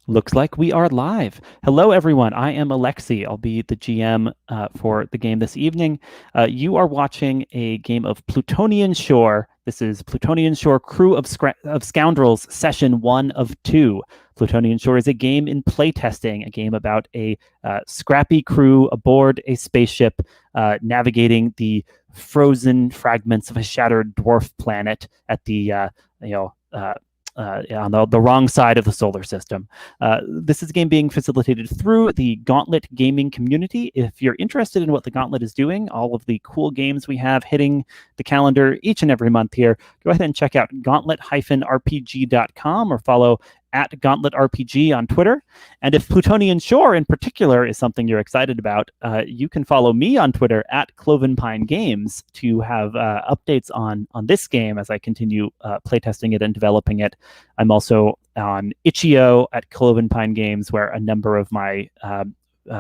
Looks like we are live. Hello, everyone. I am Alexi. I'll be the GM for the game this evening. You are watching a game of Plutonian Shore. This is Plutonian Shore Crew of Scoundrels, Session 1 of 2. Plutonian Shore is a game in playtesting, a game about a scrappy crew aboard a spaceship navigating the frozen fragments of a shattered dwarf planet at the on the wrong side of the solar system. This is a game being facilitated through the Gauntlet gaming community. If you're interested in what the Gauntlet is doing, all of the cool games we have hitting the calendar each and every month here, go ahead and check out gauntlet-rpg.com or follow at Gauntlet RPG on Twitter. And if Plutonian Shore in particular is something you're excited about, you can follow me on Twitter at Cloven Pine Games to have updates on this game as I continue playtesting it and developing it. I'm also on Itch.io at Cloven Pine Games, where a number of my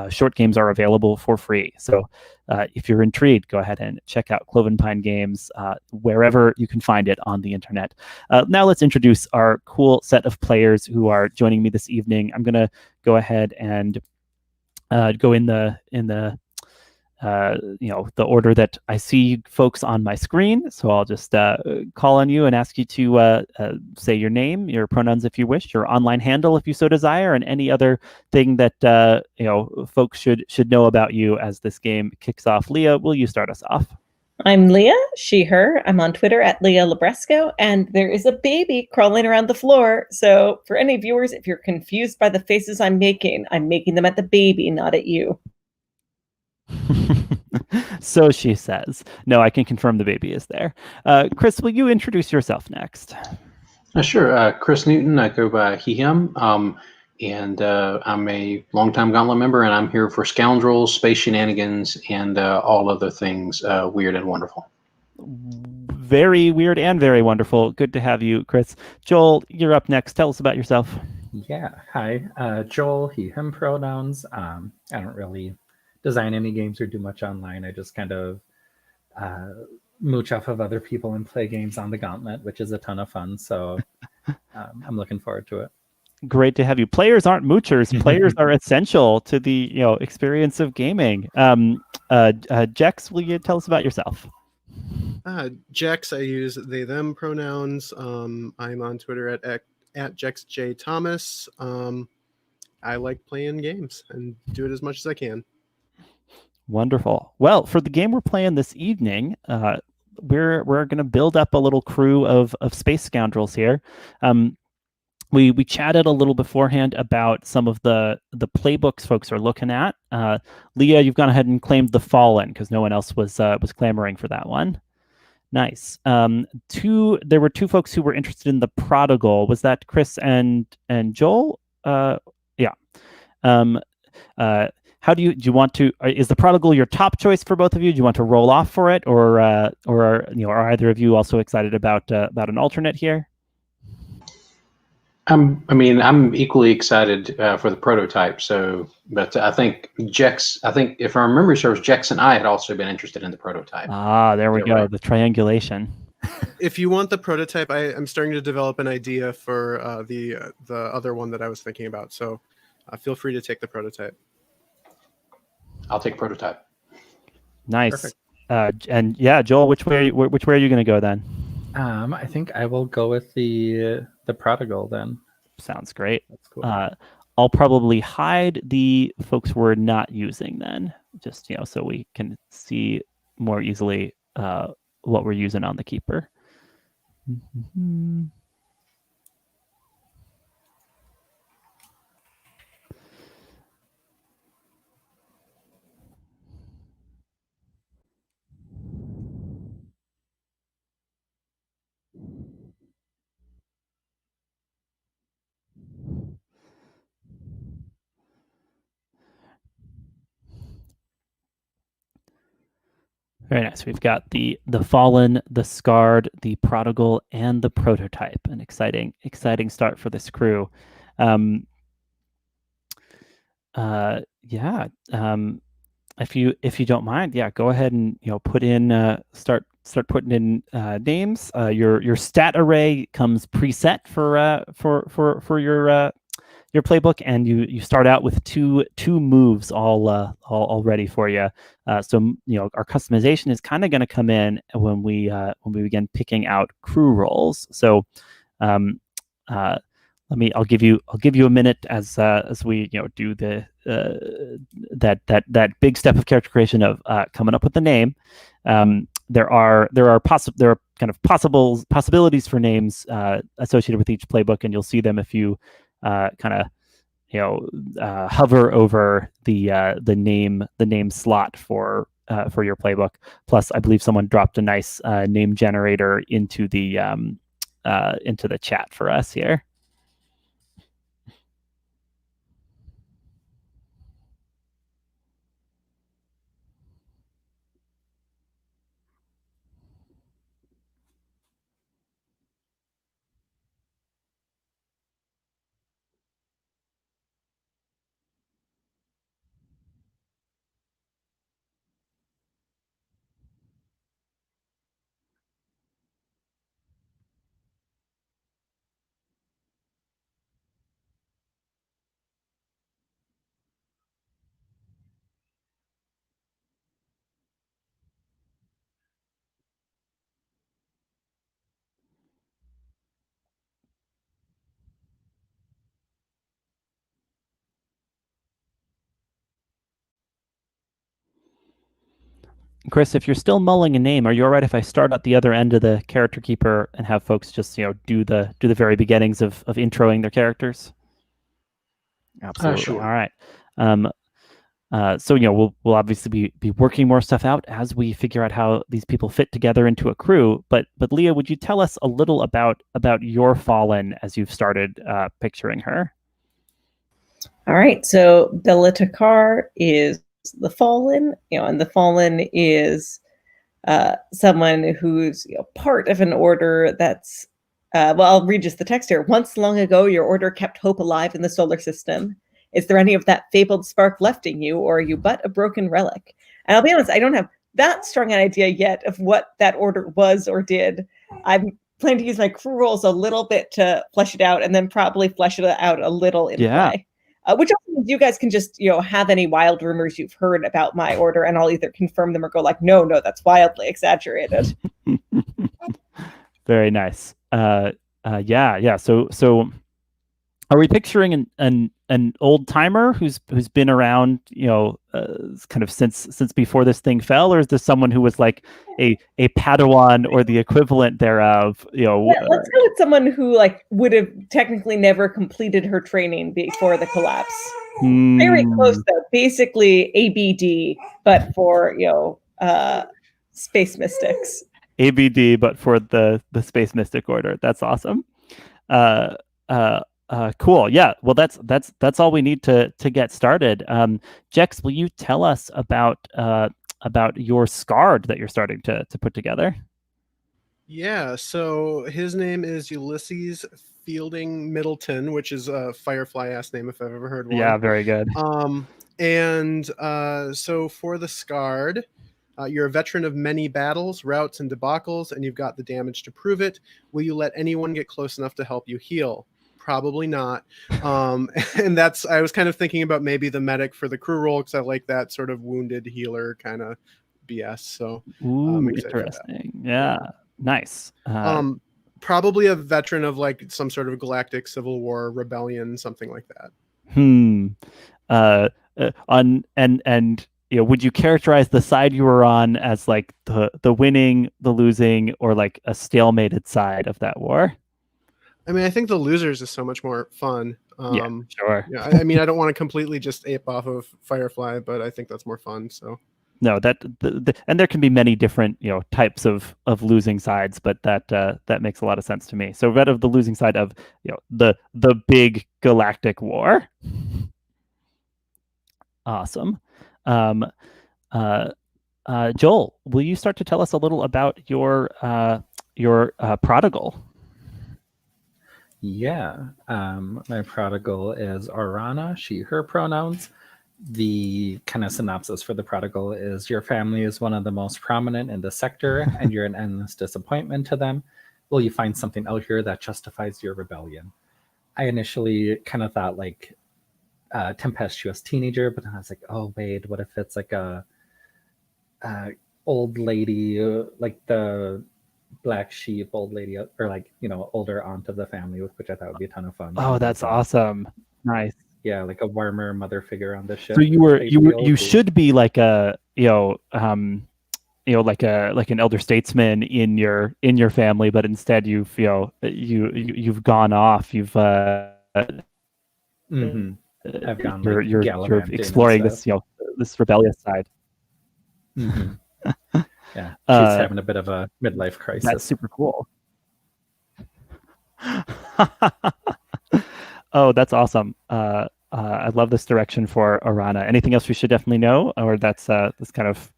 short games are available for free. So if you're intrigued, go ahead and check out Cloven Pine Games wherever you can find it on the internet. Now let's introduce our cool set of players who are joining me this evening. I'm going to go ahead and go in the the order that I see folks on my screen. So I'll just call on you and ask you to say your name, your pronouns if you wish, your online handle if you so desire, and any other thing that folks should know about you as this game kicks off. Leah, will you start us off? I'm Leah, she, her. I'm on Twitter at Leah Labresco, and there is a baby crawling around the floor. So for any viewers, if you're confused by the faces I'm making them at the baby, not at you. So she says. No, I can confirm the baby is there. Chris, will you introduce yourself next? Sure. Chris Newton. I go by he, him. And I'm a longtime Gauntlet member, and I'm here for Scoundrels, Space Shenanigans, and all other things weird and wonderful. Very weird and very wonderful. Good to have you, Chris. Joel, you're up next. Tell us about yourself. Yeah. Hi. Joel, he, him pronouns. I don't really design any games or do much online. I just kind of mooch off of other people and play games on the Gauntlet, which is a ton of fun. So I'm looking forward to it. Great to have you. Players aren't moochers. Players are essential to the experience of gaming. Jex, will you tell us about yourself? Jex, I use they them pronouns. I'm on Twitter at JexJThomas. I like playing games and do it as much as I can. Wonderful. Well, for the game we're playing this evening, we're going to build up a little crew of space scoundrels here. We chatted a little beforehand about some of the playbooks folks are looking at. Leah, you've gone ahead and claimed the Fallen because no one else was clamoring for that one. Nice. There were two folks who were interested in the Prodigal. Was that Chris and Joel? Yeah. How do you want to? Is the Prodigal your top choice for both of you? Do you want to roll off for it, or are either of you also excited about an alternate here? I'm equally excited for the Prototype. So, but I think Jex. I think if I remember serves, Jex and I had also been interested in the Prototype. Ah, there we go. Right. The triangulation. If you want the Prototype, I'm starting to develop an idea for the other one that I was thinking about. So, feel free to take the Prototype. I'll take Prototype. Nice. And yeah, Joel, which way are you going to go then? I think I will go with the Prodigal then. Sounds great. That's cool. I'll probably hide the folks we're not using then, just so we can see more easily what we're using on the Keeper. Mm-hmm. Very nice. We've got the Fallen, the Scarred, the Prodigal, and the Prototype. An exciting start for this crew. If you don't mind, go ahead and put in start putting in names. Your stat array comes preset for your playbook, and you start out with two moves all ready for you. So our customization is kind of going to come in when we begin picking out crew roles. So I'll give you a minute as we do the that big step of character creation of coming up with the name. There are kind of possibilities for names associated with each playbook, and you'll see them if you kind of hover over the name slot for your playbook. Plus, I believe someone dropped a nice name generator into the chat for us here. Chris, if you're still mulling a name, are you all right if I start at the other end of the character keeper and have folks just do the very beginnings of introing their characters? Absolutely. Sure. All right. So we'll obviously be working more stuff out as we figure out how these people fit together into a crew. But Leah, would you tell us a little about your Fallen as you've started picturing her? All right. So Bela Tarkar is the Fallen, and the Fallen is someone who's part of an order that's well, I'll read just the text here. Once long ago, your order kept hope alive in the solar system. Is there any of that fabled spark left in you, or are you but a broken relic? And I'll be honest, I don't have that strong an idea yet of what that order was or did. I'm planning to use my crew rolls a little bit to flesh it out, and then probably flesh it out a little in play. Which also means you guys can just have any wild rumors you've heard about my order, and I'll either confirm them or go like, no, that's wildly exaggerated. Very nice. Yeah. So are we picturing an old timer who's been around, kind of since before this thing fell, or is this someone who was like a Padawan or the equivalent thereof? Yeah, let's go with someone who would have technically never completed her training before the collapse. Very close though. Basically ABD, but for space mystics. ABD, but for the Space Mystic Order. That's awesome. Cool. Yeah. Well, that's all we need to get started. Jex, will you tell us about your Scarred that you're starting to put together? Yeah. So his name is Ulysses Fielding Middleton, which is a Firefly ass name if I've ever heard one. Yeah. Very good. So for the Scarred, you're a veteran of many battles, routes, and debacles, and you've got the damage to prove it. Will you let anyone get close enough to help you heal? Probably not. And I was kind of thinking about maybe the medic for the crew role, because I like that sort of wounded healer kind of BS. So interesting. Yeah. Nice. Probably a veteran of some sort of galactic civil war rebellion, something like that. Would you characterize the side you were on as the winning, the losing, or a stalemated side of that war? I mean, I think the losers is so much more fun. Yeah, sure. Yeah, I mean, I don't want to completely just ape off of Firefly, but I think that's more fun. So no, and there can be many different types of losing sides, but that makes a lot of sense to me. So red of the losing side of the big galactic war. Awesome. Joel, will you start to tell us a little about your prodigal? Yeah, my prodigal is Orana, she, her pronouns. The kind of synopsis for the prodigal is your family is one of the most prominent in the sector and you're an endless disappointment to them. Will you find something out here that justifies your rebellion? I initially kind of thought like tempestuous teenager, but then I was like, oh wait, what if it's like a old lady, like the black sheep old lady, or like, you know, older aunt of the family, which I thought would be a ton of fun. Oh, that's awesome. Nice. Yeah, like a warmer mother figure on the ship. So you should be like a like an elder statesman in your family, but instead you've gone off. I've gone you're like you're exploring this this rebellious side. Yeah, she's having a bit of a midlife crisis. That's super cool. Oh, that's awesome. I love this direction for Orana. Anything else we should definitely know, or that's kind of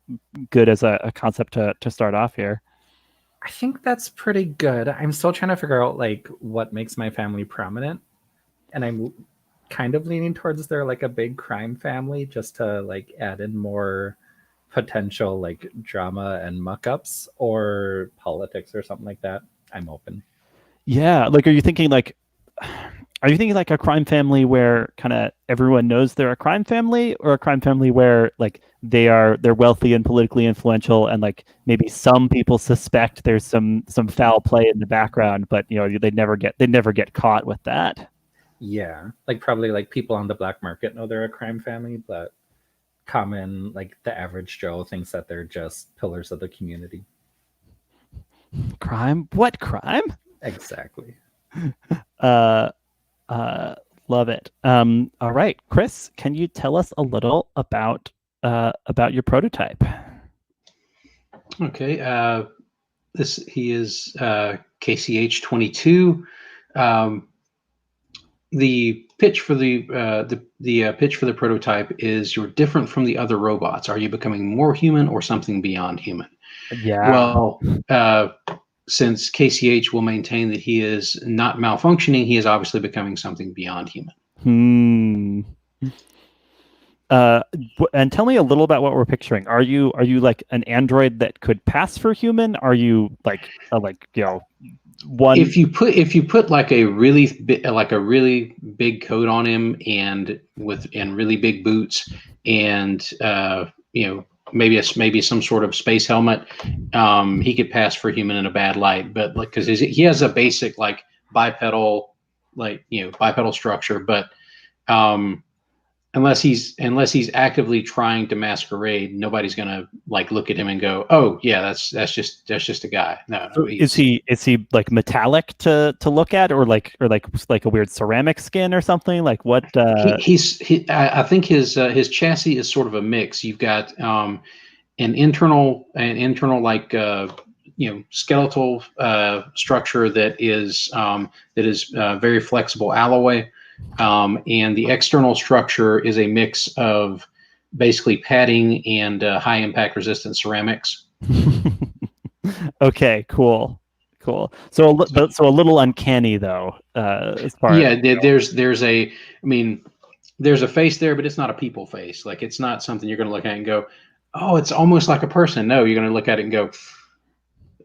good as a concept to start off here? I think that's pretty good. I'm still trying to figure out like what makes my family prominent, and I'm kind of leaning towards they're like a big crime family, just to like add in more potential like drama and muck-ups or politics or something like that. I'm open. Yeah, like are you thinking like a crime family where kind of everyone knows they're a crime family, or a crime family where like they're wealthy and politically influential, and like maybe some people suspect there's some foul play in the background, but you know they never get caught with that? Yeah, like probably like people on the black market know they're a crime family, but common, like the average Joe thinks that they're just pillars of the community. Crime? What crime? Exactly. Love it. All right, Chris, can you tell us a little about your prototype? Okay. He is KCH-22. The pitch for the pitch for the prototype is you're different from the other robots. Are you becoming more human or something beyond human? Yeah. Well, since KCH will maintain that he is not malfunctioning, he is obviously becoming something beyond human. And tell me a little about what we're picturing. Are you like an android that could pass for human? Are you like one? If you put like a really big coat on him and really big boots and maybe some sort of space helmet, he could pass for human in a bad light. But like because he has a basic like bipedal structure, but unless he's actively trying to masquerade, nobody's gonna like look at him and go, "Oh yeah, that's just a guy." No, is he like metallic to look at, or like a weird ceramic skin or something? Like what? I think his chassis is sort of a mix. You've got an internal like skeletal structure that is very flexible alloy. And the external structure is a mix of basically padding and high impact resistant ceramics. Okay, cool. So a little uncanny though, as far there's a face there, but it's not a people face. Like it's not something you're going to look at and go, oh, it's almost like a person. No, you're going to look at it and go,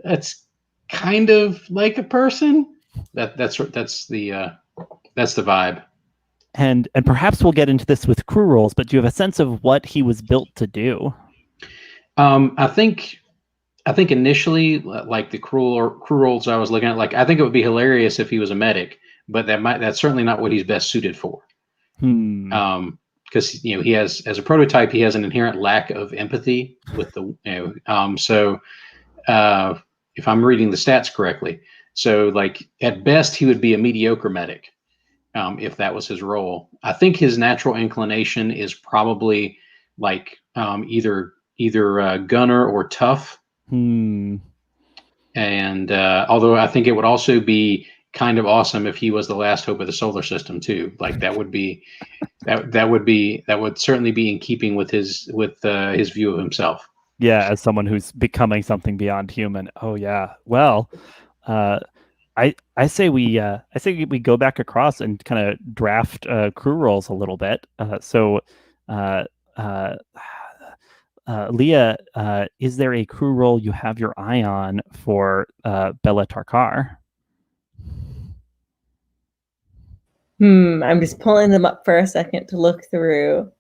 that's kind of like a person. That's the vibe. And perhaps we'll get into this with crew roles, but do you have a sense of what he was built to do? I think initially, like the crew roles I was looking at, like I think it would be hilarious if he was a medic, but that's certainly not what he's best suited for. Because he has, as a prototype, he has an inherent lack of empathy with the so if I'm reading the stats correctly, so like at best he would be a mediocre medic. If that was his role. I think his natural inclination is probably like either gunner or tough. And although I think it would also be kind of awesome if he was the last hope of the solar system too. Like that would certainly be in keeping with his view of himself. Yeah, as someone who's becoming something beyond human. Oh yeah. Well, I say we go back across and kind of draft crew roles a little bit. Leah, is there a crew role you have your eye on for Bela Tarkar? I'm just pulling them up for a second to look through.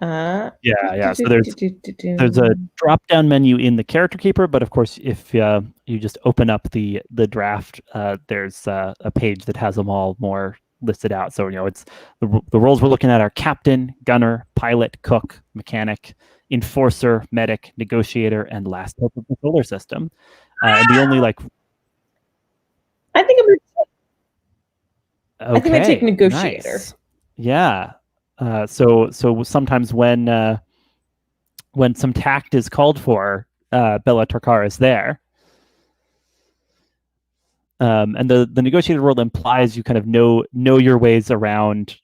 Yeah. So there's a drop-down menu in the character keeper, but of course, if you just open up the draft, there's a page that has them all more listed out. So it's the roles we're looking at are captain, gunner, pilot, cook, mechanic, enforcer, medic, negotiator, and last hope of the solar system. And the only I think I think I take negotiator. Nice. Yeah. So sometimes when some tact is called for, Bela Tarkar is there. And the negotiated role implies you kind of know your ways around,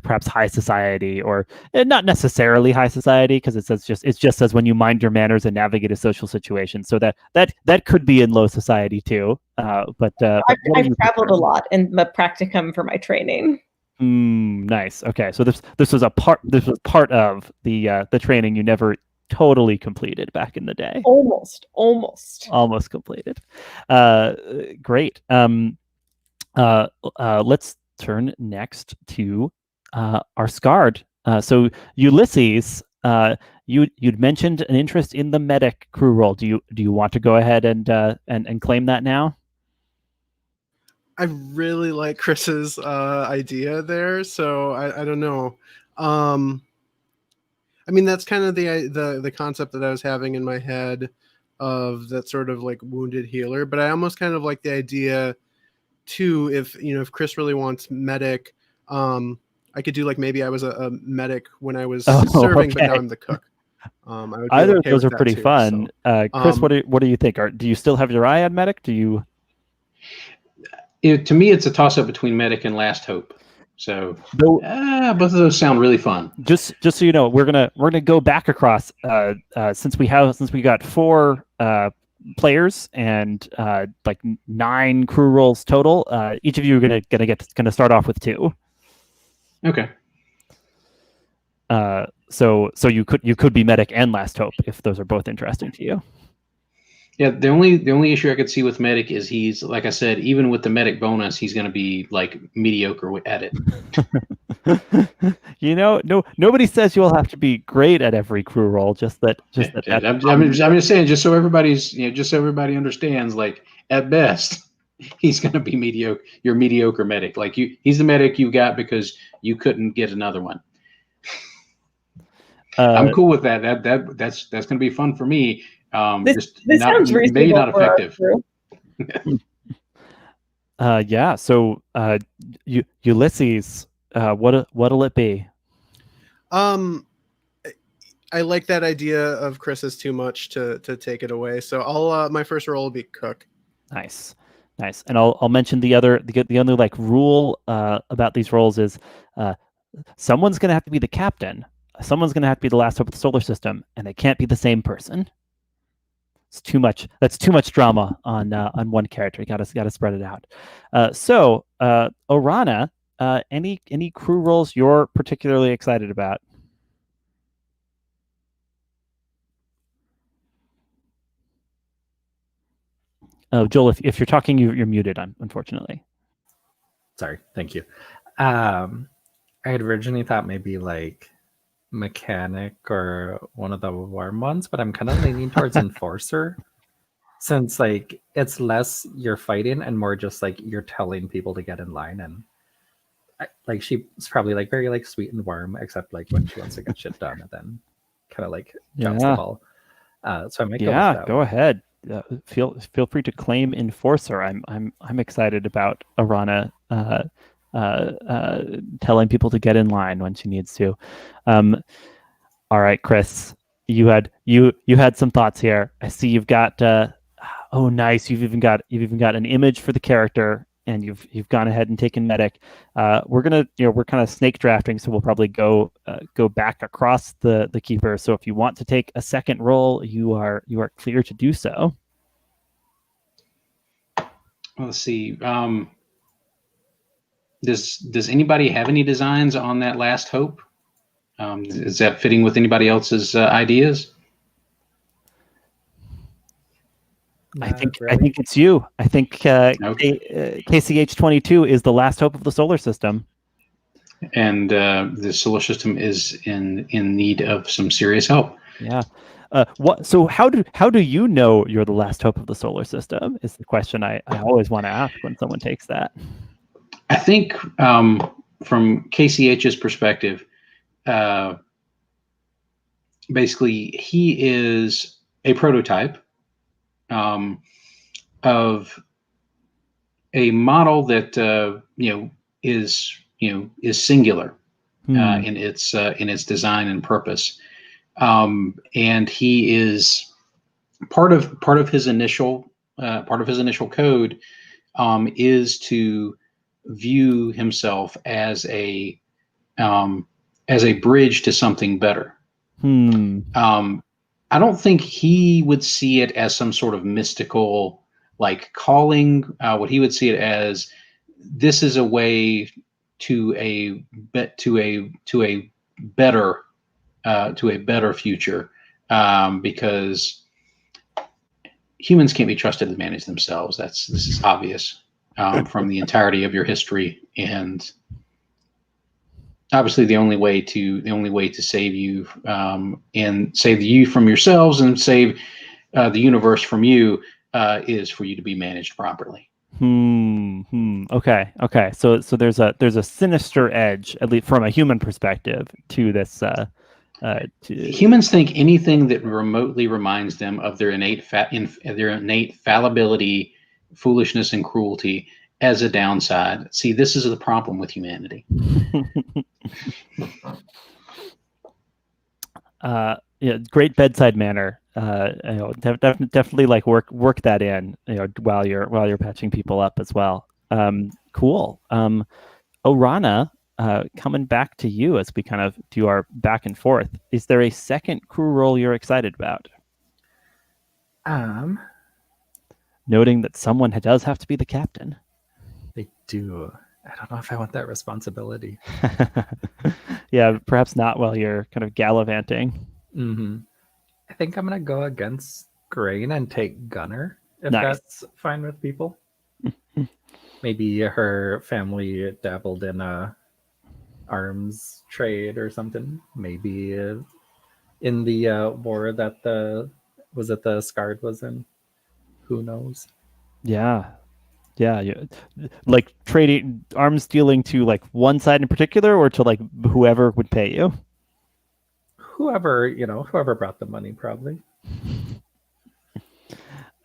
perhaps high society, or not necessarily high society, because it just says when you mind your manners and navigate a social situation. So that could be in low society too. But I've traveled a lot in my practicum for my training. Nice. Okay, so this was part of the training you never totally completed back in the day. Almost completed. Great. Let's turn next to our Scarred. So Ulysses, you'd mentioned an interest in the medic crew role. Do you want to go ahead and claim that now? I really like Chris's idea there, so I don't know. I mean, that's kind of the concept that I was having in my head of that sort of like wounded healer. But I almost kind of like the idea too, if Chris really wants medic, I could do like maybe I was a medic when I was serving, but now I'm the cook. Either of those are pretty fun. So, Chris, what do you think? Do you still have your eye on medic? Do you? To me, it's a toss-up between medic and last hope. So both of those sound really fun. Just so you know, we're gonna go back across since we got 4 players and like 9 crew roles total. Each of you are gonna start off with 2. Okay. So you could be medic and last hope if those are both interesting to you. Yeah, the only issue I could see with medic is he's, like I said, even with the medic bonus, he's going to be like mediocre at it. Nobody says you'll have to be great at every crew role. I'm just saying, just so everybody understands, like at best, he's going to be mediocre. You're mediocre medic. Like he's the medic you got because you couldn't get another one. I'm cool with that. That's going to be fun for me. This sounds reasonable. Maybe not effective. Yeah. So, Ulysses, what'll it be? I like that idea of Chris's too much to take it away. So I'll my first role will be cook. Nice. And I'll mention the other like rule about these roles is someone's gonna have to be the captain. Someone's gonna have to be the last hope of the solar system, and they can't be the same person. It's too much. That's too much drama on one character. You gotta spread it out. So Orana, any crew roles you're particularly excited about? Oh, Joel, if you're talking, you're muted. Unfortunately. Sorry. Thank you. I had originally thought maybe like mechanic or one of the warm ones, but I'm kind of leaning towards enforcer, since like it's less you're fighting and more just like you're telling people to get in line, and like she's probably like very like sweet and warm, except like when she wants to get shit done and then kind of like jumps the ball. So I might go with that go ahead. Feel free to claim enforcer. I'm excited about Orana telling people to get in line when she needs to. All right, Chris, you had some thoughts here. I see you've got oh nice. You've even got an image for the character, and you've gone ahead and taken medic. We're kind of snake drafting, so we'll probably go back across the keeper. So if you want to take a second role, you are clear to do so. Let's see. Does anybody have any designs on that last hope? Is that fitting with anybody else's ideas? I think really. it's you. I think KCH-22 is the last hope of the solar system. And the solar system is in need of some serious help. Yeah. So how do you know you're the last hope of the solar system? Is the question I always want to ask when someone takes that. I think from KCH's perspective, basically he is a prototype of a model that is singular in its design and purpose, and he is part of his initial code is to view himself as a bridge to something better. I don't think he would see it as some sort of mystical calling. What he would see it as, this is a way to a better future, because humans can't be trusted to manage themselves. This is obvious from the entirety of your history, and obviously the only way to save you and save you from yourselves and save the universe from you is for you to be managed properly. Okay. So there's a sinister edge, at least from a human perspective, to this. Humans think anything that remotely reminds them of their innate fallibility, foolishness, and cruelty as a downside. See, this is the problem with humanity. Great bedside manner. Definitely work that in, while you're patching people up as well. Cool. Orana, coming back to you as we kind of do our back and forth. Is there a second crew role you're excited about? Noting that someone does have to be the captain. They do. I don't know if I want that responsibility. Yeah, perhaps not while you're kind of gallivanting. Mm-hmm. I think I'm going to go against Grain and take Gunner, if Nice. that's fine with people. Maybe her family dabbled in a arms trade or something. Maybe in the war that the Scarred was in. Who knows? Yeah, like trading arms dealing to one side in particular, or to whoever would pay you. Whoever brought the money, probably.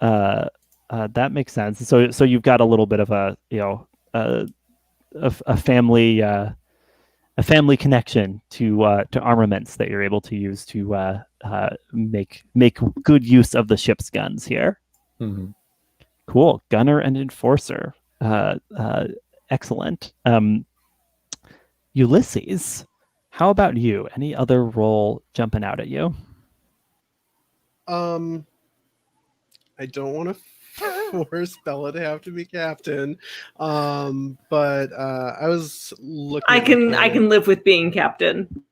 That makes sense. So you've got a little bit of a family connection to armaments that you're able to use to make good use of the ship's guns here. Mm-hmm. Cool. Gunner and Enforcer. Excellent. Ulysses, how about you? Any other role jumping out at you? I don't want to force Bella to have to be captain, but I was looking. I can live with being captain.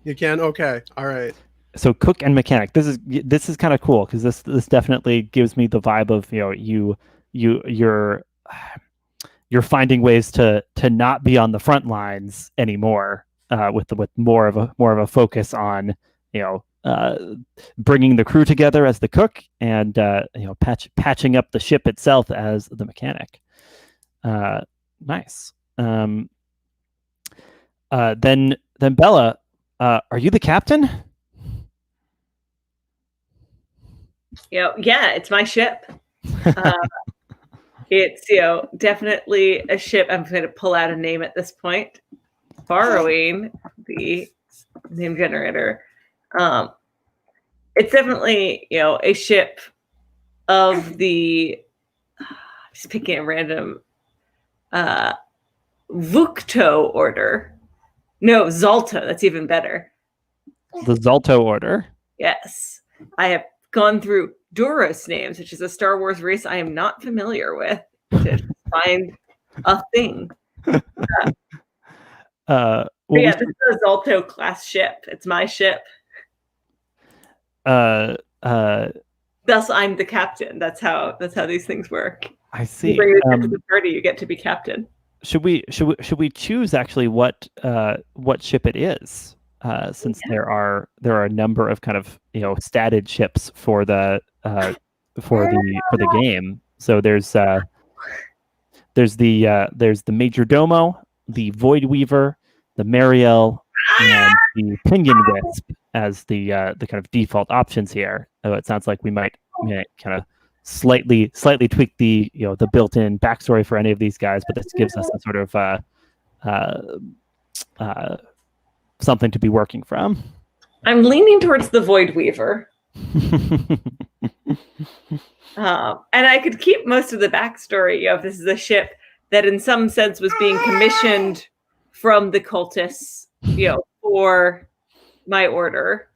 You can? Okay. All right. So cook and mechanic. This is kind of cool, because this definitely gives me the vibe of you're finding ways to not be on the front lines anymore, with more of a focus on bringing the crew together as the cook, and patching up the ship itself as the mechanic. Nice. Then Bella, are you the captain? Yeah, it's my ship. It's definitely a ship. I'm going to pull out a name at this point, borrowing the name generator. It's definitely a ship of the just picking a random Vukto order. No, Zalto. That's even better. The Zalto order. Yes, I have gone through Duros names, which is a Star Wars race I am not familiar with, to find a thing. This is a Zalto class ship. It's my ship. Thus, I'm the captain. That's how these things work. I see. You bring the ship to the party, you get to be captain. Should we choose actually what ship it is? Since there are a number of kind of statted ships for the game. So there's the Major Domo, the Void Weaver, the Mariel, and the Pinion Wisp as the kind of default options here. So it sounds like we might kind of slightly tweak the the built-in backstory for any of these guys, but this gives us a sort of something to be working from. I'm leaning towards the Void Weaver. And I could keep most of the backstory of this is a ship that in some sense was being commissioned from the cultists, for my order.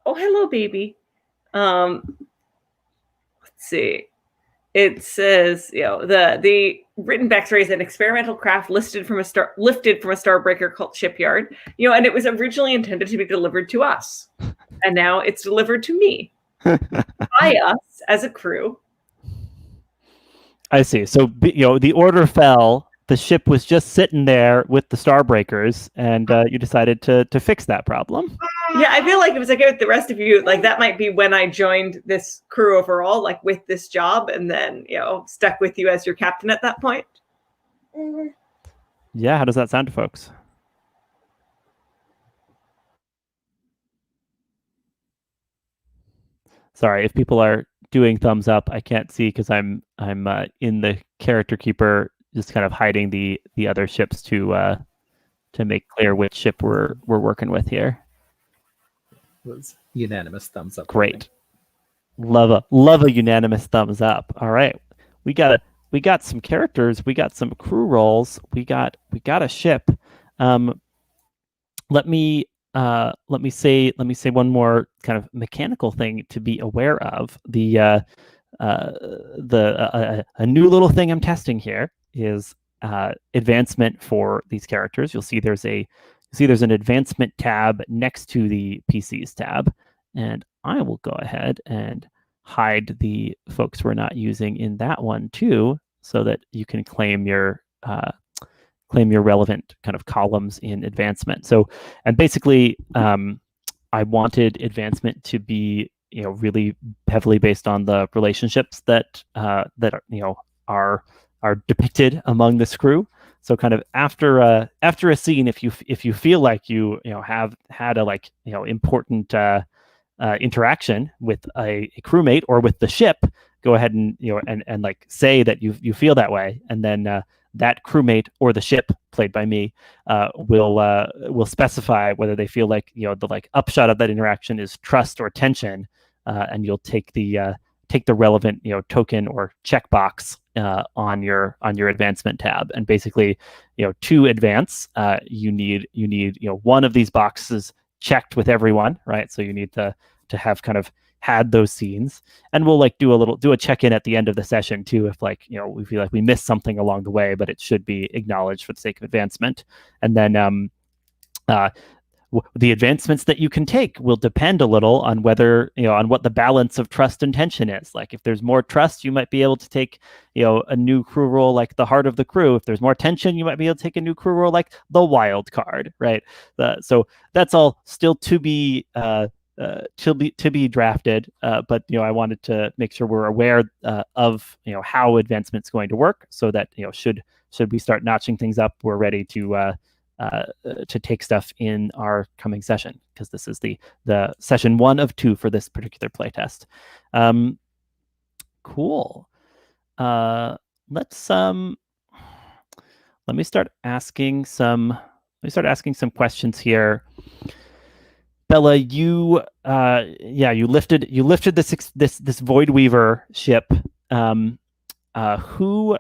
Oh, hello, baby. Let's see. It says, the written backstory is an experimental craft lifted from a Starbreaker cult shipyard, and it was originally intended to be delivered to us, and now it's delivered to me by us as a crew. I see. So the order fell. The ship was just sitting there with the Starbreakers, and you decided to fix that problem. Yeah, I feel like it was okay with the rest of you. Like that might be when I joined this crew overall, like with this job, and then stuck with you as your captain at that point. Yeah, how does that sound to folks? Sorry, if people are doing thumbs up, I can't see because I'm in the character keeper, just kind of hiding the other ships to make clear which ship we're working with here. Was unanimous thumbs up. Great. Love a unanimous thumbs up. All right. We got some characters, we got some crew roles, we got a ship. Let me say one more kind of mechanical thing to be aware of. A new little thing I'm testing here is advancement for these characters. You'll see there's an advancement tab next to the PCs tab, and I will go ahead and hide the folks we're not using in that one too, so that you can claim your relevant kind of columns in advancement. So, and basically, I wanted advancement to be really heavily based on the relationships that are depicted among this crew. So kind of after a scene, if you feel like you have had a important interaction with a crewmate or with the ship, go ahead and and say that you feel that way, and then that crewmate or the ship, played by me, will specify whether they feel like the upshot of that interaction is trust or tension, and you'll take the relevant token or checkbox on your advancement tab. And basically, to advance, you need one of these boxes checked with everyone, right? So you need to have kind of had those scenes, and we'll do a check-in at the end of the session too, if we feel like we missed something along the way, but it should be acknowledged for the sake of advancement. And then the advancements that you can take will depend a little on whether on what the balance of trust and tension is. Like if there's more trust, you might be able to take a new crew role like the Heart of the Crew. If there's more tension, you might be able to take a new crew role like the Wild Card, right? So that's all still to be drafted, but I wanted to make sure we're aware of how advancement's going to work, so that should we start notching things up, we're ready to take stuff in our coming session, because this is the session 1 of 2 for this particular playtest. Cool. Let me start asking some questions here. Bela, you lifted this Void Weaver ship. Who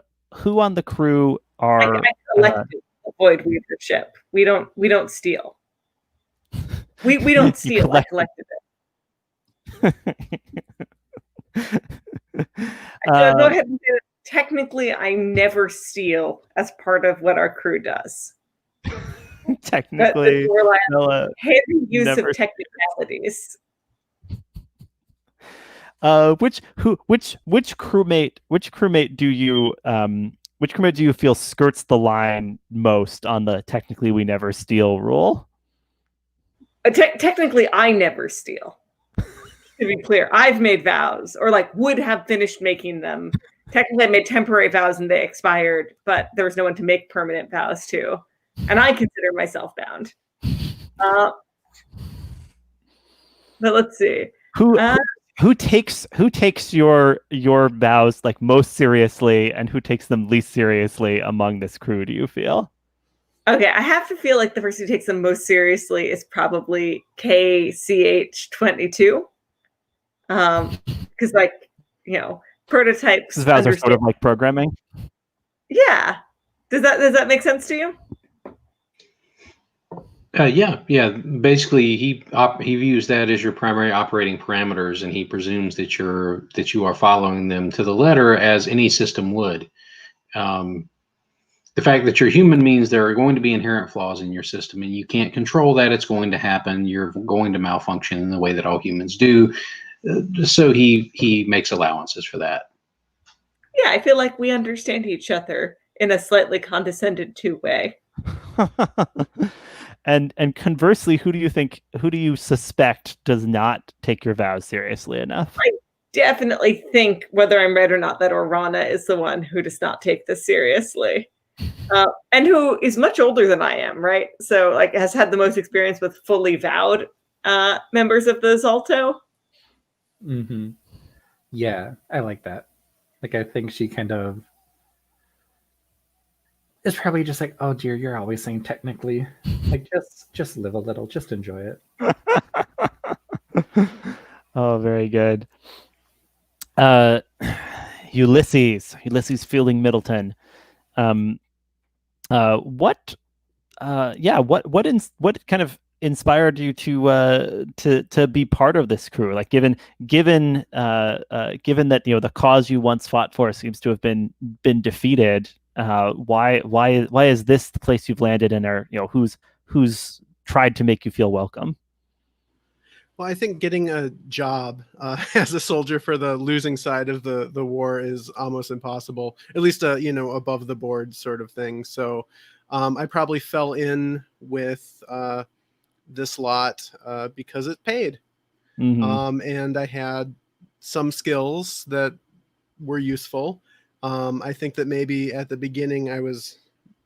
on the crew are? I collected the Void Weaver ship. We don't steal. We don't steal. I collected it. Go ahead and say that. Technically, I never steal as part of what our crew does. Technically, heavy use of technicalities. Which crewmate do you feel skirts the line most on the technically we never steal rule? Technically, I never steal. To be clear, I've made vows, or like would have finished making them. Technically, I made temporary vows and they expired, but there was no one to make permanent vows to, and I consider myself bound. But let's see. Who takes your vows like most seriously, and who takes them least seriously among this crew, do you feel? Okay, I have to feel like the person who takes them most seriously is probably KCH-22. Because prototypes. These vows are sort of like programming. Yeah. Does that make sense to you? Yeah. Basically, he views that as your primary operating parameters, and he presumes that you are following them to the letter as any system would. The fact that you're human means there are going to be inherent flaws in your system, and you can't control that. It's going to happen. You're going to malfunction in the way that all humans do. So he makes allowances for that. Yeah, I feel like we understand each other in a slightly condescended way. And conversely, who do you suspect does not take your vows seriously enough? I definitely think, whether I'm right or not, that Orana is the one who does not take this seriously. And who is much older than I am, right? So like has had the most experience with fully vowed members of the Zalto. Mm-hmm. Yeah, I like that. Like I think she kind of is probably just like, oh dear, you're always saying technically. Like just live a little, just enjoy it. Oh, very good. Ulysses Fielding Middleton. What kind of inspired you to be part of this crew? Like given that the cause you once fought for seems to have been defeated, why is this the place you've landed in, or who's tried to make you feel welcome? Well, I think getting a job as a soldier for the losing side of the war is almost impossible, at least above the board sort of thing. So I probably fell in with this lot because it paid. Mm-hmm. And I had some skills that were useful. I think that maybe at the beginning I was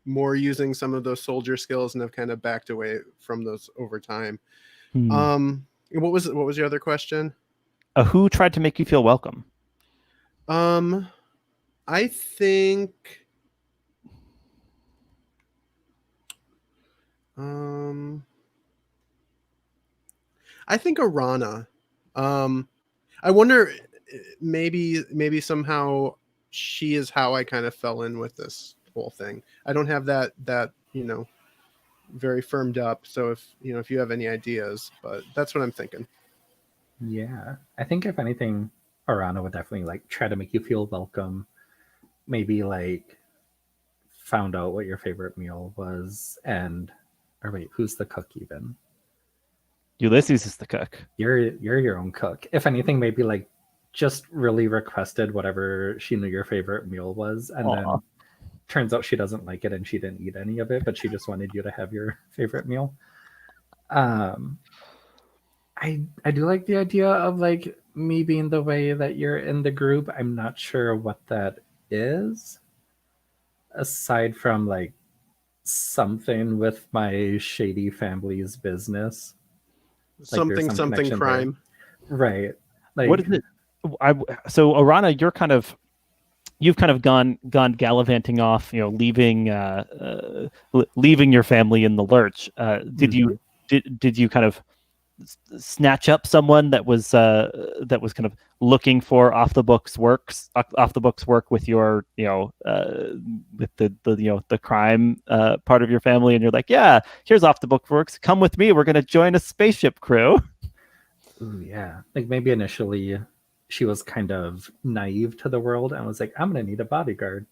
more using some of those soldier skills and have kind of backed away from those over time. What was your other question? Who tried to make you feel welcome? I think Orana. I wonder maybe somehow she is how I kind of fell in with this whole thing. I don't have that very firmed up. So if you have any ideas, but that's what I'm thinking. Yeah, I think if anything, Orana would definitely like try to make you feel welcome. Maybe like found out what your favorite meal was, or wait, who's the cook even? Ulysses is the cook. You're your own cook. If anything, maybe like just really requested whatever she knew your favorite meal was, and then turns out she doesn't like it and she didn't eat any of it, but she just wanted you to have your favorite meal. I do like the idea of like me being the way that you're in the group. I'm not sure what that is, aside from like something with my shady family's business. Like something crime. There. Right. Like, what is it? So Orana, you've kind of gone gallivanting off, leaving your family in the lurch. Did you kind of snatch up someone that was kind of looking for off the books work with your with the crime part of your family, and you're like, yeah, here's off the book works, come with me, we're going to join a spaceship crew? Ooh, yeah, like maybe initially she was kind of naive to the world and was like, I'm going to need a bodyguard,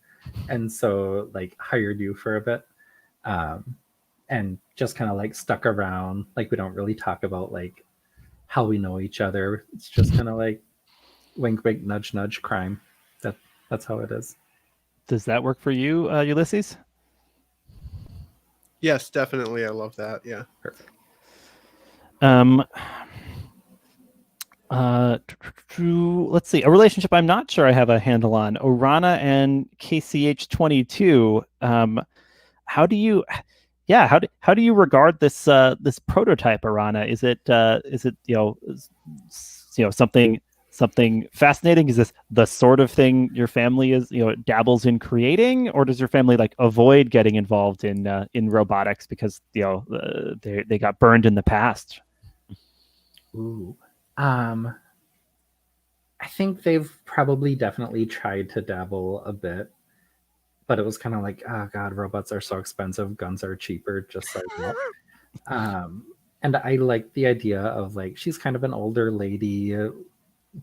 and so like hired you for a bit, and just kind of like stuck around. Like we don't really talk about like how we know each other. It's just kind of like wink, wink, nudge, nudge crime. That's how it is. Does that work for you, Ulysses? Yes, definitely. I love that. Yeah. Perfect. Let's see. A relationship I'm not sure I have a handle on. Orana and KCH-22. How do you regard this this prototype, Orana? Is it something fascinating? Is this the sort of thing your family is dabbles in creating, or does your family like avoid getting involved in robotics because they got burned in the past? Ooh. I think they've probably definitely tried to dabble a bit, but it was kind of like, oh god, robots are so expensive, guns are cheaper, just like that. And I like the idea of like she's kind of an older lady,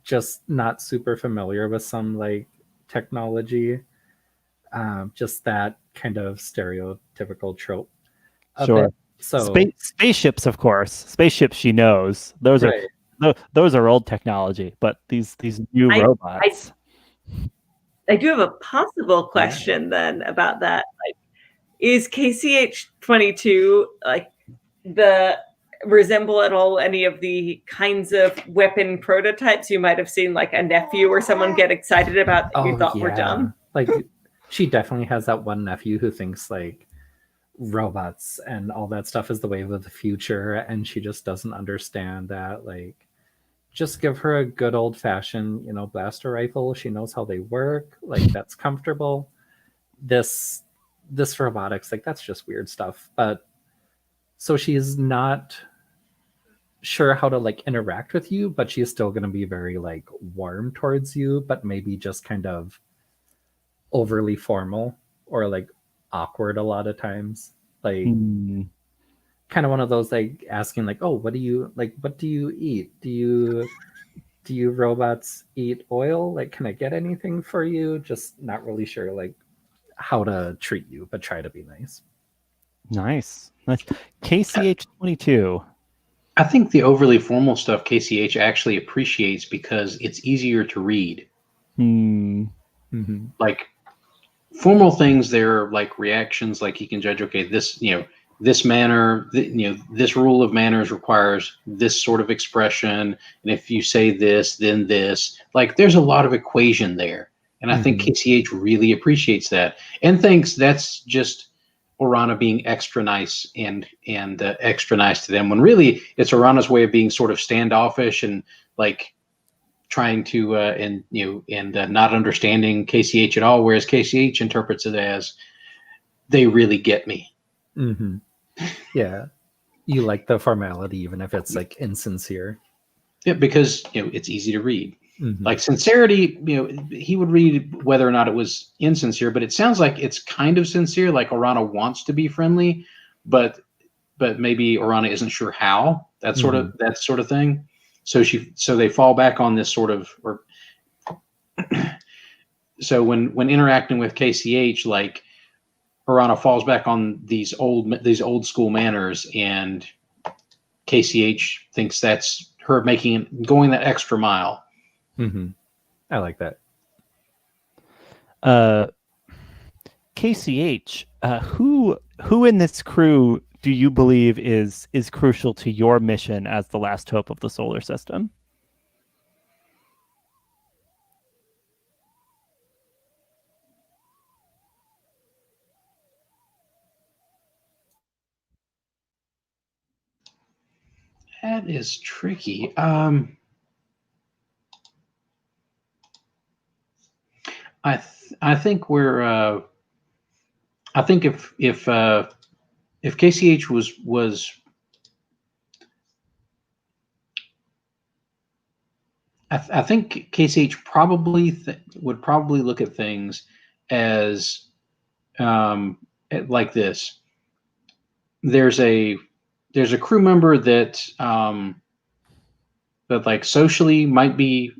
just not super familiar with some like technology. Just that kind of stereotypical trope. Sure. So spaceships, of course. Spaceships, she knows. Those are old technology, but these new robots. I do have a possible question then about that. Like, is KCH-22 like resemble at all any of the kinds of weapon prototypes you might have seen, like a nephew or someone get excited about that you thought were dumb? Like she definitely has that one nephew who thinks like robots and all that stuff is the wave of the future, and she just doesn't understand that. Like, just give her a good old fashioned, blaster rifle. She knows how they work. Like, that's comfortable. This robotics, like, that's just weird stuff. But so she's not sure how to like interact with you, but she's still going to be very like warm towards you, but maybe just kind of overly formal or like awkward a lot of times. Like kind of one of those like asking like, oh, what do you eat? Do you robots eat oil? Like, can I get anything for you? Just not really sure like how to treat you, but try to be nice. Nice. KCH-22. I think the overly formal stuff KCH actually appreciates because it's easier to read. Mm-hmm. Like formal things, they're like reactions. Like you can judge, okay, this manner, this rule of manners requires this sort of expression, and if you say this, then this. Like there's a lot of equation there, and I think KCH really appreciates that and thinks that's just Orana being extra nice and extra nice to them, when really it's Orana's way of being sort of standoffish and like trying to not understanding KCH at all, whereas KCH interprets it as they really get me. Yeah, you like the formality even if it's like insincere. Yeah, because it's easy to read. Like sincerity, he would read whether or not it was insincere, but it sounds like it's kind of sincere, like Orana wants to be friendly, but maybe Orana isn't sure how. That sort of thing. So they fall back on this sort of, or so when interacting with KCH, like Orana falls back on these old school manners, and KCH thinks that's her going that extra mile. I like that. KCH, who in this crew do you believe is crucial to your mission as the last hope of the solar system? That is tricky. I think we're. I think if KCH was. I think KCH probably would probably look at things as like this. There's a crew member that that like socially might be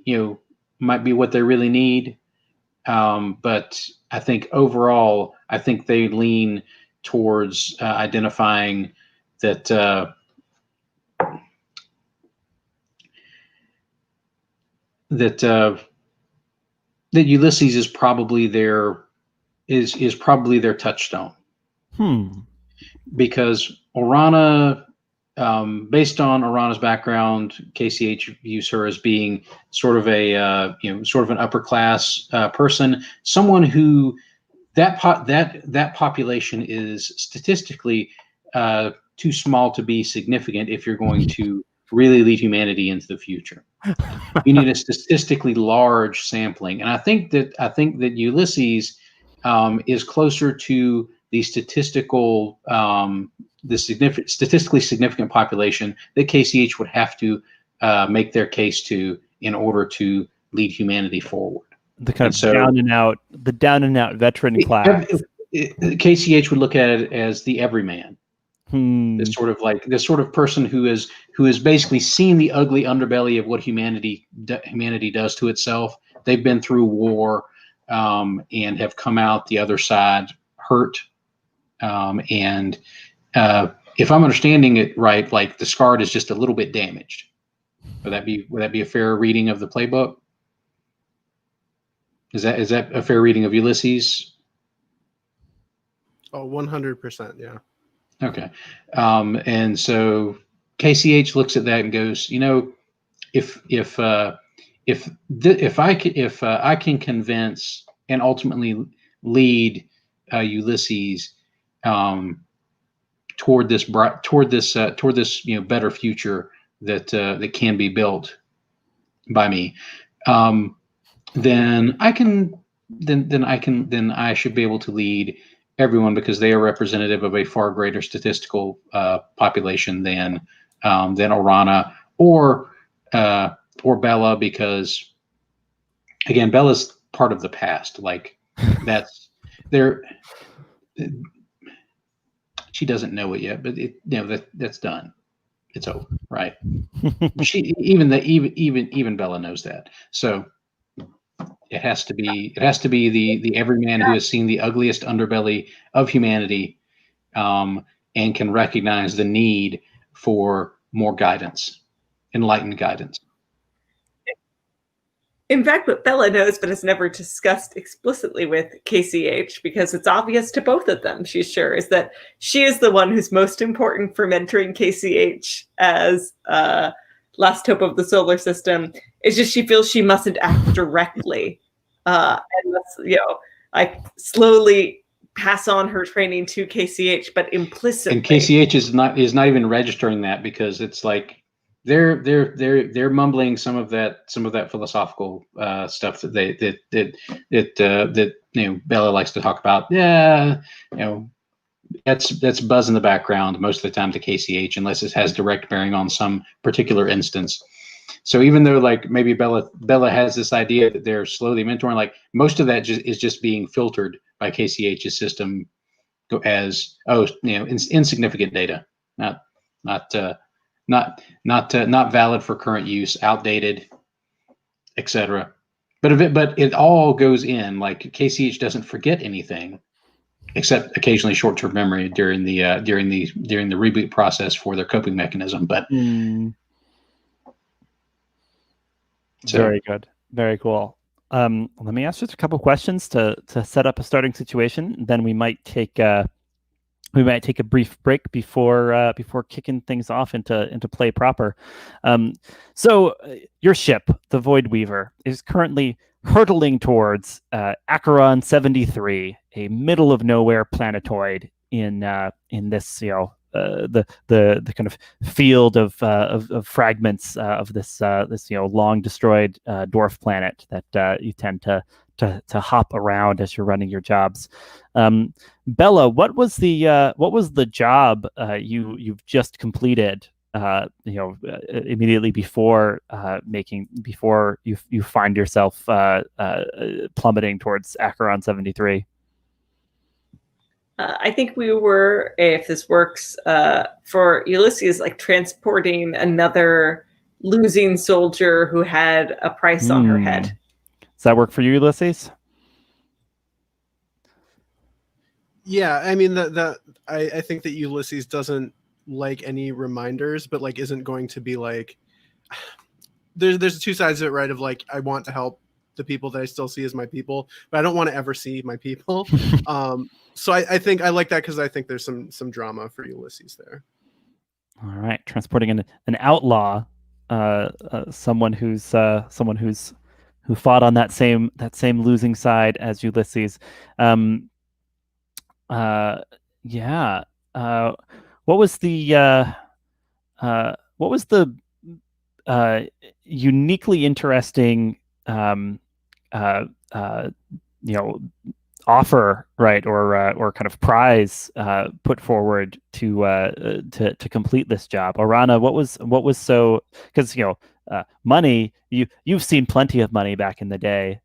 what they really need. But I think overall, I think they lean towards identifying that that that Ulysses is probably their probably their touchstone. Because Orana, based on Orana's background, KCH views her as being sort of a sort of an upper class person, someone who that population is statistically too small to be significant if you're going to really lead humanity into the future. You need a statistically large sampling, and I think that Ulysses is closer to the statistically significant population that KCH would have to make their case to in order to lead humanity forward. The kind of down and out veteran class. KCH would look at it as the everyman. This sort of person who has basically seen the ugly underbelly of what humanity does to itself. They've been through war and have come out the other side hurt. And if I'm understanding it right, like the scar is just a little bit damaged. Would that be a fair reading of the playbook? Is that a fair reading of Ulysses? Oh, 100%, yeah. Okay. And so KCH looks at that and goes, if I can convince and ultimately lead Ulysses toward this better future that can be built by me, then I should be able to lead everyone, because they are representative of a far greater statistical population than Orana or Bela, because again, Bela's part of the past. Like that's there. She doesn't know it yet, but that's done. It's over, right? Even Bela knows that. So it has to be the everyman who has seen the ugliest underbelly of humanity, and can recognize the need for more guidance, enlightened guidance. In fact, what Bela knows, but has never discussed explicitly with KCH, because it's obvious to both of them, she's sure, is that she is the one who's most important for mentoring KCH as last hope of the solar system. It's just she feels she mustn't act directly, and like slowly pass on her training to KCH, but implicitly. And KCH is not even registering that, because it's like they're mumbling some of that philosophical stuff that Bela likes to talk about. Yeah, that's buzz in the background most of the time to KCH, unless it has direct bearing on some particular instance. So even though like maybe Bela has this idea that they're slowly mentoring, like most of that is just being filtered by KCH's system as insignificant data, not valid for current use, outdated, etc. But it all goes in. Like KCH doesn't forget anything, except occasionally short-term memory during the reboot process for their coping mechanism. But very good, very cool. Let me ask just a couple questions to set up a starting situation. Then we might take a brief break before kicking things off into play proper. So your ship, the Void Weaver, is currently hurtling towards Acheron 73, a middle of nowhere planetoid in this the kind of field of fragments of this long destroyed dwarf planet that you tend to hop around as you're running your jobs. Bela, what was the job you've just completed? Immediately before you find yourself plummeting towards Acheron 73. I think we were, if this works, for Ulysses, like transporting another losing soldier who had a price on her head. Does that work for you, Ulysses? Yeah, I mean I think that Ulysses doesn't like any reminders, but like isn't going to be like there's two sides of it, right? Of like, I want to help the people that I still see as my people, but I don't want to ever see my people. So I think I like that because I think there's some drama for Ulysses there. All right, transporting an outlaw, someone who fought on that same losing side as Ulysses. Yeah. What was the uniquely interesting offer, right, or kind of prize put forward to complete this job? Orana, what was so, because money, you've seen plenty of money back in the day.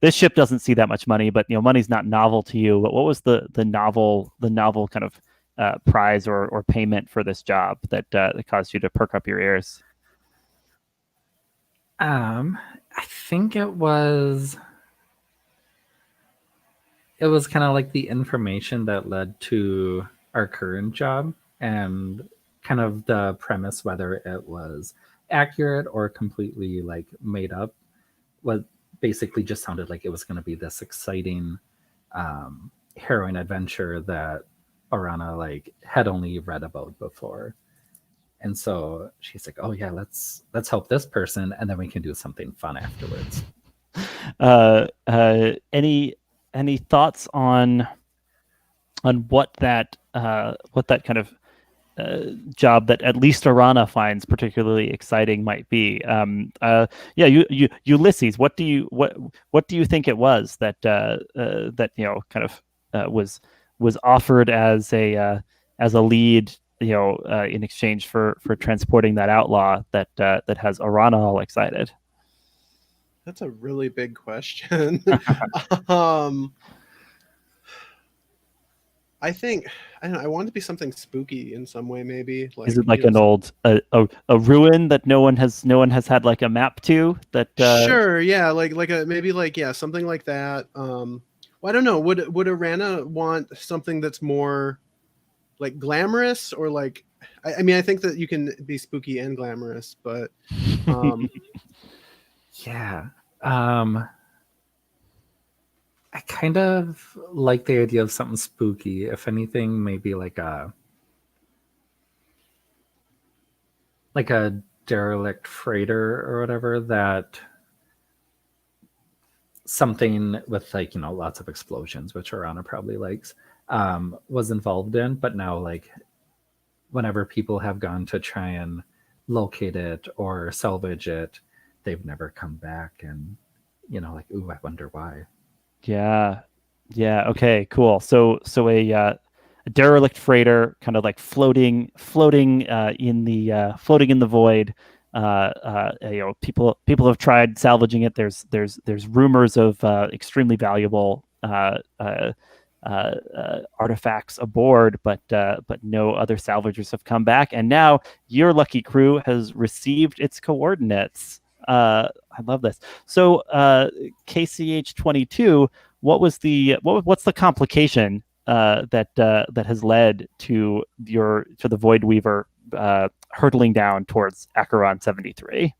This ship doesn't see that much money, but money's not novel to you. But what was the novel kind of prize or payment for this job that caused you to perk up your ears? I think it was kind of like the information that led to our current job, and kind of the premise, whether it was accurate or completely like made up, was basically just sounded like it was going to be this exciting harrowing adventure that Orana like had only read about before. And so she's like, oh yeah, let's help this person, and then we can do something fun afterwards. Any thoughts on what that kind of job that at least Orana finds particularly exciting might be? Ulysses, what do you think it was that kind of was offered as a lead, in exchange for transporting that outlaw that has Orana all excited? That's a really big question. I think, I don't know, I want it to be something spooky in some way, maybe. Like, is it like an old a ruin that no one has had like a map to? That sure, yeah, like something like that. Well, I don't know. Would Orana want something that's more like glamorous, or like? I mean, I think that you can be spooky and glamorous, but yeah. I kind of like the idea of something spooky. If anything, maybe like a derelict freighter or whatever, that something with like, lots of explosions, which Orana probably likes, was involved in. But now, like, whenever people have gone to try and locate it or salvage it, they've never come back, and like, ooh, I wonder why. Yeah. Okay. Cool. So a derelict freighter, kind of like floating in the void. People have tried salvaging it. There's rumors of extremely valuable artifacts aboard, but no other salvagers have come back. And now your lucky crew has received its coordinates. I love this. So KCH-22, what's the complication that has led to the Void Weaver hurtling down towards Acheron 73?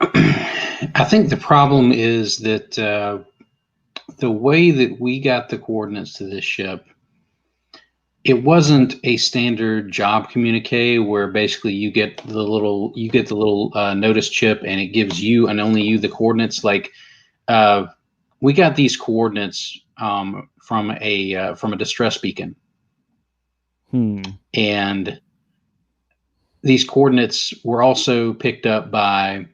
I think the problem is that the way that we got the coordinates to this ship, it wasn't a standard job communique where basically you get the little notice chip and it gives you and only you the coordinates. Like we got these coordinates from a distress beacon, and these coordinates were also picked up by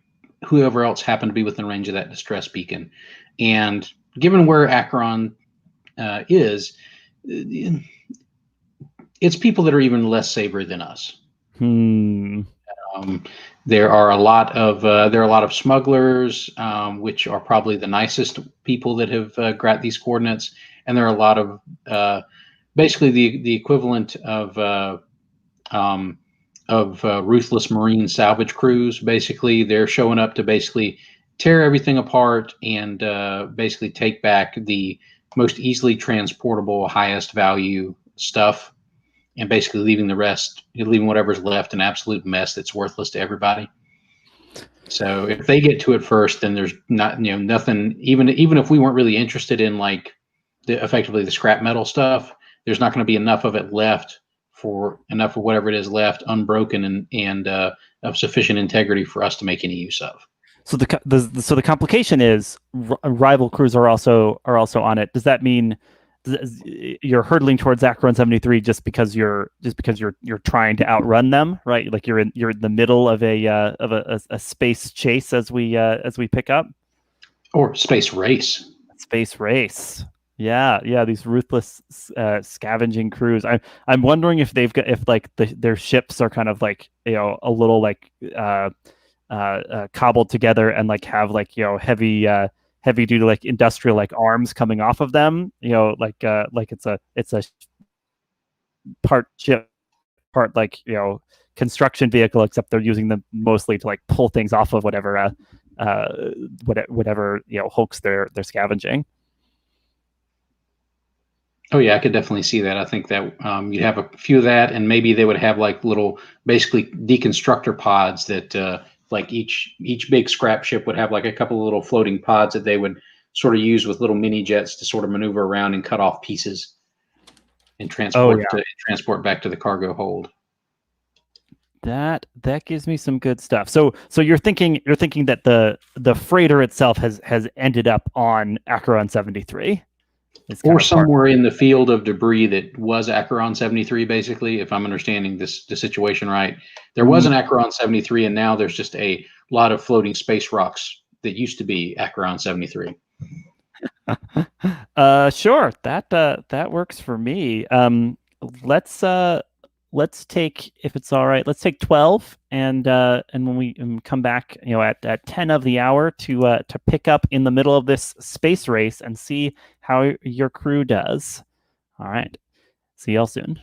whoever else happened to be within range of that distress beacon. And given where Acheron is, it's people that are even less savory than us. There are a lot of smugglers, which are probably the nicest people that have got these coordinates, and there are a lot of basically the equivalent of ruthless marine salvage crews. Basically, they're showing up to basically tear everything apart and basically take back the most easily transportable, highest value stuff. and basically leaving the rest, leaving whatever's left an absolute mess that's worthless to everybody. So if they get to it first, then there's not, nothing. Even if we weren't really interested in like effectively the scrap metal stuff, there's not going to be enough of it left for enough of whatever it is left unbroken and of sufficient integrity for us to make any use of. So the complication is rival crews are also on it. Does that mean you're hurtling towards Acheron 73 just because you're trying to outrun them, right? Like you're in the middle of a space chase as we pick up, or space race. Space race. Yeah, these ruthless scavenging crews. I'm wondering if their ships are kind of like a little like cobbled together and like have like heavy duty like industrial like arms coming off of them. Like it's a part ship, part like construction vehicle, except they're using them mostly to like pull things off of whatever hulks they're scavenging. Oh yeah, I could definitely see that. I think that you'd have a few of that, and maybe they would have like little, basically deconstructor pods that, like each big scrap ship would have like a couple of little floating pods that they would sort of use with little mini jets to sort of maneuver around and cut off pieces and transport back to the cargo hold. That gives me some good stuff. So you're thinking that the freighter itself has ended up on Acheron 73. Or somewhere in the field of debris that was Acheron 73, basically, if I'm understanding the situation right. There was an Acheron 73, and now there's just a lot of floating space rocks that used to be Acheron 73. Sure. That works for me. Let's take, if it's all right, let's take 12, and when we come back, at 10 of the hour to pick up in the middle of this space race and see how your crew does. All right. See y'all soon.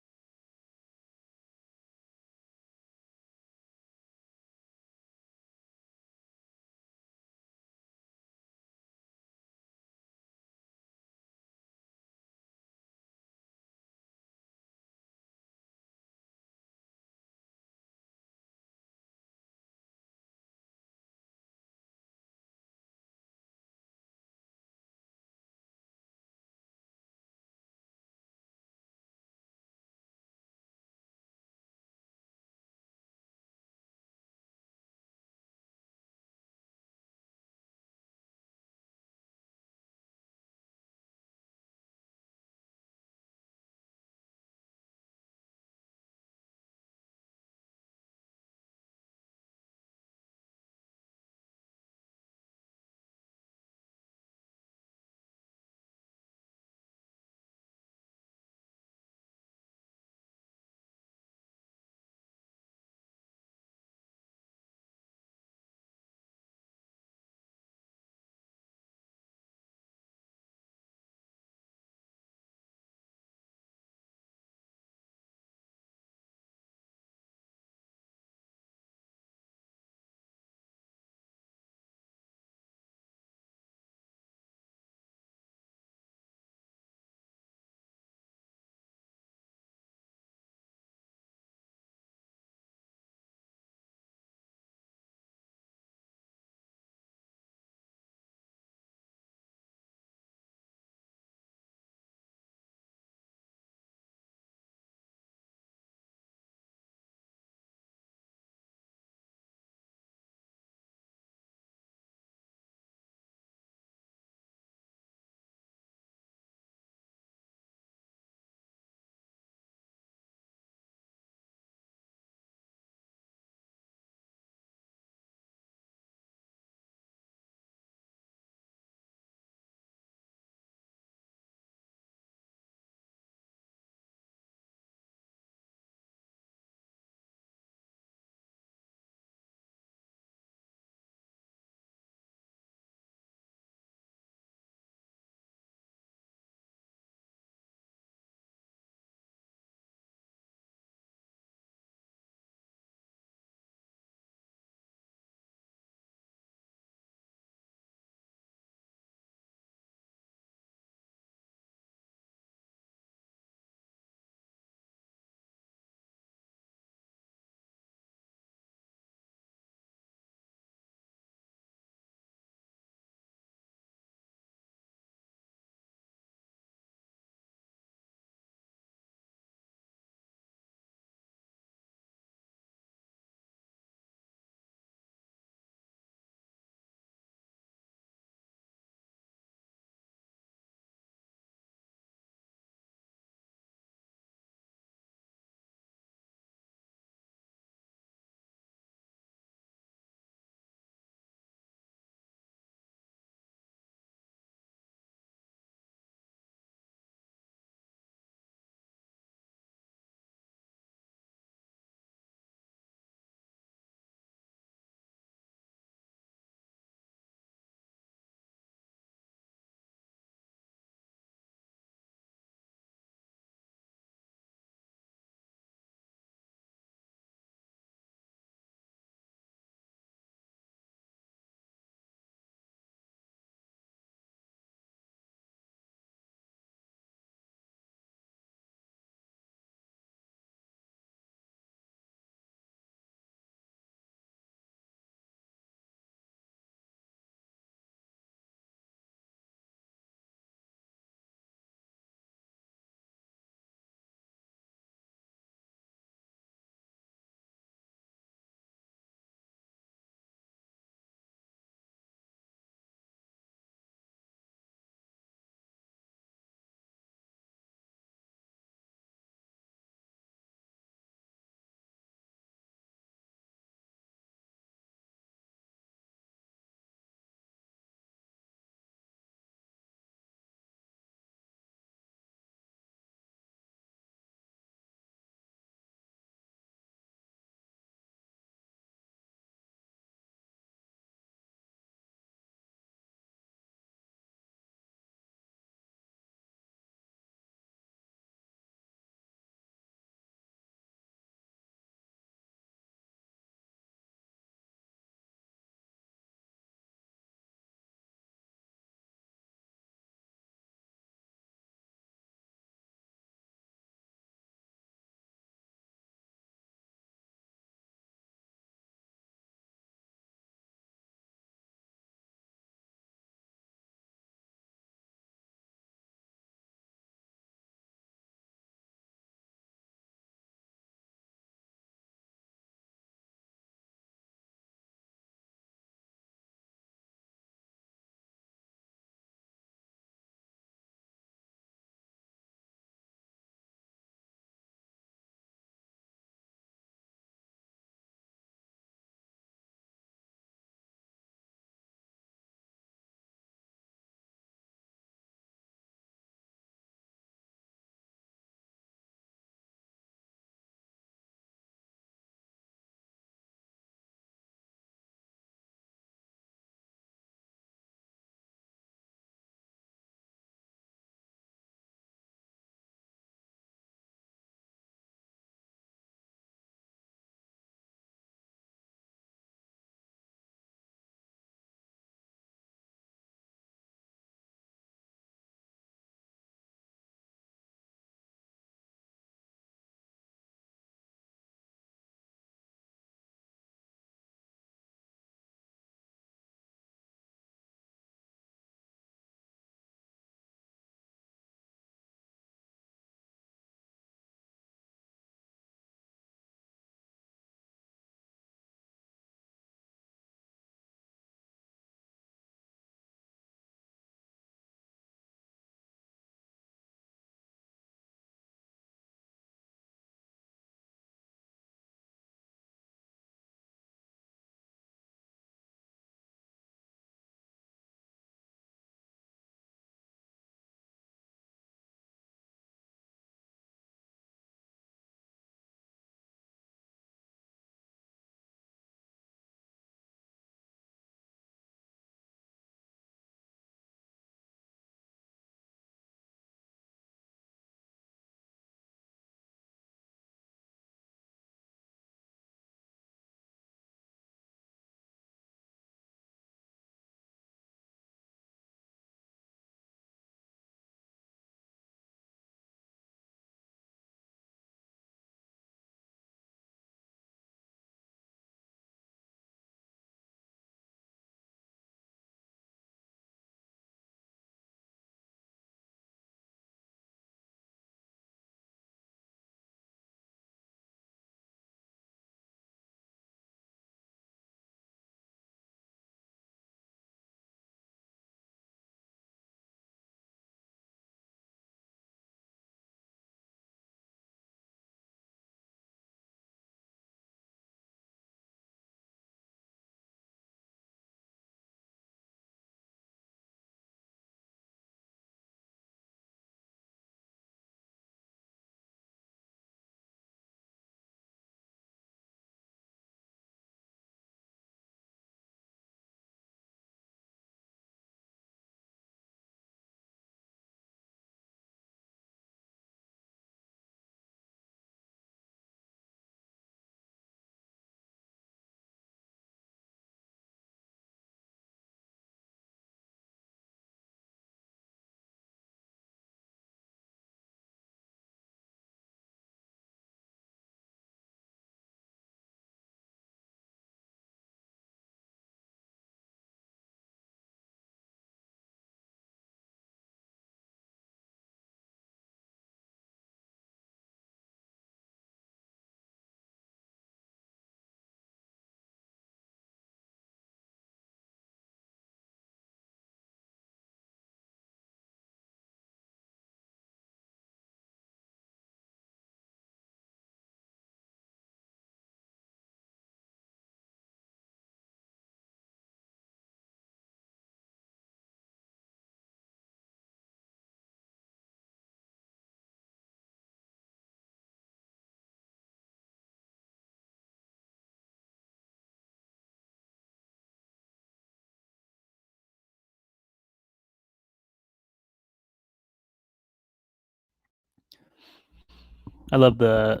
I love the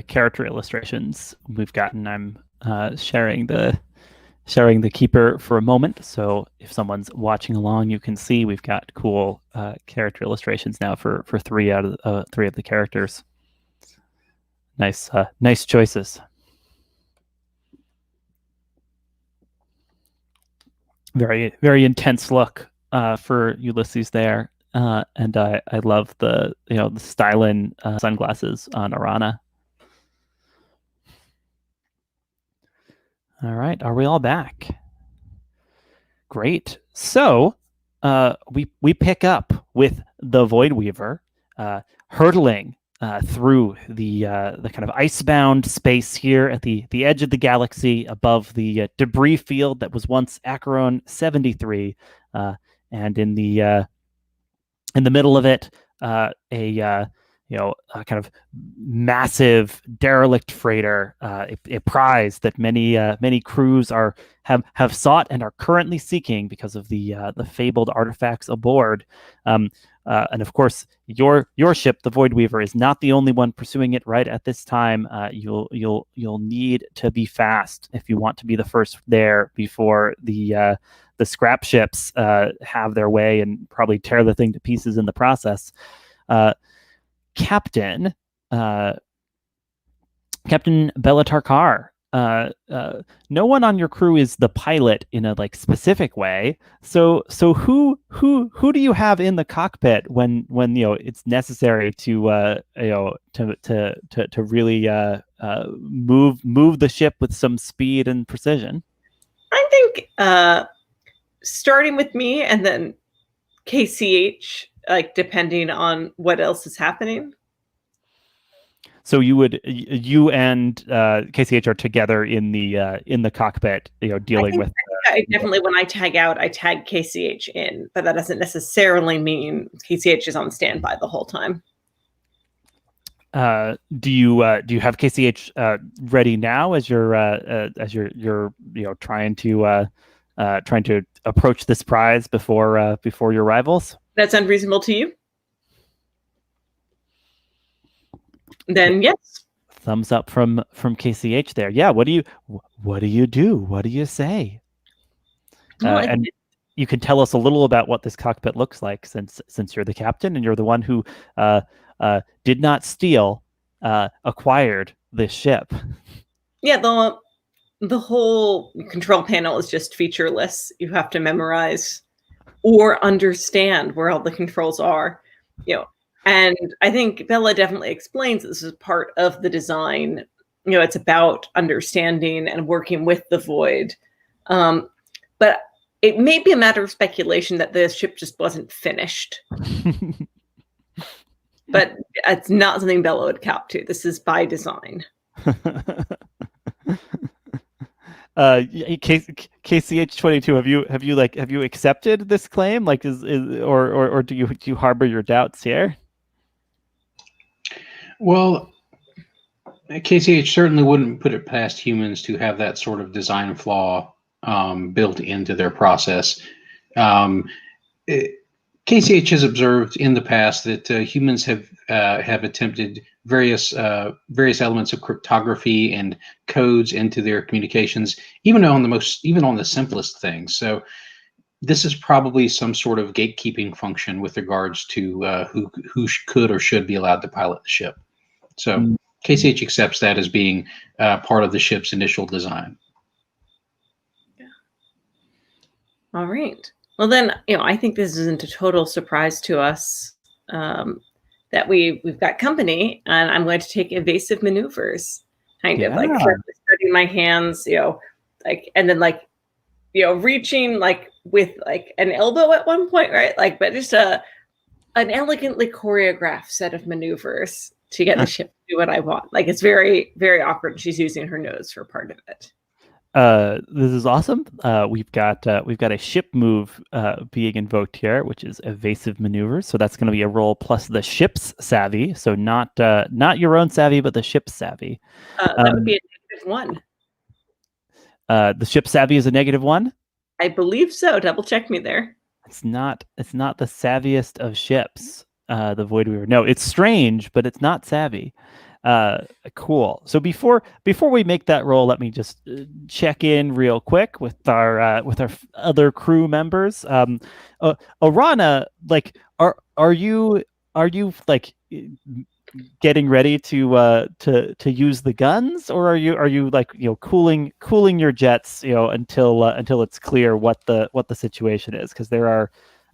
character illustrations we've gotten. I'm sharing the keeper for a moment, so if someone's watching along, you can see we've got cool character illustrations now for three of the characters. Nice choices. Very intense look for Ulysses there, and I love the the styling sunglasses on Orana. All right, are we all back? Great. So we pick up with the Void Weaver hurtling through the kind of icebound space here at the edge of the galaxy above the debris field that was once Acheron 73, and in the middle of it, a kind of massive derelict freighter, a prize that many crews have sought and are currently seeking because of the fabled artifacts aboard. And of course, your ship, the Void Weaver, is not the only one pursuing it right at this time. You'll need to be fast if you want to be the first there before the scrap ships have their way and probably tear the thing to pieces in the process. Captain Bela Tarkar. No one on your crew is the pilot in a specific way. So who do you have in the cockpit when it's necessary to really move the ship with some speed and precision? I think starting with me and then KCH, depending on what else is happening. So you and KCH are together in the cockpit, dealing with. I definitely, when I tag out, I tag KCH in, but that doesn't necessarily mean KCH is on standby the whole time. Do you have KCH ready now as you're trying to approach this prize before your rivals? That's unreasonable to you? Then yes. Thumbs up from KCH there. Yeah. What do you do? What do you say? And you can tell us a little about what this cockpit looks like, since you're the captain and you're the one who did not steal, acquired this ship. Yeah. The whole control panel is just featureless. You have to memorize or understand where all the controls are, and I think Bela definitely explains that this is part of the design. It's about understanding and working with the Void. But it may be a matter of speculation that the ship just wasn't finished. But it's not something Bela would cap to. This is by design. KCH-22, have you accepted this claim? Or do you harbor your doubts here? Well, KCH certainly wouldn't put it past humans to have that sort of design flaw built into their process. KCH has observed in the past that humans have attempted various elements of cryptography and codes into their communications, even on the simplest things. So this is probably some sort of gatekeeping function with regards to who could or should be allowed to pilot the ship. So KCH accepts that as being part of the ship's initial design. Yeah. All right. Well, then, I think this isn't a total surprise to us that we've got company, and I'm going to take evasive maneuvers, kind of spreading my hands, and then reaching with an elbow at one point, right? But just an elegantly choreographed set of maneuvers to get the ship to do what I want. It's very, very awkward. She's using her nose for part of it. This is awesome. We've got a ship move being invoked here, which is evasive maneuvers. So that's going to be a roll plus the ship's savvy. So not your own savvy, but the ship's savvy. That would be a -1. The ship's savvy is a -1. I believe so. Double check me there. It's not the savviest of ships. the Void Weaver. No, it's strange, but it's not savvy. Cool. So before we make that roll, let me just check in real quick with our other crew members. Orana, like, are you like getting ready to use the guns, or are you like, you know, cooling your jets, you know, until it's clear what the situation is? Because there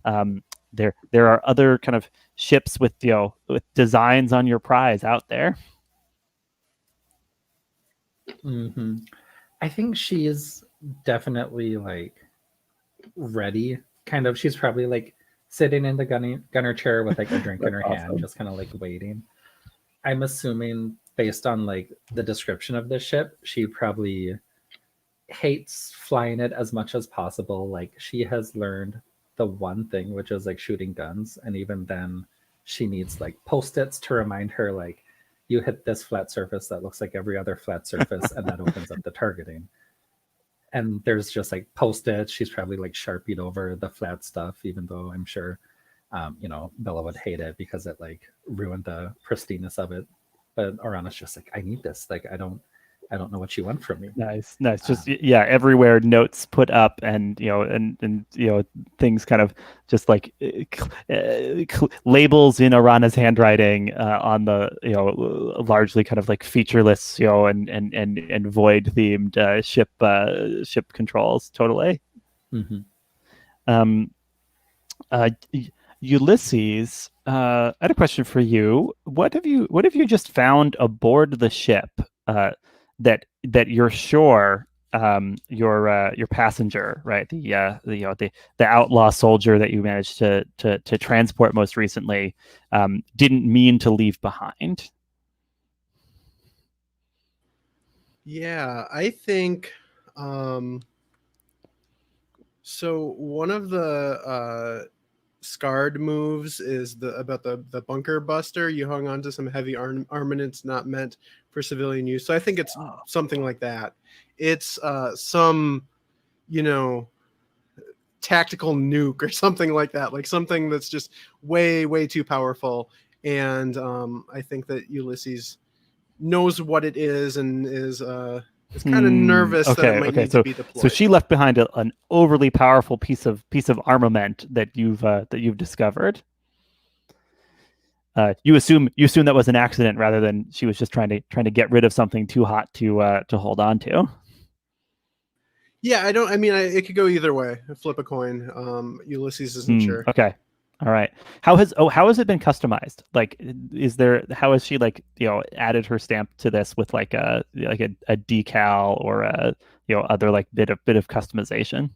are other kind of ships with, you know, with designs on your prize out there. Mm-hmm. I think she is definitely like ready. Kind of, she's probably like sitting in the gunner chair with like a drink in her hand, just kind of like waiting. I'm assuming based on like the description of the ship, she probably hates flying it as much as possible. Like she has learned the one thing, which is like shooting guns, and even then she needs like post-its to remind her, like, you hit this flat surface that looks like every other flat surface, and that opens up the targeting. And there's just like post-its. She's probably like sharpied over the flat stuff, even though I'm sure you know, Bela would hate it because it like ruined the pristineness of it. But Orana's just like, I need this. Like, I don't know what you want from me. Nice. Just yeah, everywhere notes put up, and you know, and you know, things kind of just like labels in Orana's handwriting on the, you know, largely kind of like featureless, you know, and void themed ship controls. Totally. Mm-hmm. Ulysses, I had a question for you. What have you just found aboard the ship that you're sure your passenger, right? The outlaw soldier that you managed to transport most recently didn't mean to leave behind? Yeah, I think so one of the scarred moves is about the bunker buster. You hung on to some heavy armaments not meant for civilian use. So I think it's something like that. It's some, you know, tactical nuke or something like that, like something that's just way too powerful. And I think that Ulysses knows what it is and is kind of nervous that it might need to be deployed. So she left behind an overly powerful piece of armament that you've discovered. You assume that was an accident rather than she was just trying to get rid of something too hot to hold on to. Yeah, it could go either way. Flip a coin. Ulysses isn't sure. Okay. All right. How has it been customized? Like, how has she, like, you know, added her stamp to this with like a decal or a, you know, other like bit of customization?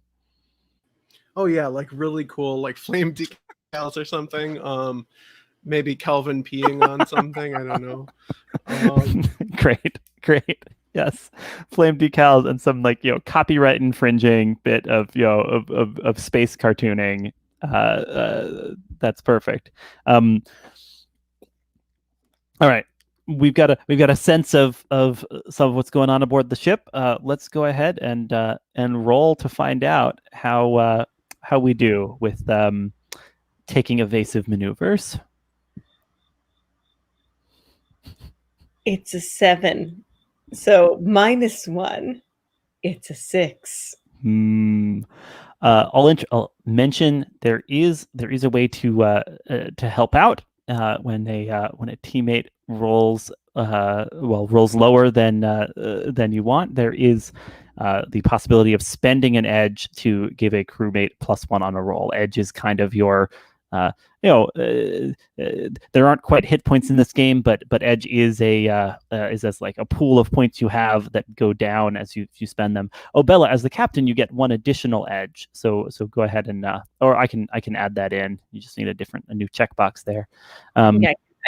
Oh yeah, like really cool, like flame decals or something. Maybe Kelvin peeing on something. I don't know. Great. Yes, flame decals and some, like, you know, copyright infringing bit of, you know, of space cartooning. That's perfect. All right, we've got a sense of some of what's going on aboard the ship. Let's go ahead and roll to find out how we do with taking evasive maneuvers. It's a 7. So -1. It's a 6. I'll mention there is a way to help out when a teammate rolls lower than you want. There is the possibility of spending an edge to give a crewmate +1 on a roll. Edge is kind of your there aren't quite hit points in this game, but edge is as like a pool of points you have that go down as you spend them. Oh, Bela, as the captain, you get 1 additional edge. So go ahead and or I can add that in. You just need a new checkbox there. I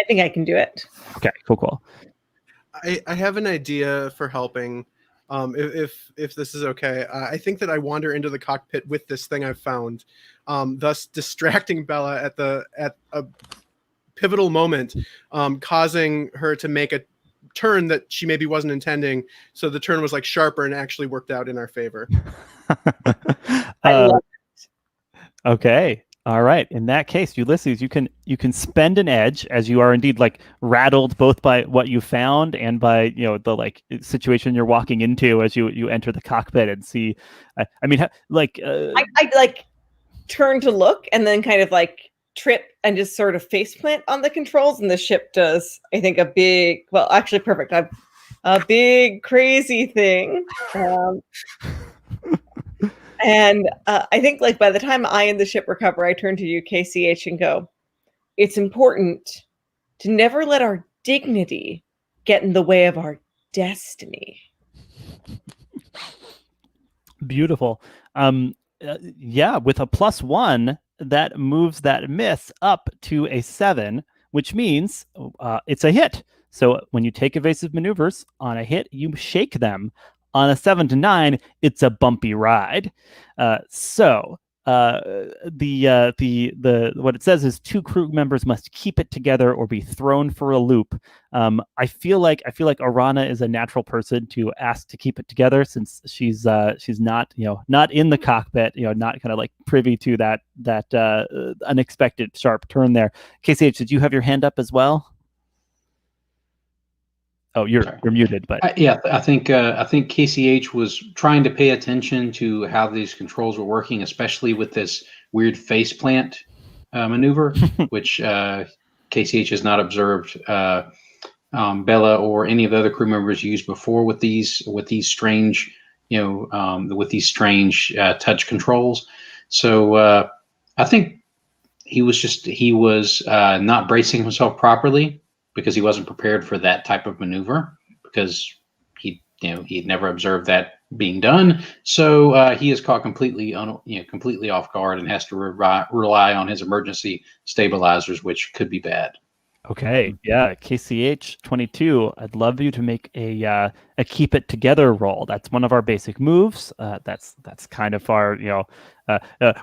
think I can do it. Okay, cool. I have an idea for helping. If this is okay, I think that I wander into the cockpit with this thing I've found, thus distracting Bela at a pivotal moment, causing her to make a turn that she maybe wasn't intending. So the turn was like sharper and actually worked out in our favor. I love it. Okay. All right. In that case, Ulysses, you can spend an edge, as you are indeed like rattled both by what you found and by the like situation you're walking into as you enter the cockpit and see. I mean, like I like turn to look and then kind of like trip and just sort of faceplant on the controls, and the ship does, I think, perfect. A big crazy thing. And I think like by the time I and the ship recover, I turn to you, KCH, and go, it's important to never let our dignity get in the way of our destiny. Beautiful. Yeah, with a +1, that moves that miss up to a 7, which means it's a hit. So when you take evasive maneuvers on a hit, you shake them. On a 7 to 9, it's a bumpy ride. So the what it says is 2 crew members must keep it together or be thrown for a loop. I feel like Orana is a natural person to ask to keep it together, since she's not not in the cockpit, not kind of like privy to that unexpected sharp turn there. KCH, did you have your hand up as well? Oh, you're muted, but I think KCH was trying to pay attention to how these controls were working, especially with this weird face plant maneuver, which KCH has not observed Bela or any of the other crew members use before with these strange touch controls. So I think he was not bracing himself properly, because he wasn't prepared for that type of maneuver, because he'd never observed that being done. So he is caught completely off guard and has to rely on his emergency stabilizers, which could be bad. Okay, yeah, KCH-22, I'd love you to make a keep it together roll. That's one of our basic moves. That's kind of our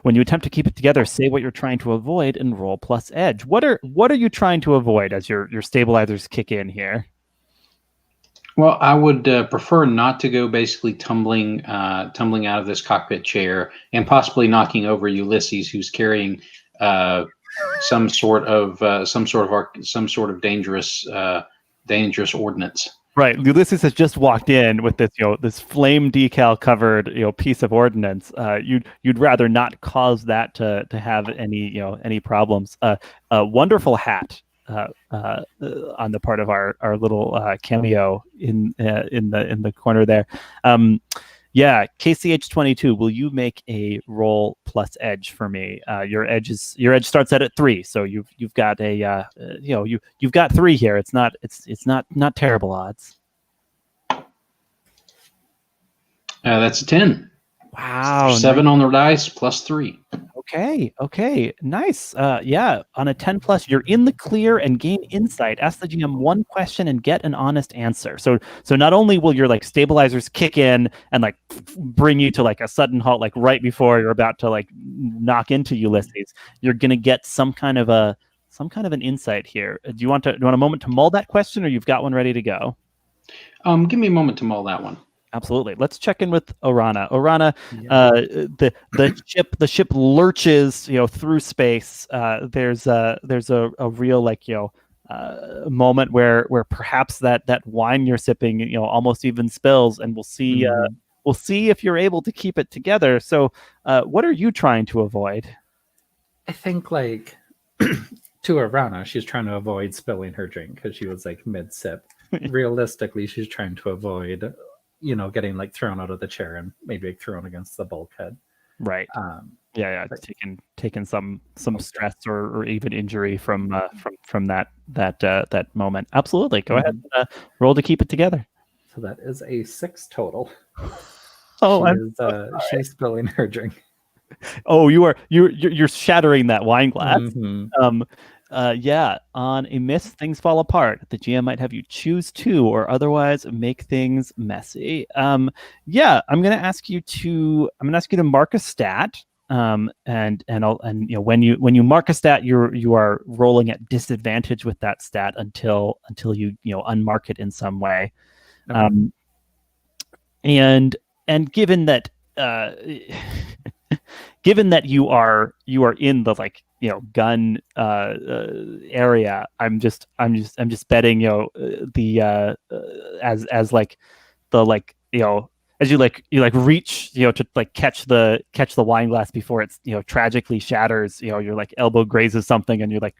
when you attempt to keep it together, say what you're trying to avoid and roll plus edge. What are you trying to avoid as your stabilizers kick in here? Well, I would prefer not to go basically tumbling out of this cockpit chair and possibly knocking over Ulysses, who's carrying some sort of dangerous ordnance. Right, Ulysses has just walked in with this this flame decal covered piece of ordnance. You'd rather not cause that to have any problems. A wonderful hat on the part of our little cameo in the corner there. Yeah, KCH-22, will you make a roll plus edge for me? Your edge starts at 3, so you've got you've got 3 here. It's not terrible odds. That's a 10. Wow, 7 nice. on the dice plus 3. Okay, nice. Yeah, on a 10 plus, you're in the clear and gain insight. Ask the GM one question and get an honest answer. So not only will your like stabilizers kick in and like bring you to like a sudden halt, like right before you're about to like knock into Ulysses, you're gonna get some kind of an insight here. Do you want a moment to mull that question, or you've got one ready to go? Give me a moment to mull that one. Absolutely. Let's check in with Orana. Orana, Yeah. the ship lurches, through space. There's a real moment where perhaps that wine you're sipping, almost even spills, and we'll see if you're able to keep it together. So, what are you trying to avoid? I think like to Orana, she's trying to avoid spilling her drink because she was like mid sip. Realistically, she's trying to avoid getting like thrown out of the chair and maybe like, thrown against the bulkhead. Right. Yeah. Taking some stress or even injury from that moment. Absolutely. Go ahead. Roll to keep it together. So that is a 6 total. Oh, she's spilling her drink. Oh, you're shattering that wine glass. Mm-hmm. Yeah, on a miss, things fall apart. The GM might have you choose 2 or otherwise make things messy. Yeah, I'm gonna ask you to mark a stat. And when you mark a stat, you are rolling at disadvantage with that stat until you unmark it in some way. Okay. And given that given that you are in the like gun area, I'm just betting as like the like as you reach to like catch the wine glass before it's tragically shatters, your like elbow grazes something, and you like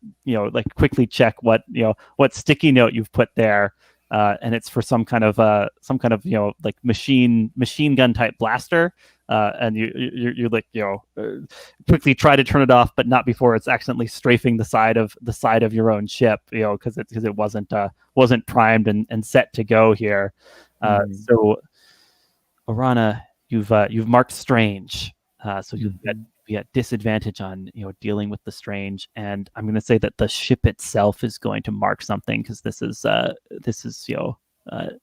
quickly check what sticky note you've put there, and it's for some kind of like machine gun type blaster, and you like quickly try to turn it off, but not before it's accidentally strafing the side of your own ship, because it wasn't primed and set to go here. So Orana, you've marked strange, so you've got disadvantage on dealing with the strange, and I'm going to say that the ship itself is going to mark something, because this is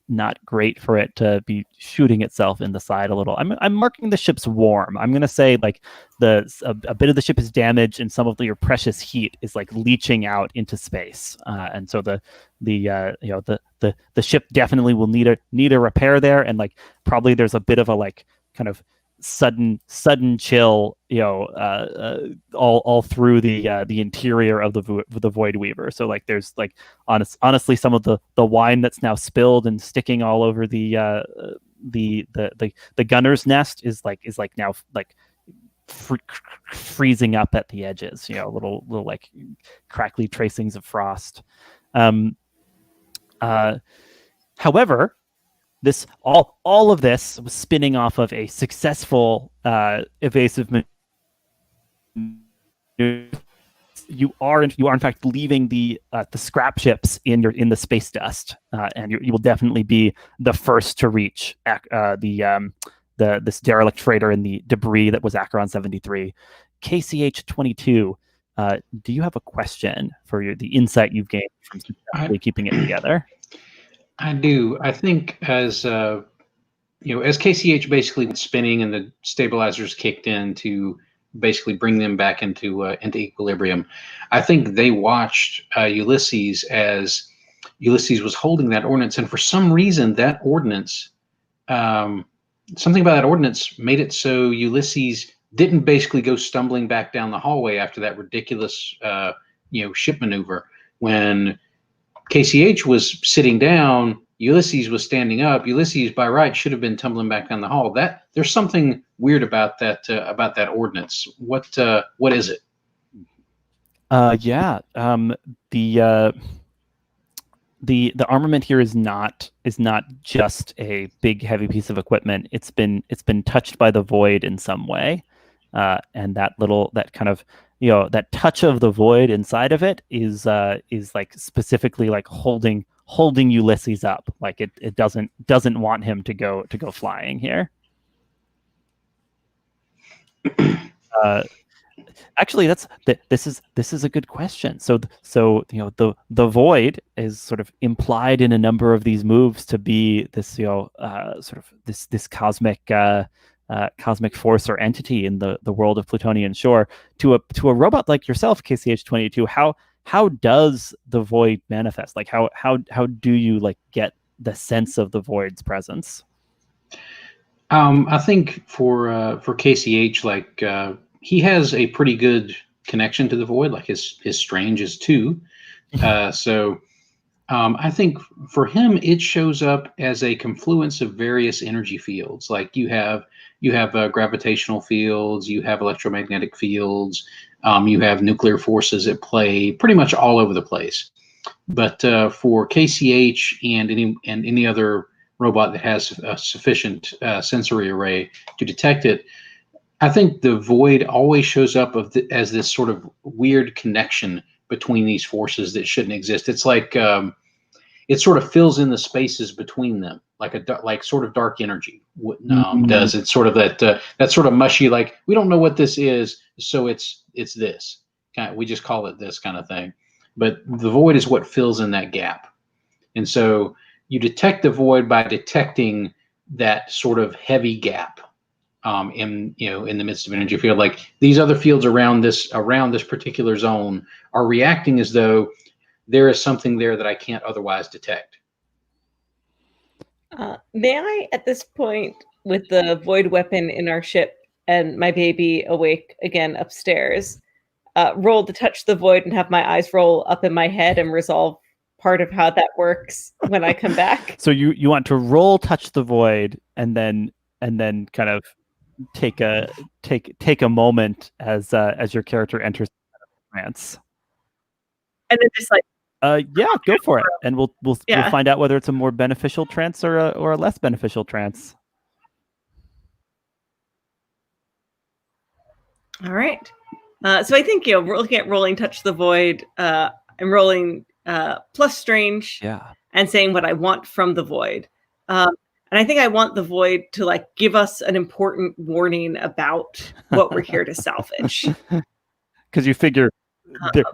not great for it to be shooting itself in the side a little. I'm marking the ship's warm. I'm going to say like a bit of the ship is damaged, and some of your precious heat is like leaching out into space, and so the ship definitely will need a repair there, and like probably there's a bit of a like kind of sudden chill all through the interior of the Void Weaver. So like there's like honestly some of the wine that's now spilled and sticking all over the gunner's nest is now like freezing up at the edges, little like crackly tracings of frost. However, this all of this was spinning off of a successful evasive maneuver. You are in fact leaving the scrap ships in the space dust, and you will definitely be the first to reach this derelict freighter in the debris that was Acheron 73. KCH-22, do you have a question for the insight you've gained from successfully keeping it together? I do. I think as as KCH basically went spinning and the stabilizers kicked in to basically bring them back into equilibrium, I think they watched Ulysses as Ulysses was holding that ordnance, and for some reason that ordnance, something about that ordnance made it so Ulysses didn't basically go stumbling back down the hallway after that ridiculous ship maneuver. When KCH was sitting down, Ulysses was standing up. Ulysses, by right, should have been tumbling back down the hall. There's something weird about that ordnance. What is it? The armament here is not just a big heavy piece of equipment. It's been touched by the void in some way, and that kind of that touch of the void inside of it is like specifically like holding Ulysses up, like it doesn't want him to go flying here. Actually, this is a good question. So the void is sort of implied in a number of these moves to be this sort of this cosmic force or entity in the world of Plutonian shore. To a robot like yourself, KCH-22, how does the void manifest? Like how do you like get the sense of the void's presence? I think for KCH, like he has a pretty good connection to the void. Like his strange is too. So I think for him it shows up as a confluence of various energy fields. Like you have gravitational fields, you have electromagnetic fields, you have nuclear forces at play, pretty much all over the place. But for KCH and any other robot that has a sufficient sensory array to detect it, I think the void always shows up as this sort of weird connection between these forces that shouldn't exist. It's like it sort of fills in the spaces between them, like sort of dark energy does. It's sort of that sort of mushy, like we don't know what this is, so it's this. We just call it this kind of thing. But the void is what fills in that gap, and so you detect the void by detecting that sort of heavy gap in the midst of an energy field. Like these other fields around this particular zone are reacting as though there is something there that I can't otherwise detect. May I, at this point, with the void weapon in our ship, and my baby awake again upstairs, roll to touch the void and have my eyes roll up in my head and resolve part of how that works when I come back. So you want to roll touch the void and then kind of take a moment as your character enters trance. And then just like, yeah, go for it, and we'll Yeah. find out whether it's a more beneficial trance or a less beneficial trance. all right. So I think, we're looking at rolling touch the void. I'm rolling plus strange. Yeah. And saying what I want from the void. And I think I want the void to like give us an important warning about what we're here to salvage. Because you figure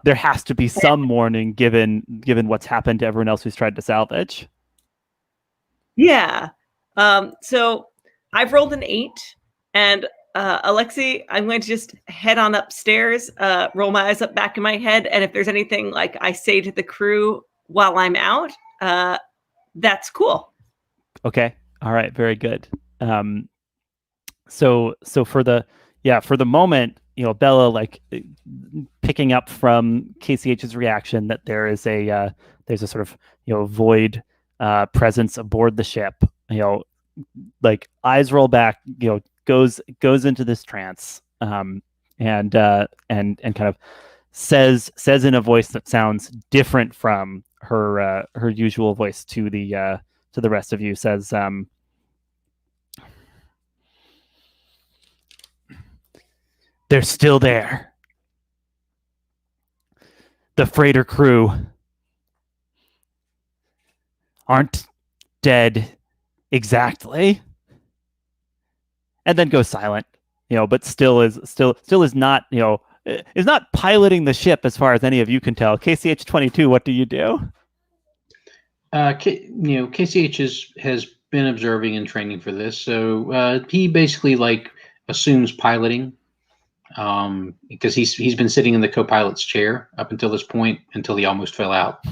there has to be some warning given what's happened to everyone else who's tried to salvage. Yeah. So I've rolled an 8, and Alexi, I'm going to just head on upstairs, roll my eyes up back in my head, and if there's anything like I say to the crew while I'm out, that's cool. Okay. All right. Very good. So for the moment, Bella, like picking up from KCH's reaction that there's a sort of void presence aboard the ship. Like eyes roll back. Goes into this trance. And kind of says in a voice that sounds different from her usual voice to the rest of you. Says, they're still there. The freighter crew aren't dead exactly. And then goes silent, but still is not, is not piloting the ship as far as any of you can tell. KCH-22, what do you do? KCH has been observing and training for this, so he basically like assumes piloting, because he's been sitting in the co-pilot's chair up until this point, until he almost fell out.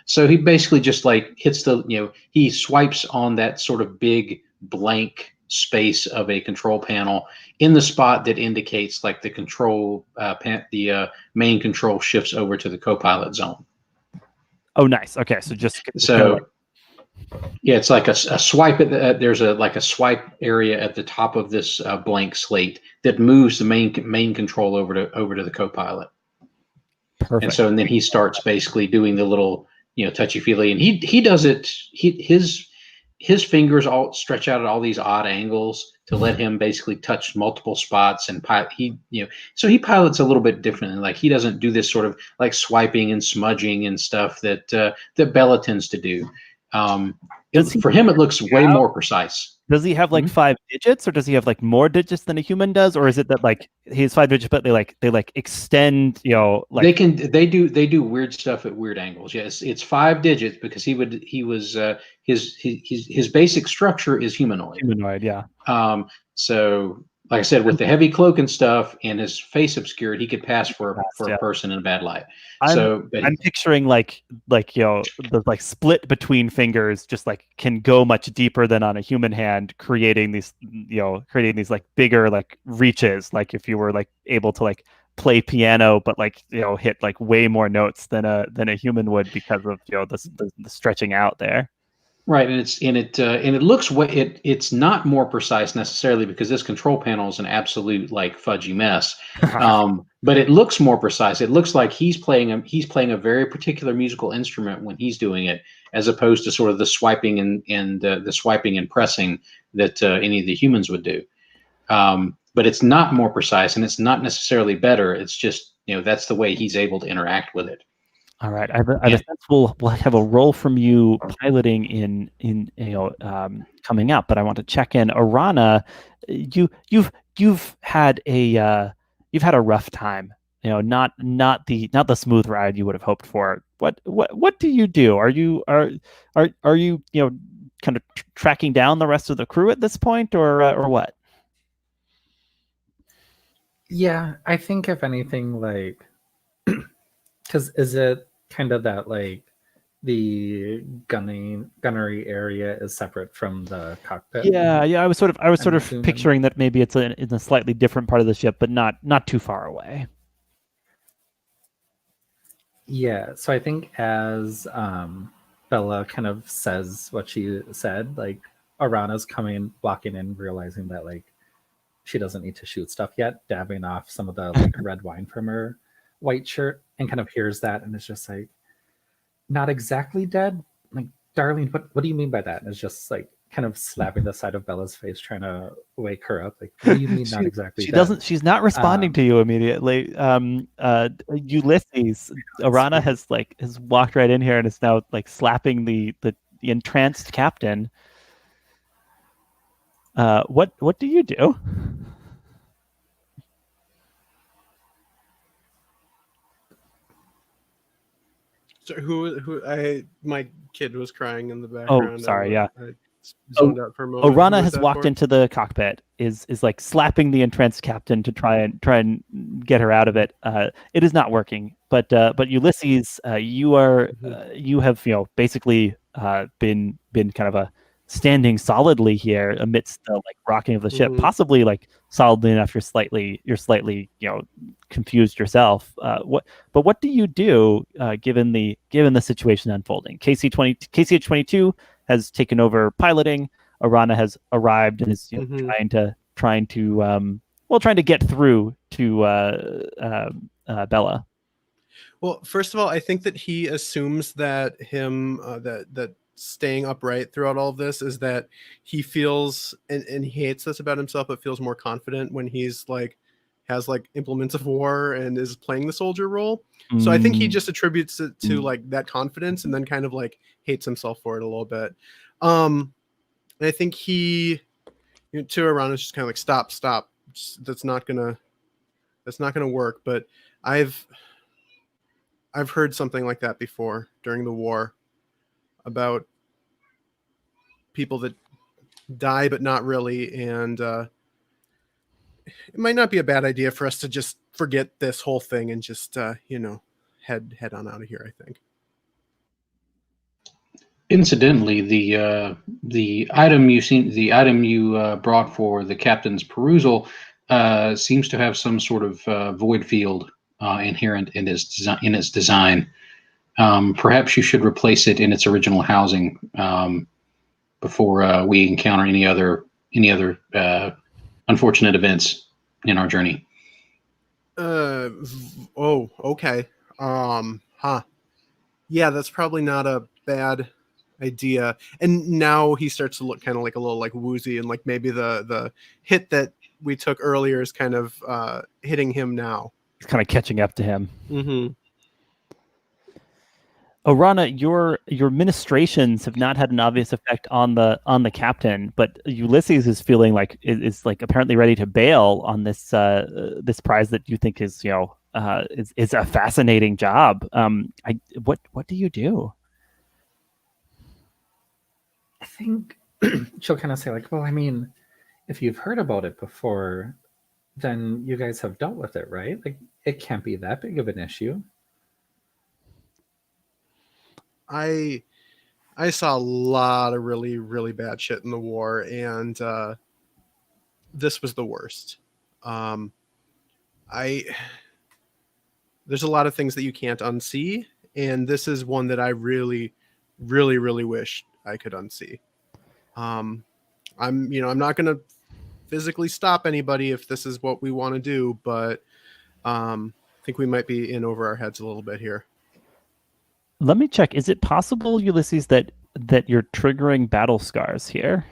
So he basically just like hits he swipes on that sort of big blank space of a control panel in the spot that indicates like the control the main control shifts over to the co-pilot zone. Oh, nice. Okay, so yeah, it's like a swipe at there's a swipe area at the top of this blank slate that moves the main control over to the co-pilot. Perfect. And then he starts basically doing the little touchy feely, and he does it. His fingers all stretch out at all these odd angles to let him basically touch multiple spots, and so he pilots a little bit differently. Like he doesn't do this sort of like swiping and smudging and stuff that Bela tends to do. For him, it looks way more precise. Does he have like 5 digits, or does he have like more digits than a human does, or is it that like he has 5 digits, but they extend, like they do weird stuff at weird angles. Yes, it's 5 digits because his basic structure is humanoid. Yeah. So like I said, with the heavy cloak and stuff and his face obscured, he could pass for a person in a bad light. I'm picturing the like split between fingers just like can go much deeper than on a human hand, creating these like bigger like reaches, like if you were like able to like play piano but like hit like way more notes than a human would because of the stretching out there. Right, and it looks it's not more precise necessarily because this control panel is an absolute like fudgy mess. But it looks more precise. It looks like he's playing a very particular musical instrument when he's doing it, as opposed to sort of the swiping and the swiping and pressing that any of the humans would do. But it's not more precise, and it's not necessarily better. It's just that's the way he's able to interact with it. All right, I have a sense we'll have a role from you piloting in coming up, but I want to check in. Orana, you've had a rough time. Not the smooth ride you would have hoped for. What do you do? Are you kind of tracking down the rest of the crew at this point, or what? Yeah, I think if anything, like, because is it kind of that like the gunnery area is separate from the cockpit. Yeah. I was sort of I'm assuming. picturing that maybe it's in a slightly different part of the ship, but not too far away. Yeah, so I think as Bella kind of says what she said, like Orana's walking in, realizing that like she doesn't need to shoot stuff yet, dabbing off some of the like red wine from her white shirt, and kind of hears that and it's just like, not exactly dead. Like, darling, what do you mean by that? And it's just like kind of slapping the side of Bella's face, trying to wake her up. Like, what do you mean not exactly dead? She's not responding to you immediately. Ulysses, Orana has walked right in here and is now like slapping the entranced captain. What do you do? So my kid was crying in the Oh, background. sorry, yeah. I zoned out for a moment. Who Orana was has that walked for? into the cockpit, is like slapping the entranced captain to try and get her out of it. It is not working, but Ulysses, you have basically been kind of standing solidly here amidst the like rocking of the ship, Mhm. possibly like solidly enough you're slightly confused yourself. What do you do given the situation unfolding? KCH-22 has taken over piloting. Orana has arrived and is trying to get through to Bella. Well, first of all, I think that he assumes that that staying upright throughout all of this is that he feels, and he hates this about himself, but feels more confident when he's like has like implements of war and is playing the soldier role. So I think he just attributes it to like that confidence and then kind of like hates himself for it a little bit. And I think he, to Orana, is just kind of like stop. That's not gonna work. But I've heard something like that before during the war about people that die but not really, and it might not be a bad idea for us to just forget this whole thing and just head on out of here, I think. Incidentally, the item you brought for the captain's perusal seems to have some sort of void field inherent in its design. Perhaps you should replace it in its original housing before we encounter any other unfortunate events in our journey. Oh, okay. Yeah, that's probably not a bad idea. And now he starts to look kind of like a little like woozy, and like maybe the hit that we took earlier is kind of hitting him now. It's kind of catching up to him. Mm-hmm. Orana, your ministrations have not had an obvious effect on the captain, but Ulysses is feeling like is like apparently ready to bail on this this prize that you think is is a fascinating job. What do you do? I think she'll kind of say like, well, I mean, if you've heard about it before, then you guys have dealt with it, right? Like, it can't be that big of an issue. I saw a lot of really, really bad shit in the war, and this was the worst. There's a lot of things that you can't unsee, and this is one that I really, really, really wish I could unsee. I'm not going to physically stop anybody if this is what we want to do, but I think we might be in over our heads a little bit here. Let me check. Is it possible, Ulysses, that you're triggering battle scars here?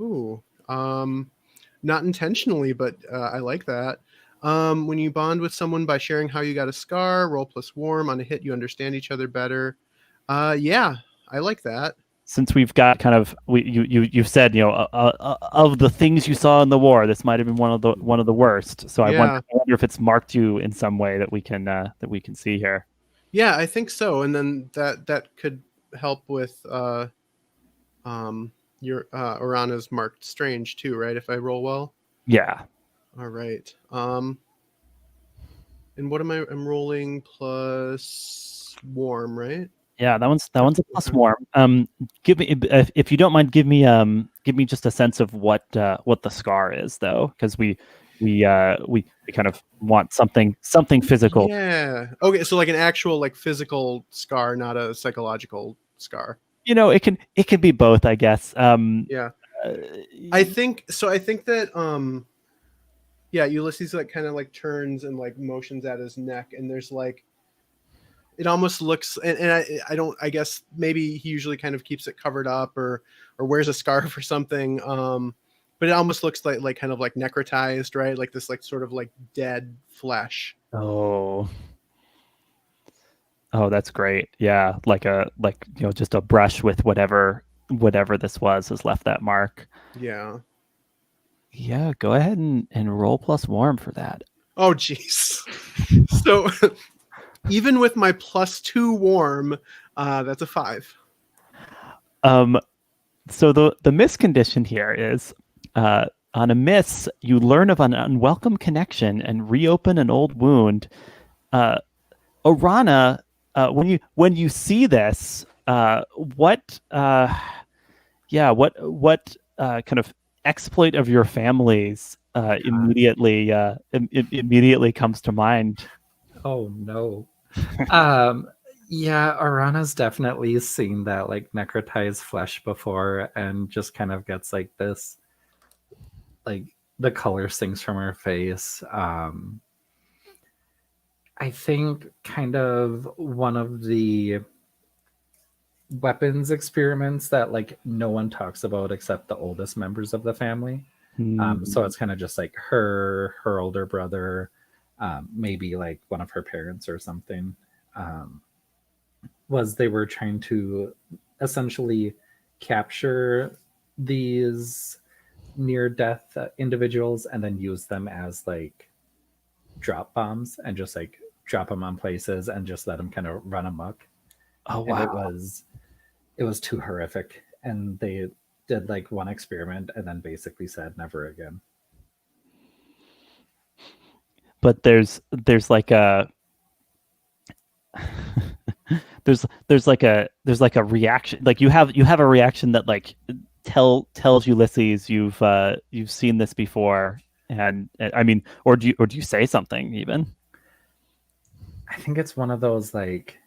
Ooh, not intentionally, but I like that. When you bond with someone by sharing how you got a scar, roll plus warm on a hit, you understand each other better. Yeah, I like that. Since we've got kind of you've said of the things you saw in the war, this might have been one of the worst. So I wonder if it's marked you in some way that we can see here. Yeah, I think so. And then that could help with your Orana's marked strange too, right? If I roll well. Yeah. All right. And what am I'm rolling plus warm, right? Yeah, that one's a plus warm. Give me if you don't mind, give me just a sense of what the scar is though, because we kind of want something physical. Yeah. Okay, so like an actual like physical scar, not a psychological scar. It can be both, I guess. Yeah. I think that yeah, Ulysses like kind of like turns and like motions at his neck, and there's like it almost looks, and I guess maybe he usually kind of keeps it covered up or wears a scarf or something. But it almost looks like kind of like necrotized, right? Like this like sort of like dead flesh. Oh, that's great. Yeah, like just a brush with whatever this was has left that mark. Yeah. Yeah, go ahead and roll plus warm for that. Oh, jeez. So even with my +2 warm, that's a 5. So the miss condition here is on a miss, you learn of an unwelcome connection and reopen an old wound. Orana, when you see this, what kind of exploit of your family's immediately comes to mind? Oh no. Yeah, Orana's definitely seen that like necrotized flesh before and just kind of gets like this, like the color sinks from her face. I think kind of one of the weapons experiments that like no one talks about except the oldest members of the family. So it's kind of just like her older brother, maybe like one of her parents or something. Was they were trying to essentially capture these near-death individuals and then use them as like drop bombs and just like drop them on places and just let them kind of run amok. Oh wow! And it was too horrific, and they did like one experiment and then basically said never again. But there's like a there's like a reaction, like you have a reaction that like tells Ulysses you've seen this before, and I mean, or do you say something even? I think it's one of those like,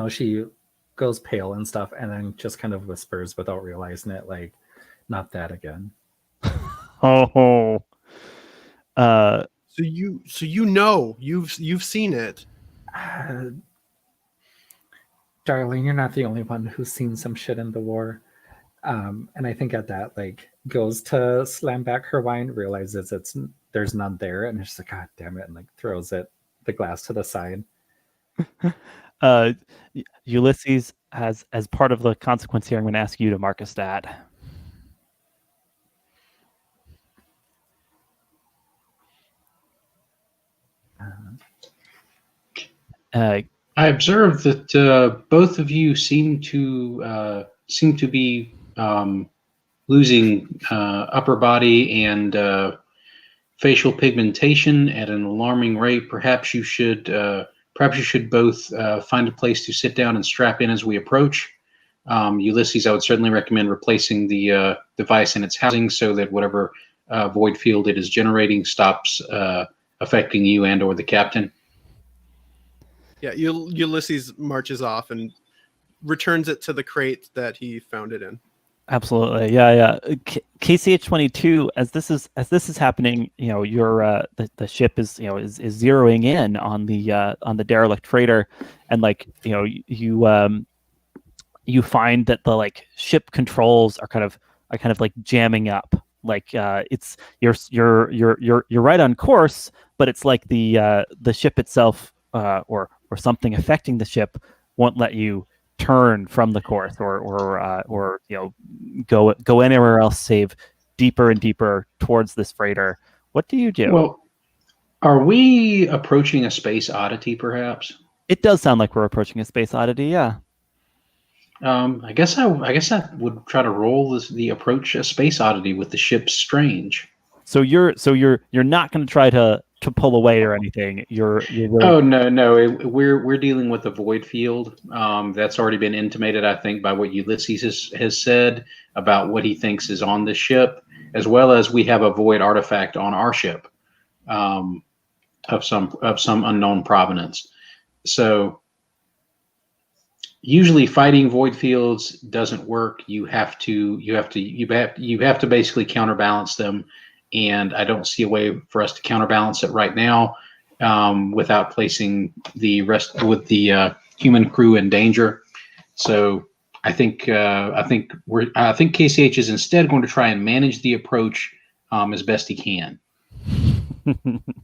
she goes pale and stuff and then just kind of whispers without realizing it, like, not that again. Oh. So you've seen it. Darling, you're not the only one who's seen some shit in the war. And I think at that, like, goes to slam back her wine, realizes there's none there, and it's just like, God damn it, and like throws the glass to the side. Ulysses, as part of the consequence here, I'm going to ask you to mark a stat. I observed that both of you seem to be losing upper body and facial pigmentation at an alarming rate. Perhaps you should both find a place to sit down and strap in as we approach. Ulysses, I would certainly recommend replacing the device in its housing so that whatever void field it is generating stops affecting you and or the captain. Yeah, Ulysses marches off and returns it to the crate that he found it in. Absolutely, yeah. KCH-22, as this is happening, your the ship is is zeroing in on the derelict freighter, and like you find that the like ship controls are kind of like jamming up, like it's you're right on course, but it's like the ship itself or something affecting the ship won't let you turn from the course or go anywhere else save deeper and deeper towards this freighter. What do you do? Well, are we approaching a space oddity, perhaps? It does sound like we're approaching a space oddity, yeah. I guess I would try to roll the approach a space oddity with the ship's strange. So you're not going to try to pull away or anything. You're really... Oh no, we're dealing with a void field. That's already been intimated, I think, by what Ulysses has said about what he thinks is on the ship, as well as we have a void artifact on our ship, of some unknown provenance. So usually fighting void fields doesn't work. You have to basically counterbalance them, and I don't see a way for us to counterbalance it right now without placing the rest with the human crew in danger. So I think KCH is instead going to try and manage the approach as best he can.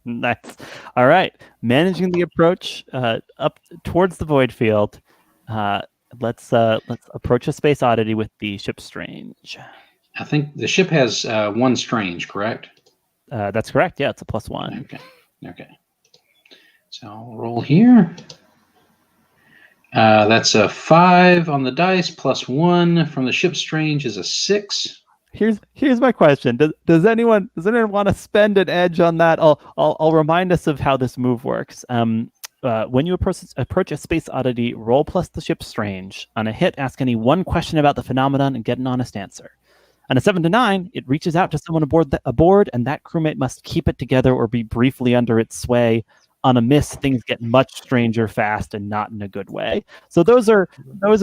Nice. All right, managing the approach up towards the void field. Let's approach a space oddity with the ship Strange. I think the ship has one Strange, correct? That's correct. Yeah, it's a +1. Okay. So I'll roll here. That's a 5 on the dice, +1 from the ship Strange is a 6. Here's my question. Does anyone want to spend an edge on that? I'll remind us of how this move works. When you approach a space oddity, roll plus the ship Strange. On a hit, ask any one question about the phenomenon and get an honest answer. On a 7 to 9, it reaches out to someone aboard, and that crewmate must keep it together or be briefly under its sway. On a miss, things get much stranger fast and not in a good way. So those are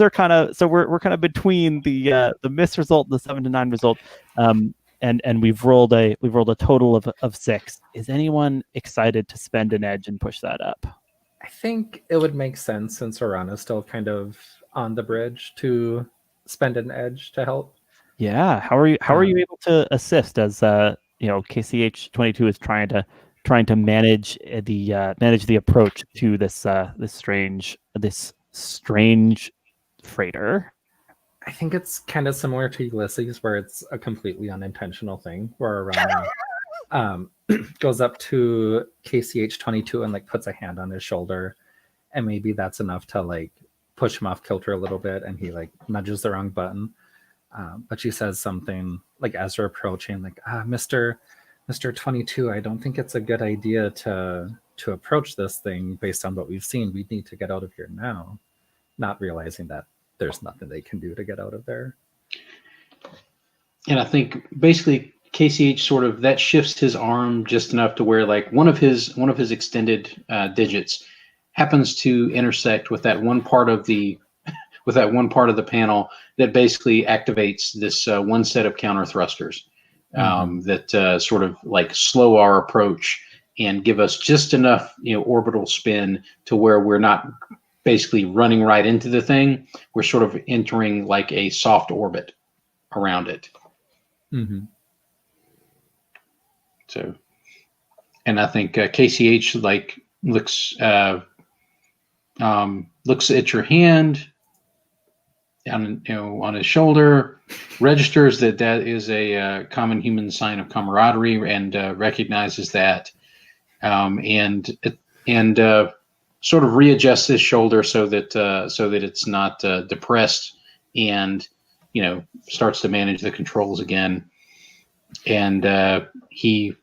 kind of, so we're kind of between the miss result and the 7 to 9 result, and we've rolled a total of 6. Is anyone excited to spend an edge and push that up? I think it would make sense, since Orana's still kind of on the bridge, to spend an edge to help. Yeah. How are you able to assist as KCH-22 is trying to manage the approach to this strange freighter? I think it's kind of similar to Ulysses, where it's a completely unintentional thing, where Orana goes up to KCH-22 and puts a hand on his shoulder, and maybe that's enough to push him off kilter a little bit, and he nudges the wrong button. But she says something as they're approaching, Mr. 22, I don't think it's a good idea to approach this thing based on what we've seen. We need to get out of here now, not realizing that there's nothing they can do to get out of there. And I think basically KCH sort of that shifts his arm just enough to where one of his extended digits happens to intersect with that one part of the panel that basically activates this one set of counter thrusters. That sort of slow our approach and give us just enough orbital spin to where we're not basically running right into the thing. We're sort of entering a soft orbit around it. Mm-hmm. So, and I think KCH looks at your hand on his shoulder, registers that is a common human sign of camaraderie, and recognizes that, and sort of readjusts his shoulder so that it's not depressed, and starts to manage the controls again. And he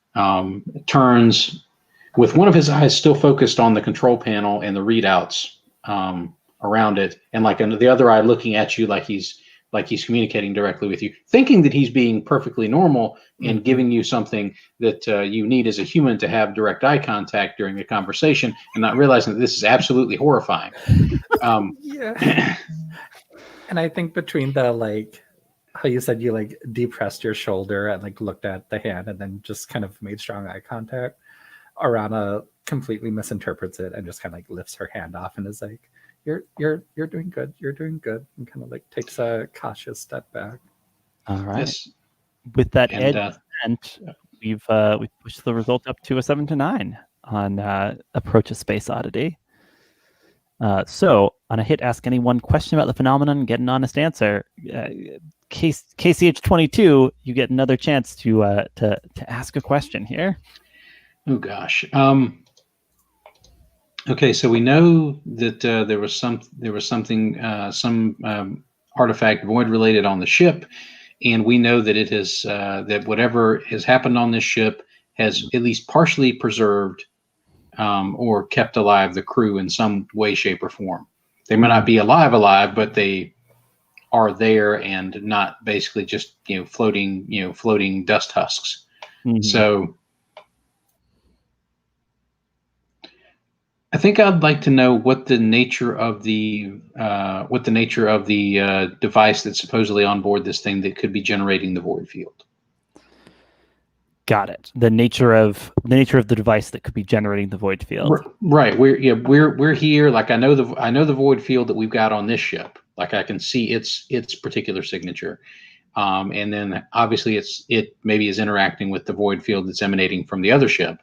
turns with one of his eyes still focused on the control panel and the readouts around it, and the other eye looking at you like he's communicating directly with you, thinking that he's being perfectly normal and giving you something that you need as a human to have direct eye contact during the conversation, and not realizing that this is absolutely horrifying. Yeah. And I think between the how you said you depressed your shoulder and looked at the hand and then just kind of made strong eye contact, Orana completely misinterprets it and just kind of lifts her hand off and is you're doing good, and kind of takes a cautious step back. All right. Yes. With that edge, we've pushed the result up to a 7 to 9 on approach a space oddity. So on a hit, ask any one question about the phenomenon and get an honest answer. KCH-22, you get another chance to ask a question here. Oh gosh. Okay, so we know that there was some artifact void related on the ship, and we know that it has that whatever has happened on this ship has at least partially preserved or kept alive the crew in some way, shape, or form. They may not be alive, but they are there and not basically just floating dust husks. Mhm. So I think I'd like to know what the nature of the device that's supposedly on board this thing that could be generating the void field. Got it. The nature of the device that could be generating the void field. Right. We're here. Like I know the void field that we've got on this ship. Like I can see its particular signature, and then obviously it maybe is interacting with the void field that's emanating from the other ship.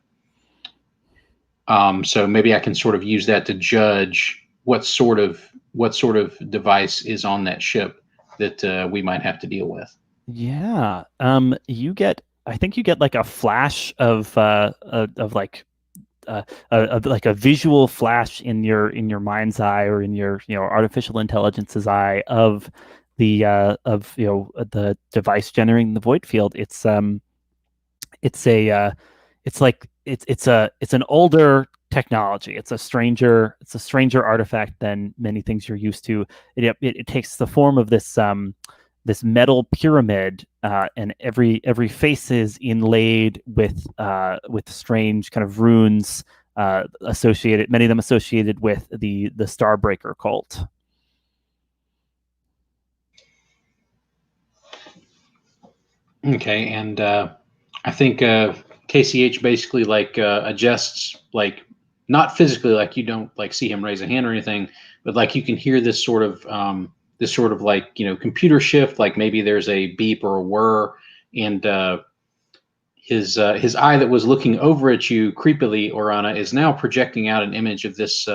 So maybe I can sort of use that to judge what sort of device is on that ship that we might have to deal with. Yeah. I think you get like a flash of like a visual flash in your mind's eye or in your artificial intelligence's eye of the device generating the void field. It's an older technology. It's a stranger artifact than many things you're used to. It takes the form of this metal pyramid, and every face is inlaid with strange kind of runes associated. Many of them associated with the Starbreaker cult. Okay, and I think KCH basically adjusts, like not physically, like you don't like see him raise a hand or anything, but like you can hear this sort of computer shift, like maybe there's a beep or a whir, and his eye that was looking over at you creepily, Orana, is now projecting out an image of this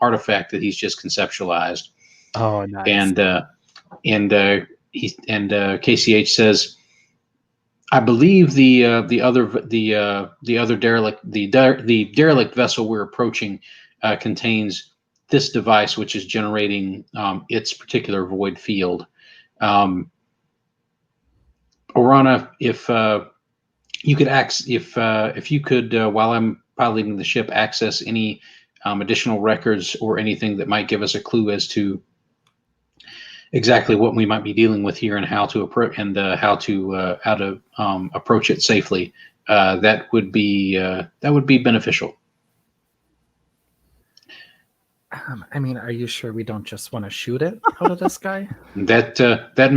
artifact that he's just conceptualized. Oh, nice. And KCH says, I believe the derelict vessel we're approaching contains this device, which is generating its particular void field. Orana, if you could, while I'm piloting the ship, access any additional records or anything that might give us a clue as to exactly what we might be dealing with here and how to approach approach it safely, that would be beneficial. I mean, are you sure we don't just want to shoot it out of the sky? That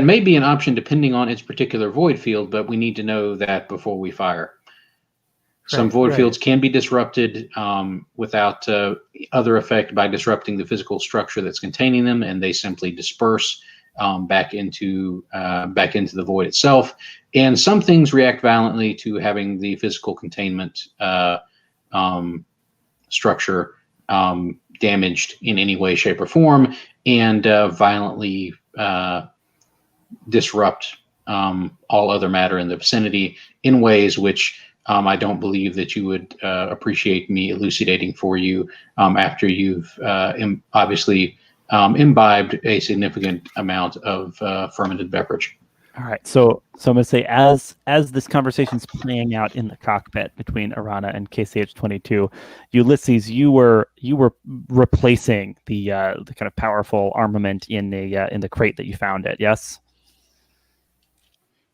may be an option depending on its particular void field, but we need to know that before we fire. Some void fields can be disrupted without other effect by disrupting the physical structure that's containing them, and they simply disperse back into the void itself. And some things react violently to having the physical containment structure damaged in any way, shape, or form, and violently disrupt all other matter in the vicinity in ways which I don't believe that you would appreciate me elucidating for you after you've obviously imbibed a significant amount of fermented beverage. All right, so I'm going to say, as this conversation's playing out in the cockpit between Orana and KCH-22, Ulysses, you were replacing the kind of powerful armament in the crate that you found it. Yes.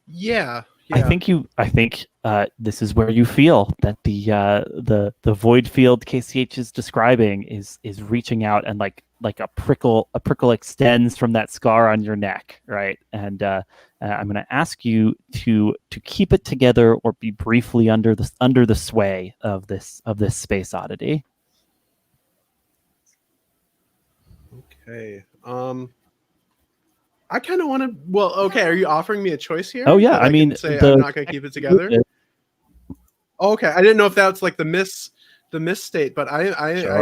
Yeah. I think this is where you feel that the void field KCH is describing is reaching out, and like a prickle extends from that scar on your neck, right? And I'm going to ask you to keep it together or be briefly under the sway of this space oddity. Okay. I kind of want to. Well, okay. Are you offering me a choice here? Oh yeah, I mean, say I'm not going to keep it together. Okay, I didn't know if that's like the miss state, but I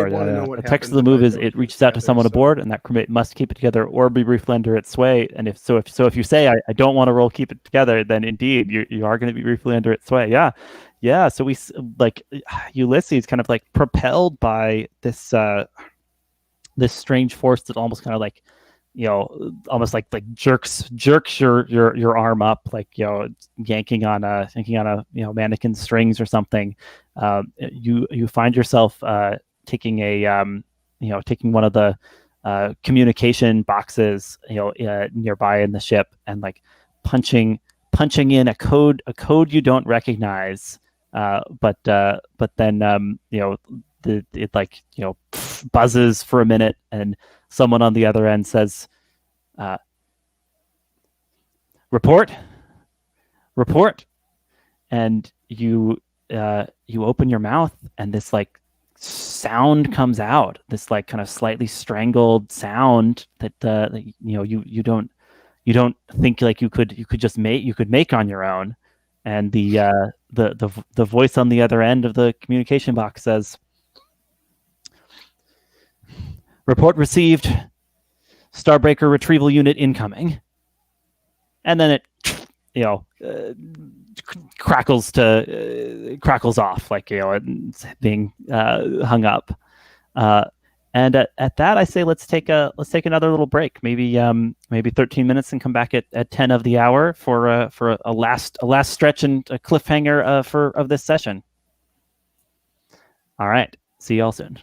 want to know what the text of the move is it reaches out to someone aboard, and that crewmate must keep it together or be briefly under its sway. And if you say I don't want to roll keep it together, then indeed you are going to be briefly under its sway. Yeah. So we like Ulysses kind of like propelled by this strange force that almost kind of like almost like jerks your arm up, like yanking on a mannequin strings or something. You find yourself taking taking one of the communication boxes nearby in the ship, and like punching in a code you don't recognize, but then it like buzzes for a minute, and someone on the other end says, report, and you open your mouth, and this like sound comes out, this like kind of slightly strangled sound that you don't think like you could just make on your own. And the voice on the other end of the communication box says, report received, Starbreaker retrieval unit incoming. And then it crackles off, like it's being hung up. And at that, I say let's take another little break, maybe 13 minutes, and come back at 10 of the hour for a last stretch and a cliffhanger of this session. All right, see y'all soon.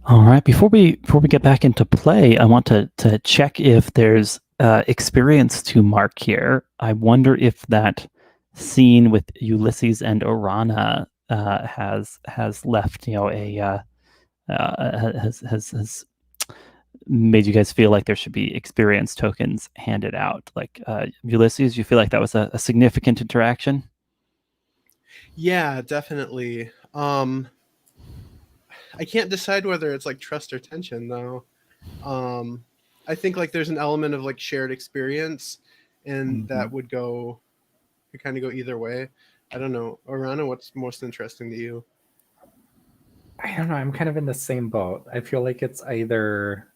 All right. Before we get back into play, I want to check if there's experience to mark here. I wonder if that scene with Ulysses and Orana has left has made you guys feel like there should be experience tokens handed out. Like Ulysses, you feel like that was a significant interaction? Yeah, definitely. I can't decide whether it's like trust or tension though. I think like there's an element of like shared experience, and that would kind of go either way. I don't know. Orana, what's most interesting to you? I don't know. I'm kind of in the same boat. I feel like it's either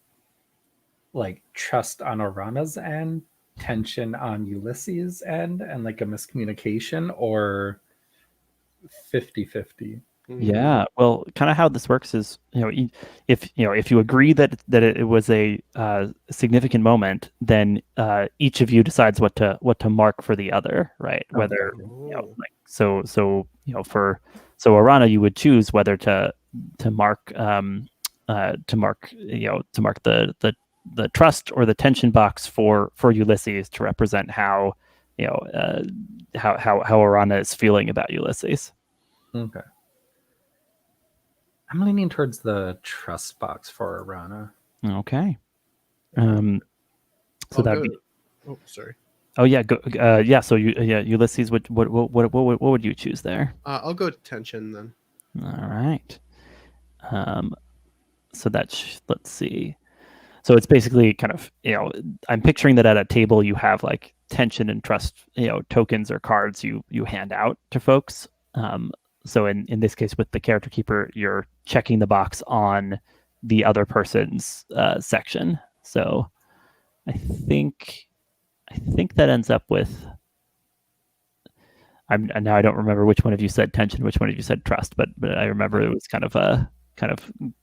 like trust on Orana's end, tension on Ulysses' end, and like a miscommunication, or 50-50. Yeah, well, kind of how this works is, if you agree that it was a significant moment, then each of you decides what to mark for the other, right? Whether so Orana, you would choose whether to mark the trust or the tension box for Ulysses to represent how Orana is feeling about Ulysses. Okay. I'm leaning towards the trust box for Orana. Okay. So that. Oh, sorry. Oh yeah. Go. Yeah. So Ulysses. What would you choose there? I'll go tension then. All right. So that's let's see. So it's basically kind of I'm picturing that at a table you have like tension and trust tokens or cards you hand out to folks. So in this case with the character keeper, you're checking the box on the other person's section. So I think that ends up with. Now I don't remember which one of you said tension, which one of you said trust, but I remember it was kind of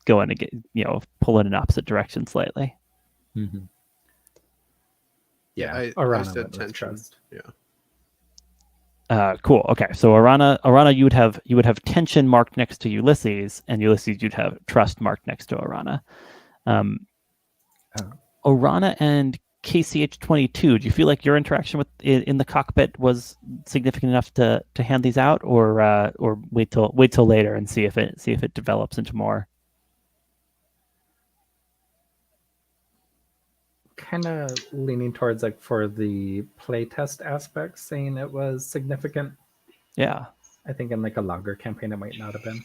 going again, pulling in opposite direction slightly. Mm-hmm. Yeah, I said tension. Trust. Yeah. Cool. Okay, so Orana, you would have tension marked next to Ulysses, and Ulysses you'd have trust marked next to Orana. Orana and KCH-22. Do you feel like your interaction in the cockpit was significant enough to hand these out, or wait till later and see if it develops into more? Kind of leaning towards like for the playtest aspect, saying it was significant. Yeah, I think in like a longer campaign it might not have been.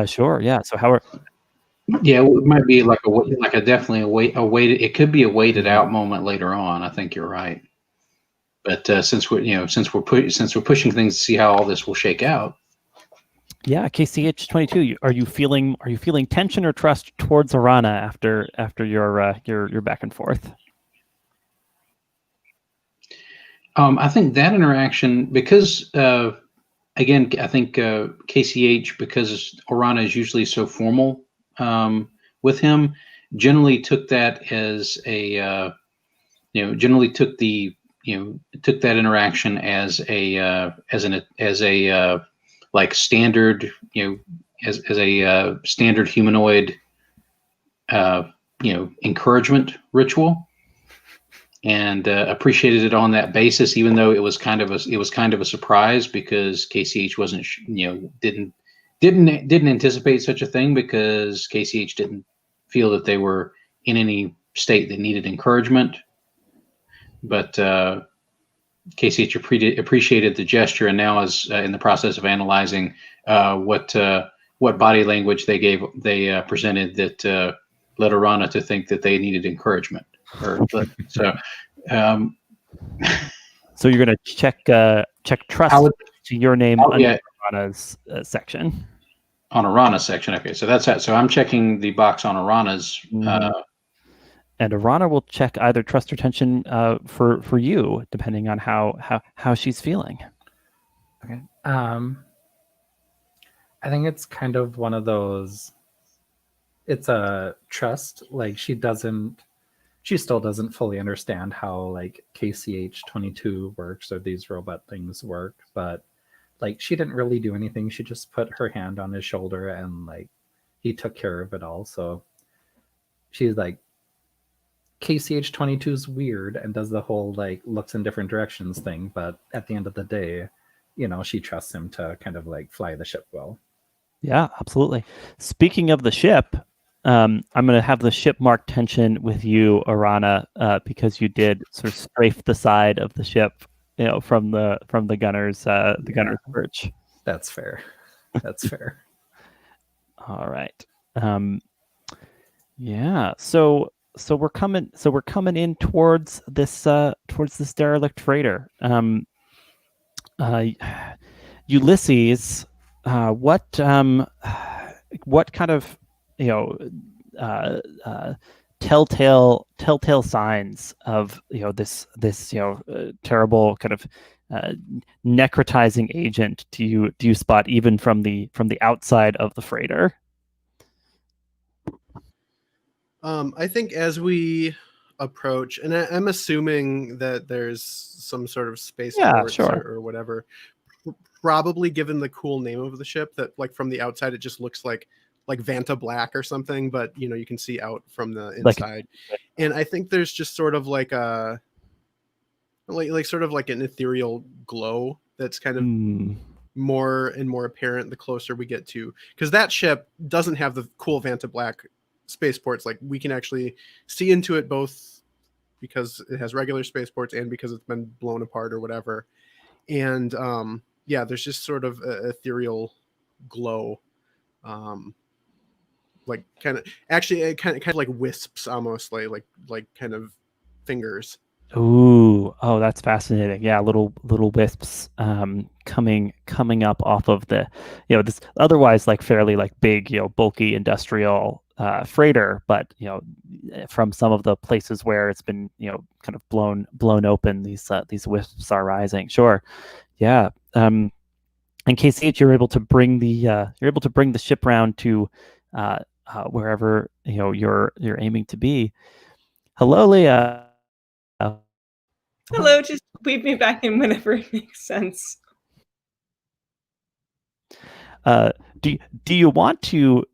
Sure. Yeah. So how are? Yeah, it might be like definitely a weighted. It could be a weighted out moment later on. I think you're right. But since we're pushing things to see how all this will shake out. Yeah, KCH-22. Are you feeling tension or trust towards Orana after your back and forth? I think that interaction, because again, I think KCH, because Orana is usually so formal with him, generally took that as a took that interaction as a like standard, as a standard humanoid, encouragement ritual, and appreciated it on that basis, even though it was kind of a surprise because KCH wasn't, didn't anticipate such a thing, because KCH didn't feel that they were in any state that needed encouragement, but KCH appreciated the gesture, and now is in the process of analyzing what body language they presented that led Orana to think that they needed encouragement. So you're going to check trust to your name under Orana's section. On Orana's section, okay. So that's that. So I'm checking the box on Orana's. And Orana will check either trust or tension for you, depending on how she's feeling. Okay. I think it's kind of one of those. It's a trust. Like she still doesn't fully understand how like KCH-22 works or these robot things work, but like she didn't really do anything. She just put her hand on his shoulder and like he took care of it all. So she's like, KCH-22 is weird and does the whole like looks in different directions thing, but at the end of the day, you know, she trusts him to kind of like fly the ship well. Yeah, absolutely. Speaking of the ship, I'm going to have the ship mark tension with you, Orana, because you did sort of strafe the side of the ship, you know, from the gunner's gunner's perch. That's fair. That's fair. All right. Yeah. So we're coming in towards this derelict freighter. Ulysses, what kind of, you know, telltale signs of, you know, this you know, terrible kind of necrotizing agent do you spot even from the outside of the freighter? I think as we approach, and I'm assuming that there's some sort of space ports sure. or whatever, probably given the cool name of the ship, that like from the outside it just looks like Vanta Black or something, but you know, you can see out from the inside. And I think there's just sort of like a sort of like an ethereal glow that's kind of more and more apparent the closer we get to, because that ship doesn't have the cool Vanta Black spaceports. Like we can actually see into it both because it has regular spaceports and because it's been blown apart or whatever. And yeah, there's just sort of a ethereal glow, like kind of like wisps, almost like kind of fingers. Ooh, oh, that's fascinating. Yeah, little wisps coming up off of the, you know, this otherwise like fairly like big, you know, bulky industrial freighter, but you know, from some of the places where it's been, you know, kind of blown open, these wisps are rising. Sure, yeah. And KCH, you're able to bring the ship round to wherever, you know, you're aiming to be. Hello, Leah. Hello, just weave me back in whenever it makes sense. Do you want to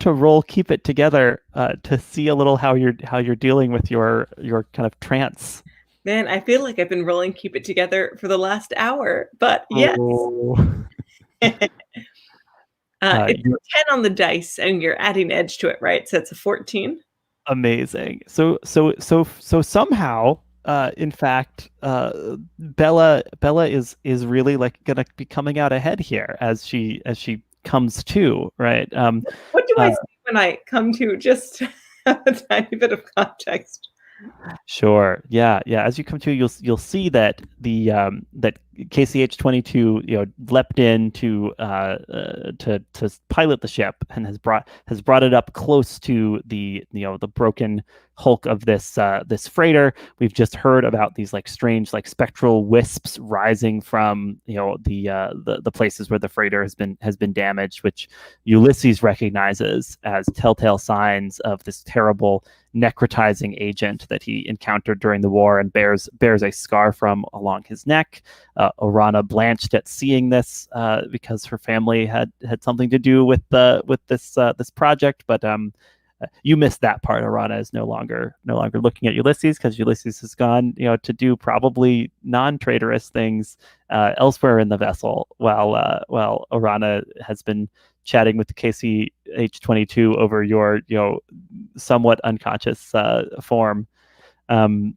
roll Keep It Together to see a little how you're dealing with your kind of trance? Man, I feel like I've been rolling Keep It Together for the last hour, but yes. Oh. It's 10 on the dice, and you're adding edge to it, right? So it's a 14. Amazing. So somehow, in fact, Bela is really like gonna be coming out ahead here as she comes to, right? What do I say when I come to? Just have a tiny bit of context. Sure. Yeah. As you come to, you'll see that the that KCH-22, you know, leapt in to pilot the ship and has brought it up close to the, you know, the broken hulk of this freighter. We've just heard about these like strange like spectral wisps rising from, you know, the places where the freighter has been damaged, which Ulysses recognizes as telltale signs of this terrible necrotizing agent that he encountered during the war and bears a scar from along his neck. Orana blanched at seeing this because her family had something to do with this project, but you missed that part. Orana is no longer looking at Ulysses because Ulysses has gone, you know, to do probably non-traitorous things elsewhere in the vessel, while Orana has been chatting with the KCH-22 over your, you know, somewhat unconscious form. And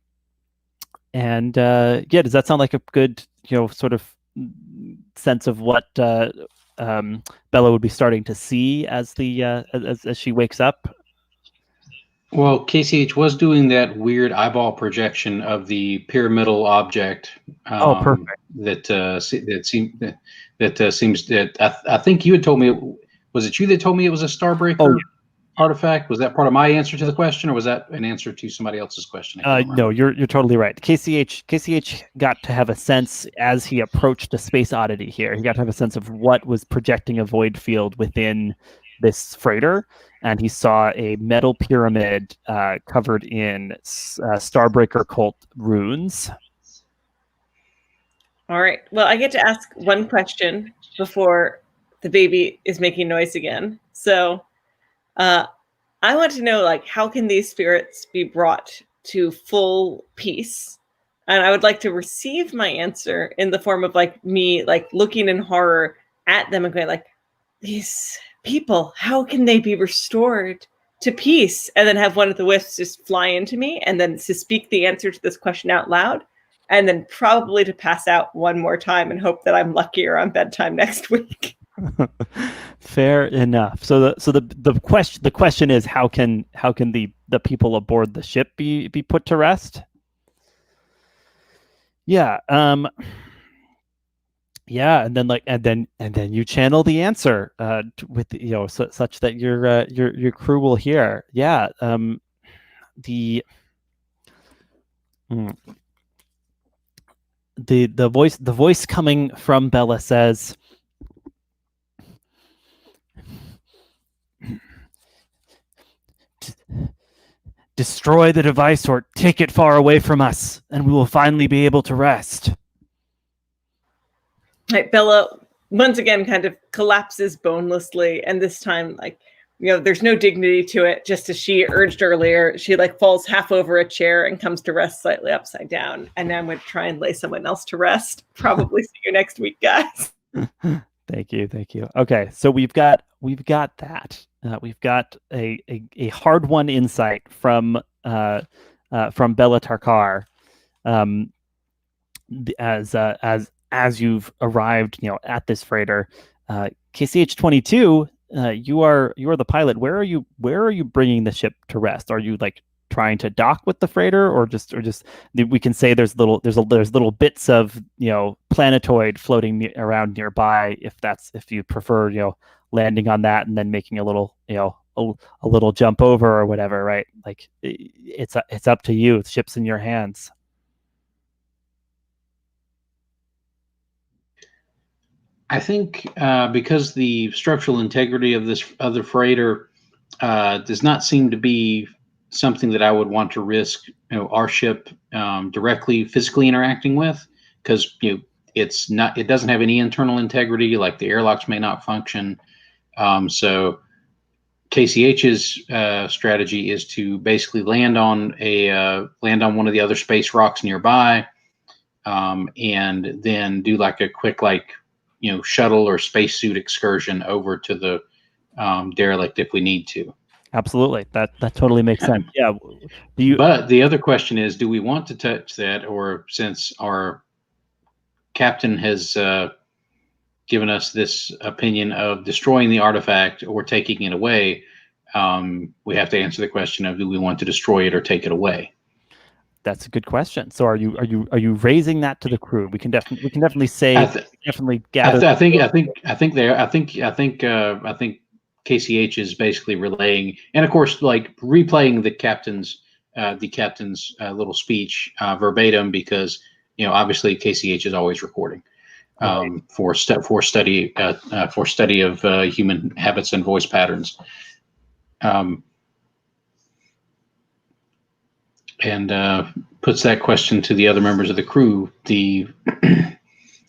yeah, does that sound like a good, you know, sort of sense of what Bela would be starting to see as she wakes up? Well, KCH was doing that weird eyeball projection of the pyramidal object. Perfect. Seems that I think you had told me. Was it you that told me it was a Starbreaker artifact? Was that part of my answer to the question, or was that an answer to somebody else's question? No, you're totally right. KCH got to have a sense as he approached a space oddity here. He got to have a sense of what was projecting a void field within this freighter, and he saw a metal pyramid covered in Starbreaker cult runes. All right. Well, I get to ask one question before the baby is making noise again. So I want to know, like, how can these spirits be brought to full peace? And I would like to receive my answer in the form of like me, like looking in horror at them and going like, these people, how can they be restored to peace? And then have one of the wisps just fly into me and then to speak the answer to this question out loud. And then probably to pass out one more time and hope that I'm luckier on bedtime next week. Fair enough. So the question is how can the people aboard the ship be put to rest? Yeah. Yeah, and then you channel the answer with such that your crew will hear. Yeah. The voice coming from Bela says, destroy the device or take it far away from us, and we will finally be able to rest. Right, Bela once again kind of collapses bonelessly, and this time, like, there's no dignity to it. Just as she urged earlier, she like falls half over a chair and comes to rest slightly upside down. And now I'm going to try and lay someone else to rest. Probably see you next week, guys. Thank you. Okay, so we've got that. We've got a hard-won insight from Bela Tarkar, as you've arrived, at this freighter. KCH-22, you are the pilot. Where are you bringing the ship to rest? Are you like trying to dock with the freighter, or just we can say there's little bits of planetoid floating around nearby, if you prefer, landing on that and then making a little a little jump over or whatever, right? Like it's up to you. The ship's in your hands. I think because the structural integrity of this other freighter does not seem to be something that I would want to risk, our ship directly physically interacting with, because it doesn't have any internal integrity. Like the airlocks may not function. So KCH's strategy is to basically land on one of the other space rocks nearby, and then do like a quick shuttle or spacesuit excursion over to the derelict if we need to. Absolutely, that totally makes sense. Yeah. But the other question is, do we want to touch that, or since our captain has given us this opinion of destroying the artifact or taking it away, we have to answer the question of, do we want to destroy it or take it away? That's a good question. So are you raising that to the crew? We can definitely say definitely gather. I think KCH is basically relaying, and of course, like replaying the captain's little speech verbatim, because obviously KCH is always recording for study of human habits and voice patterns. And puts that question to the other members of the crew.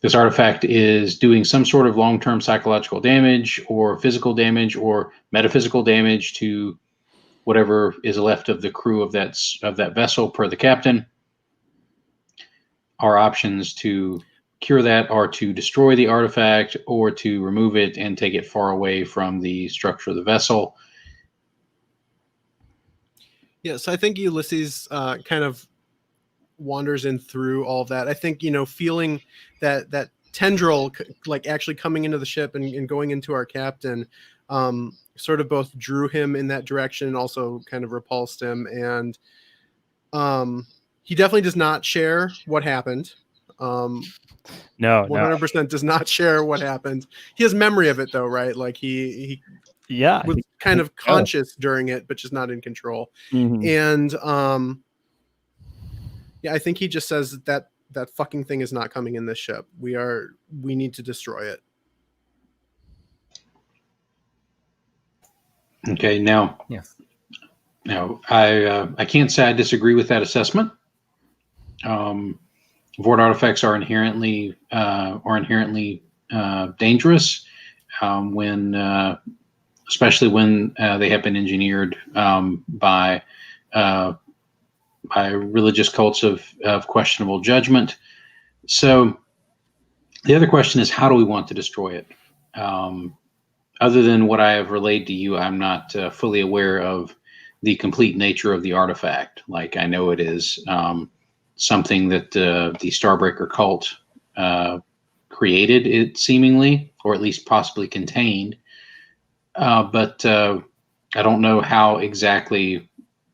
This artifact is doing some sort of long-term psychological damage or physical damage or metaphysical damage to whatever is left of the crew of that vessel, per the captain. Our options to cure that are to destroy the artifact or to remove it and take it far away from the structure of the vessel. Yes, I think Ulysses kind of wanders in through all of that. I think, feeling that tendril like actually coming into the ship and going into our captain sort of both drew him in that direction and also kind of repulsed him. And he definitely does not share what happened. No, 100% does not share what happened. He has memory of it though, right? Like he was kind of conscious during it, but just not in control. Mm-hmm. And I think he just says that fucking thing is not coming in this ship. We need to destroy it. Okay, now. Yes. Now, I can't say I disagree with that assessment. void artifacts are inherently dangerous when especially when they have been engineered by religious cults of questionable judgment. So the other question is, how do we want to destroy it? Other than what I have relayed to you, I'm not fully aware of the complete nature of the artifact. Like, I know it is something that the Starbreaker cult created, it seemingly, or at least possibly contained. But I don't know how exactly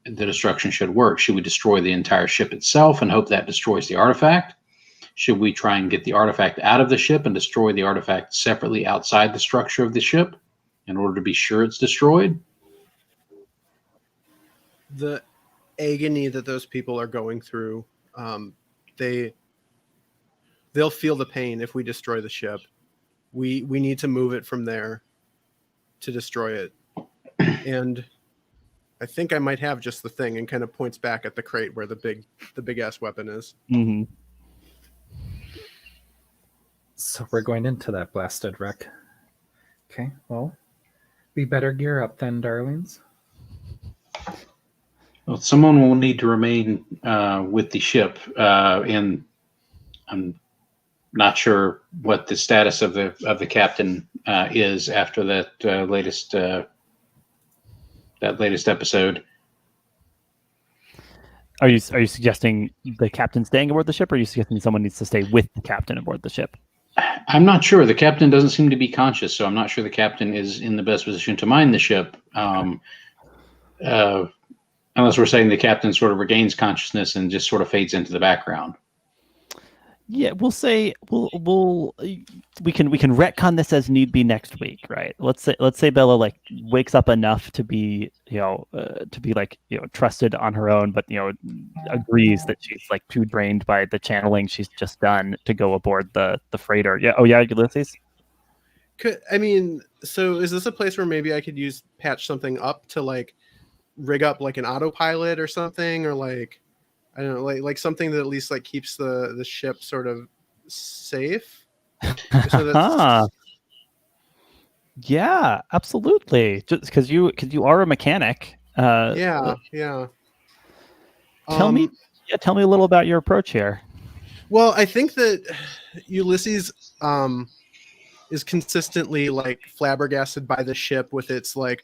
the destruction should work. Should we destroy the entire ship itself and hope that destroys the artifact? Should we try and get the artifact out of the ship and destroy the artifact separately outside the structure of the ship in order to be sure it's destroyed? The agony that those people are going through, they'll feel the pain if we destroy the ship. We need to move it from there to destroy it. And I think I might have just the thing, and kind of points back at the crate where the big ass weapon is. Mm-hmm. So we're going into that blasted wreck. Okay, well, we better gear up then, darlings. Well, someone will need to remain with the ship, and I'm not sure what the status of the captain is after that latest episode. Are you suggesting the captain staying aboard the ship, or are you suggesting someone needs to stay with the captain aboard the ship? I'm not sure. The captain doesn't seem to be conscious, so I'm not sure the captain is in the best position to mind the ship. Unless we're saying the captain sort of regains consciousness and just sort of fades into the background. Yeah, we'll say we can retcon this as need be next week, right? Let's say Bela like wakes up enough to be trusted on her own, but agrees that she's like too drained by the channeling she's just done to go aboard the freighter. Yeah. Oh yeah, Ulysses. So is this a place where maybe I could patch something up to like rig up like an autopilot or something, or like I don't know, like something that at least like keeps the ship sort of safe. So yeah, absolutely. Just because you are a mechanic. Yeah. Tell me a little about your approach here. Well, I think that Ulysses is consistently like flabbergasted by the ship with its like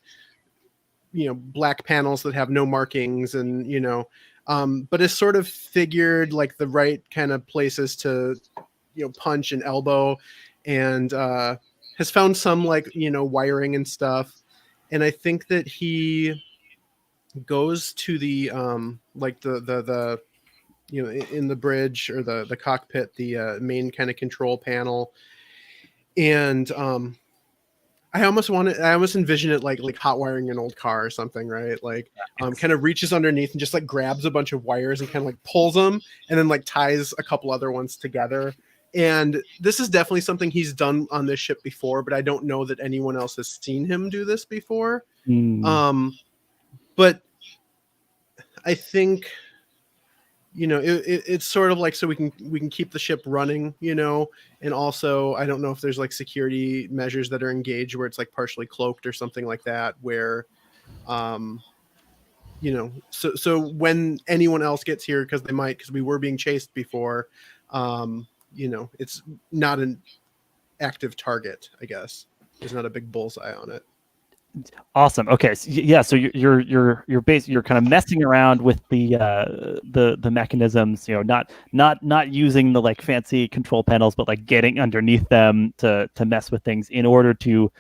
black panels that have no markings, and but it's sort of figured like the right kind of places to punch and elbow, and has found some like wiring and stuff. And I think that he goes to the like the in the bridge or the cockpit, the main kind of control panel, and I almost envision it like hot wiring an old car or something, right? Like kind of reaches underneath and just like grabs a bunch of wires and kind of like pulls them, and then like ties a couple other ones together. And this is definitely something he's done on this ship before, but I don't know that anyone else has seen him do this before. But I think it's sort of like so we can keep the ship running, and also I don't know if there's like security measures that are engaged where it's like partially cloaked or something like that, where so when anyone else gets here, because we were being chased before, it's not an active target, I guess. There's not a big bullseye on it. Awesome. Okay. So, yeah. So you're kind of messing around with the mechanisms. Not using the like fancy control panels, but like getting underneath them to mess with things in order to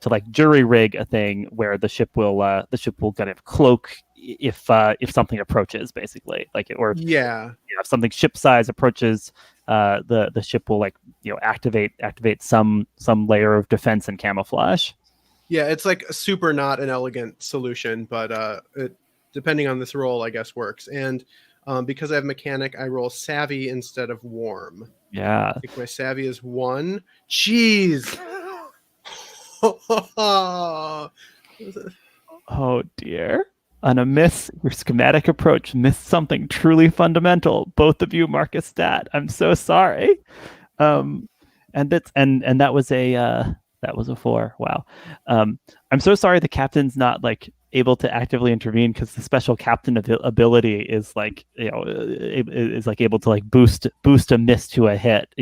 like jury rig a thing where the ship will kind of cloak if something approaches, basically, like if something ship size approaches, the ship will like activate some layer of defense and camouflage. Yeah, it's like super not an elegant solution, but it, depending on this roll, I guess works. And because I have mechanic, I roll savvy instead of warm. Yeah. I think my savvy is 1. Jeez. Oh dear. On a miss, your schematic approach missed something truly fundamental. Both of you mark a stat. I'm so sorry. And that was a 4. Wow. I'm so sorry the captain's not like able to actively intervene because the special captain ability is like, is like able to like boost a miss to a hit,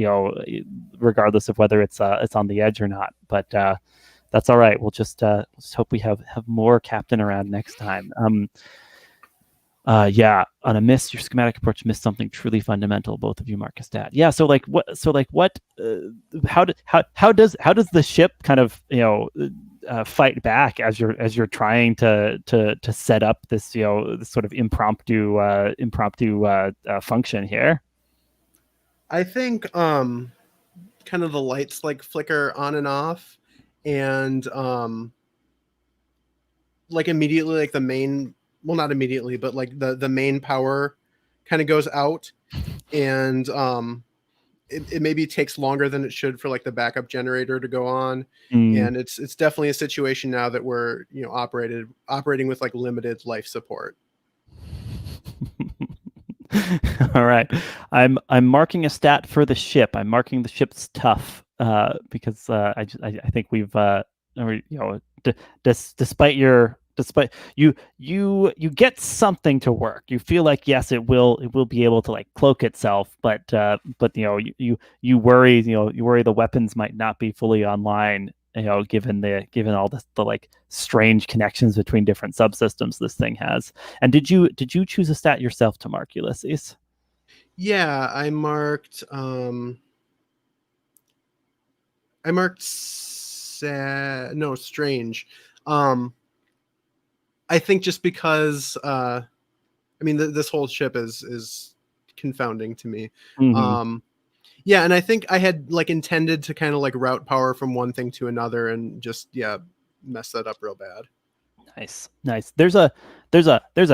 regardless of whether it's on the edge or not. But that's all right. We'll just hope we have more captain around next time. Yeah, on a miss, your schematic approach missed something truly fundamental. Both of you mark a stat. Yeah, so like what? So like what? How does the ship kind of fight back as you're trying to set up this this sort of impromptu function here? I think kind of the lights like flicker on and off, and like immediately like the main, well, not immediately, but like the main power kind of goes out, and it maybe takes longer than it should for like the backup generator to go on. And it's definitely a situation now that we're operating with like limited life support. All right, I'm marking a stat for the ship. I'm marking the ship's tough because I think we've despite you get something to work. You feel like yes, it will be able to like cloak itself, but you worry the weapons might not be fully online. Given all the like strange connections between different subsystems this thing has. And did you choose a stat yourself to mark, Ulysses? Yeah, I marked strange. I think just because this whole ship is confounding to me. Mm-hmm. Yeah, and I think I had like intended to kind of like route power from one thing to another and just mess that up real bad. Nice. There's a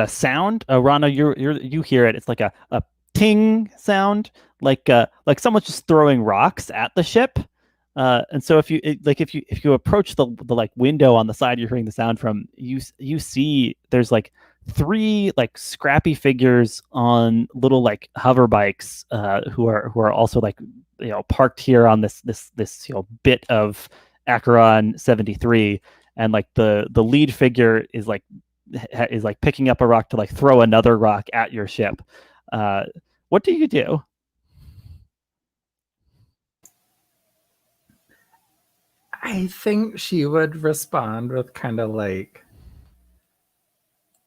sound, Rana, you hear it. It's like a ting sound, like someone's just throwing rocks at the ship. And so if you approach the like window on the side you're hearing the sound from, you see there's like 3 like scrappy figures on little like hover bikes who are also like parked here on this bit of Acheron 73, and like the lead figure is like picking up a rock to like throw another rock at your ship. What do you do? I think she would respond with kind of like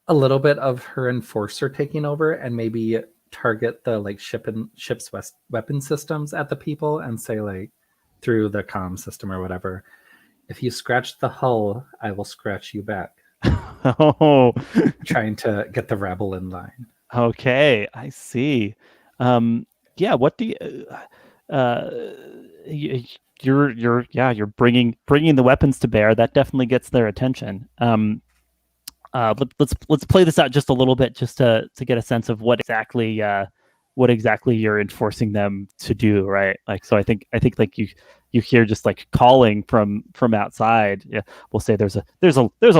a little bit of her enforcer taking over and maybe target the like ship's weapon systems at the people and say like through the comm system or whatever, if you scratch the hull, I will scratch you back. Oh, trying to get the rebel in line. Okay, I see. Yeah, what do you're bringing the weapons to bear. That definitely gets their attention. Let's play this out just a little bit, just to get a sense of what exactly you're enforcing them to do, right? Like, so I think like you hear just like calling from outside. Yeah, we'll say there's a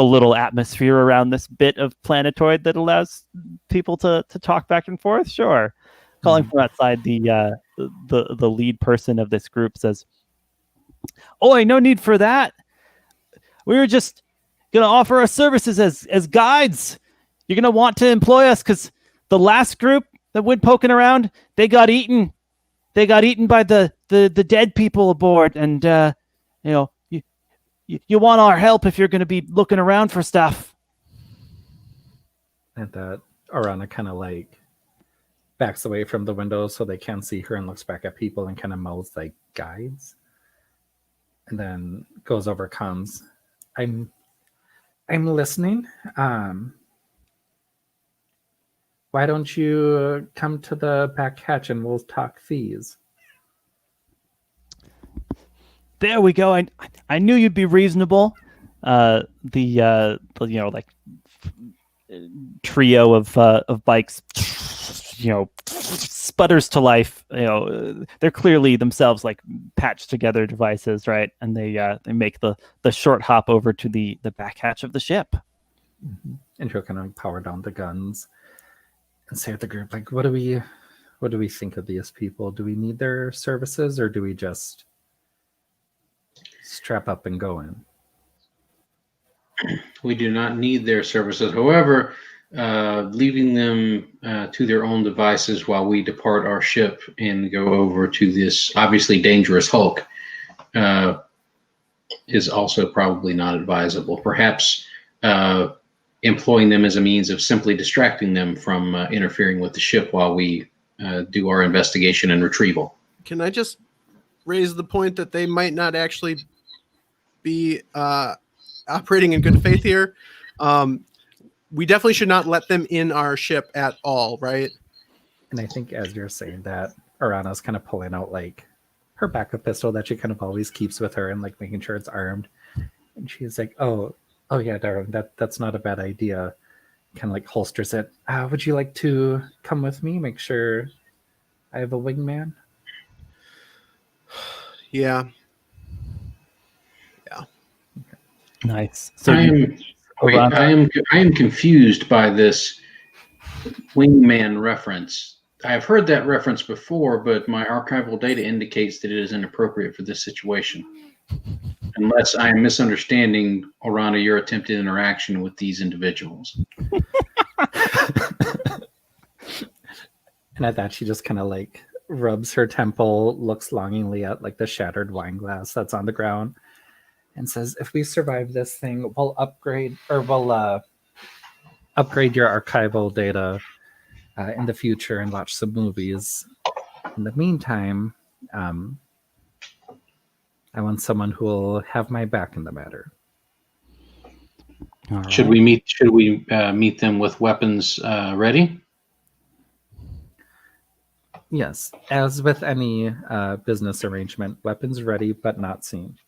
little atmosphere around this bit of planetoid that allows people to talk back and forth. Sure, calling from outside. The lead person of this group says, "Oi, no need for that. We were just gonna offer our services as guides. You're gonna want to employ us because the last group that went poking around, they got eaten. They got eaten by the dead people aboard, and you want our help if you're gonna be looking around for stuff." And Orana kind of like backs away from the window so they can't see her and looks back at people and kind of mouths like guides, and then goes over comms. I'm listening. Why don't you come to the back hatch and we'll talk fees? There we go. I knew you'd be reasonable. The like trio of bikes, sputters to life. They're clearly themselves like patched together devices, right? And they make the short hop over to the back hatch of the ship. And she'll kind of power down the guns and say to the group, like, what do we think of these people? Do we need their services, or do we just strap up and go in? We do not need their services. However, leaving them to their own devices while we depart our ship and go over to this obviously dangerous Hulk is also probably not advisable. Perhaps employing them as a means of simply distracting them from interfering with the ship while we do our investigation and retrieval. Can I just raise the point that they might not actually be operating in good faith here? We definitely should not let them in our ship at all, right? And I think as you're saying that, Orana's kind of pulling out like her backup pistol that she kind of always keeps with her and like making sure it's armed. And she's like, oh yeah, Darwin, that's not a bad idea. Kind of like holsters it. Would you like to come with me? Make sure I have a wingman. Yeah. Nice. So I am confused by this wingman reference. I have heard that reference before, but my archival data indicates that it is inappropriate for this situation. Unless I am misunderstanding, Orana, your attempted interaction with these individuals. And at that, she just kind of like rubs her temple, looks longingly at like the shattered wine glass that's on the ground, and says, if we survive this thing, we'll upgrade your archival data in the future and watch some movies. In the meantime, I want someone who will have my back in the matter. Right. Should we meet them with weapons ready? Yes, as with any business arrangement, weapons ready but not seen.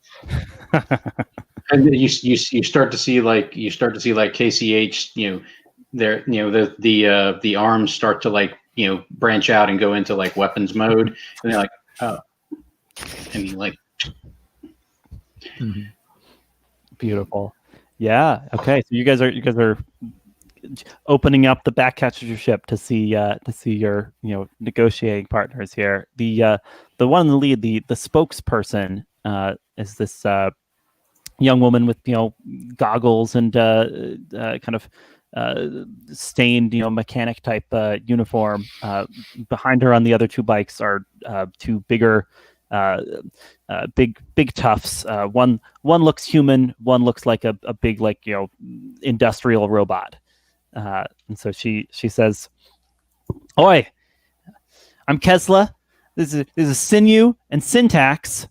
And you start to see like KCH, the arms start to like branch out and go into like weapons mode, and they're like, oh, and you like. Mm-hmm. Beautiful. Yeah. Okay. So you guys are opening up the back hatch of your ship to see your negotiating partners here. The one in the lead, the spokesperson, is this young woman with goggles and kind of stained mechanic type uniform. Behind her on the other two bikes are two bigger big toughs. One looks human, one looks like a big industrial robot. And so she says, "Oi, I'm Kesla. This is Sinew and Syntax.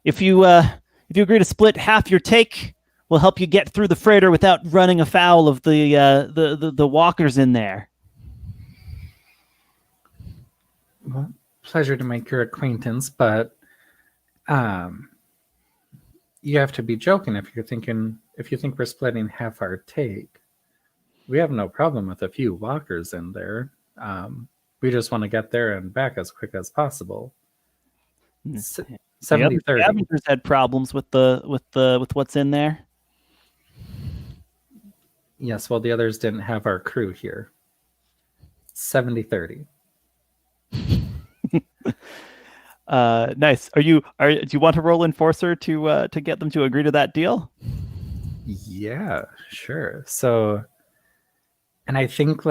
If you agree to split half your take, we'll help you get through the freighter without running afoul of the walkers in there." Well, pleasure to make your acquaintance, but you have to be joking if you think we're splitting half our take. We have no problem with a few walkers in there. We just want to get there and back as quick as possible. 70-30. The Avengers had problems with what's in there. Yes, well, the others didn't have our crew here. 70-30. Nice. Do you want to roll Enforcer to get them to agree to that deal? Yeah, sure. So, and I think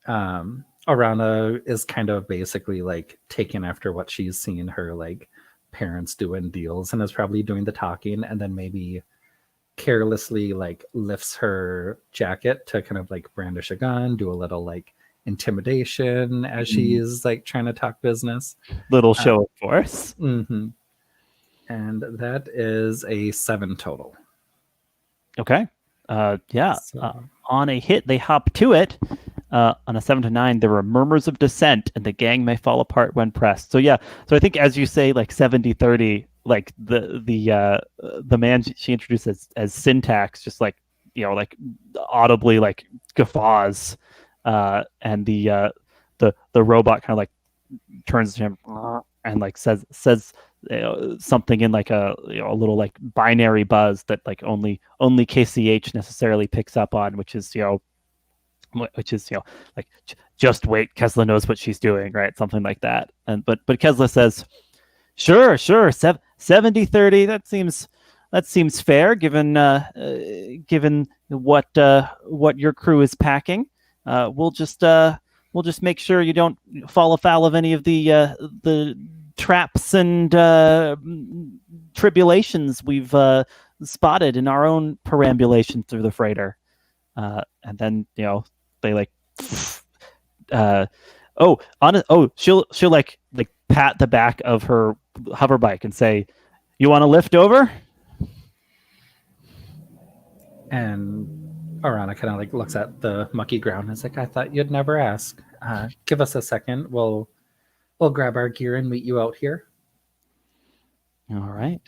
Orana is kind of basically like taking after what she's seen her like parents do in deals, and is probably doing the talking, and then maybe carelessly like lifts her jacket to kind of like brandish a gun, do a little like intimidation as she is like trying to talk business. Little show of force. Mm-hmm. And that is a 7 total. Okay. Yeah. So. On a hit, they hop to it. On a 7 to 9, there are murmurs of dissent, and the gang may fall apart when pressed. So yeah. So I think, as you say, like 70-30, like the man she introduced as Syntax, just like like audibly like guffaws, and the robot kind of like turns to him and like says something in like a a little like binary buzz that like only KCH necessarily picks up on, which is like just wait, Kesla knows what she's doing, right? Something like that. And but Kesla says, sure, 70-30, that seems fair given what your crew is packing. We'll just make sure you don't fall afoul of any of the traps and tribulations we've spotted in our own perambulation through the freighter. And then they like she'll like pat the back of her hover bike and say, "You want to lift over?" And Orana kind of like looks at the mucky ground and is like, "I thought you'd never ask. Give us a second. We'll grab our gear and meet you out here." All right.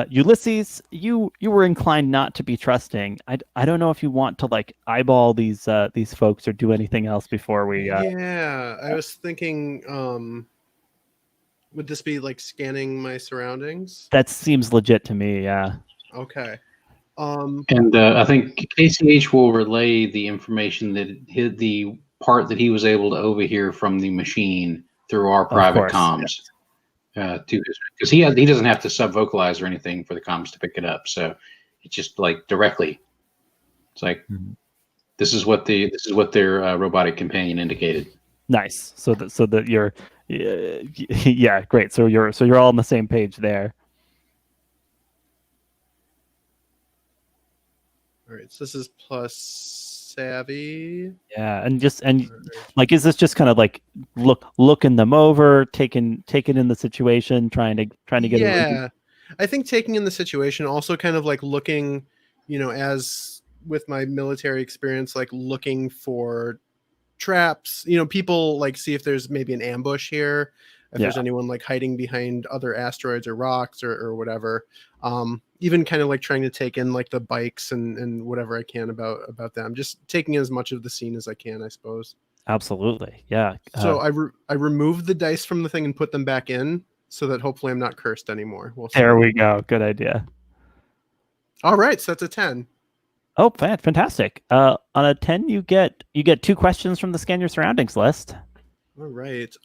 Ulysses, you were inclined not to be trusting. I don't know if you want to like eyeball these folks or do anything else before we. Yeah, I was thinking. Would this be like scanning my surroundings? That seems legit to me. Yeah. Okay. And I think KCH will relay the information that the part that he was able to overhear from the machine through our private comms. To his, because he doesn't have to sub-vocalize or anything for the comms to pick it up, so it's just like directly. It's like this is what their robotic companion indicated. Nice. So that you're, yeah, great. So you're all on the same page there. All right. So this is plus savvy. Yeah, and like, is this just kind of like looking them over, taking in the situation, trying to get? Yeah, I think taking in the situation, also kind of like looking, as with my military experience, like looking for traps. People like see if there's maybe an ambush here, if there's anyone like hiding behind other asteroids or rocks or whatever. Even kind of like trying to take in like the bikes and whatever I can about them. Just taking as much of the scene as I can, I suppose. Absolutely. Yeah. So I removed the dice from the thing and put them back in so that hopefully I'm not cursed anymore. We'll see. There we go. Good idea. All right. So that's a 10. Oh, fantastic. On a 10, you get 2 questions from the Scan Your Surroundings list. All right.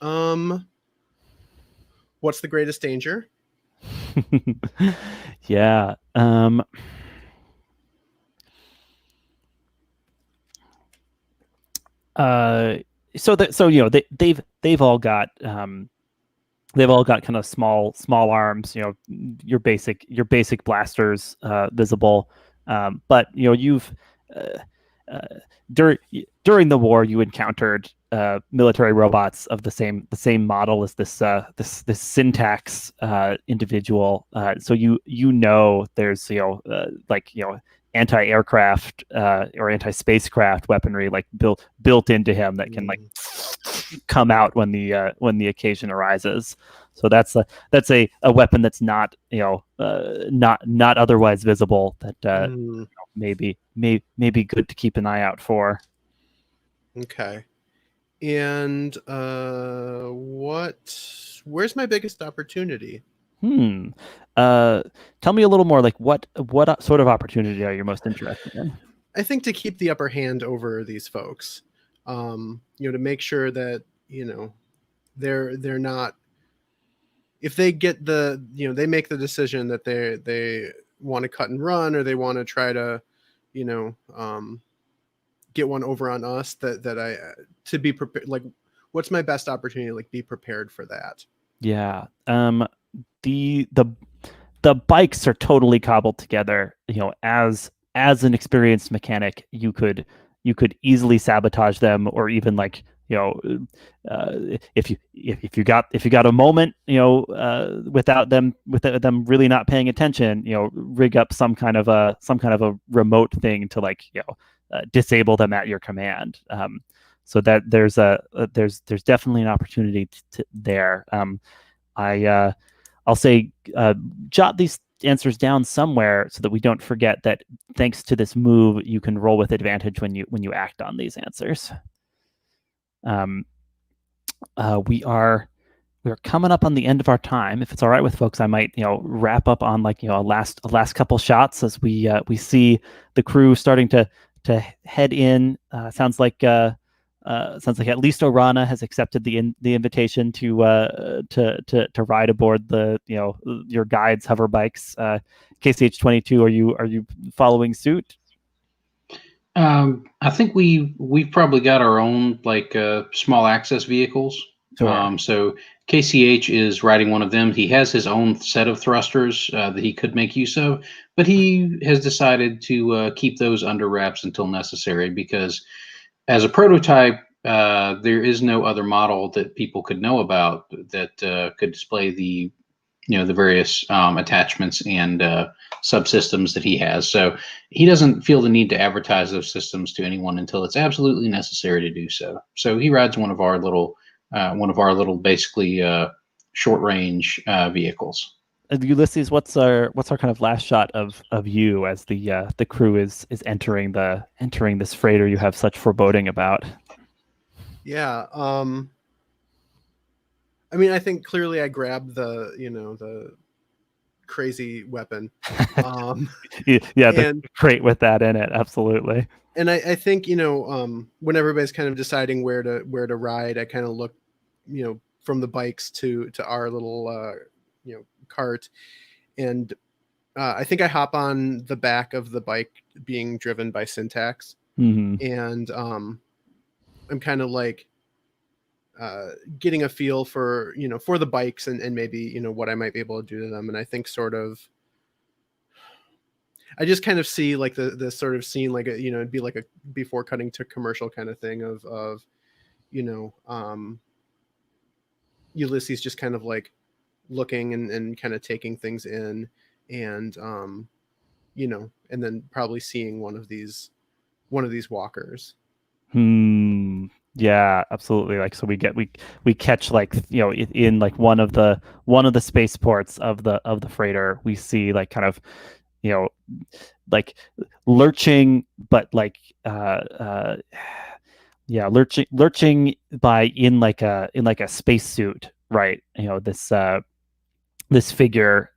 What's the greatest danger? Yeah. They've all got kind of small arms, your basic blasters visible, but you've during the war you encountered military robots of the same model as this syntax individual, so there's anti-aircraft or anti-spacecraft weaponry like built into him that can like come out when the occasion arises. So that's a weapon that's not not otherwise visible, that may be good to keep an eye out for. Okay. And where's my biggest opportunity? Tell me a little more, like what sort of opportunity are you most interested in? I think to keep the upper hand over these folks, to make sure that, they're not, if they get they make the decision that they want to cut and run, or they want to try to, get one over on us, that I, to be prepared, like, what's my best opportunity to like be prepared for that? Yeah. The bikes are totally cobbled together. As an experienced mechanic, you could easily sabotage them, or even like if you got a moment, without them really not paying attention, rig up some kind of a remote thing to like disable them at your command. So that there's definitely an opportunity there. I'll say jot these answers down somewhere so that we don't forget that thanks to this move, you can roll with advantage when you act on these answers. We are we're coming up on the end of our time. If it's all right with folks, I might wrap up on like a last couple shots as we see the crew starting to head in. Sounds like at least Orana has accepted the invitation to ride aboard your guide's hover bikes. KCH-22, are you following suit? I think we've probably got our own like small access vehicles. Sure. So KCH is riding one of them. He has his own set of thrusters that he could make use of, but he has decided to keep those under wraps until necessary, because as a prototype, there is no other model that people could know about that could display the various attachments and subsystems that he has. So he doesn't feel the need to advertise those systems to anyone until it's absolutely necessary to do so. So he rides one of our little basically short range vehicles. Ulysses, what's our kind of last shot of you as the crew is entering this freighter you have such foreboding about? Yeah. I mean, I think clearly I grabbed the crazy weapon. The crate with that in it, absolutely. And I think when everybody's kind of deciding where to ride, I kind of look from the bikes to our little cart, and I think I hop on the back of the bike being driven by Syntax, and I'm kind of like getting a feel for for the bikes and maybe what I might be able to do to them. And I think I just kind of see like the sort of scene like it'd be like a before cutting to commercial kind of thing of Ulysses just kind of like looking and kind of taking things in, and and then probably seeing one of these walkers. Yeah, absolutely. Like, so we catch like in like one of the spaceports of the freighter, we see like kind of like lurching, but like lurching by in like a spacesuit, right? This figure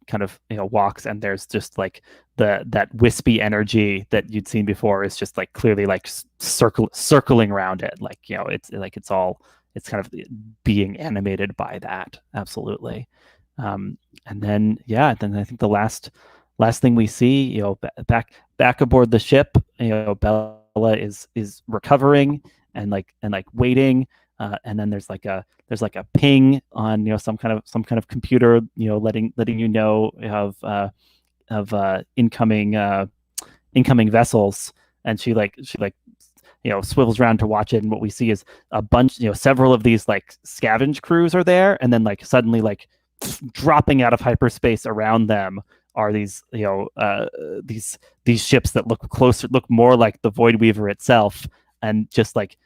kind of walks, and there's just like that wispy energy that you'd seen before is just like clearly like circling around it, like it's kind of being animated by that. Absolutely. And then I think the last thing we see, back aboard the ship, Bela is recovering and waiting. And then there's like a ping on some kind of computer, letting you know of incoming vessels, and she swivels around to watch it, and what we see is a bunch, several of these like scavenge crews are there, and then like suddenly like dropping out of hyperspace around them are these these ships that look more like the Void Weaver itself, and just like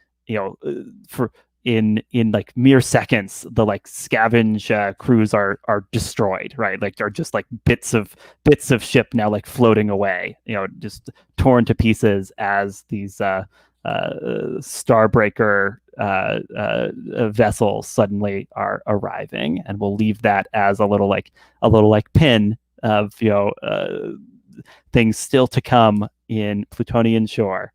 for in like mere seconds, the like scavenge crews are destroyed, right? Like they're just like bits of ship now like floating away, just torn to pieces as these Starbreaker vessels suddenly are arriving. And we'll leave that as a little pin of things still to come in Plutonian Shore.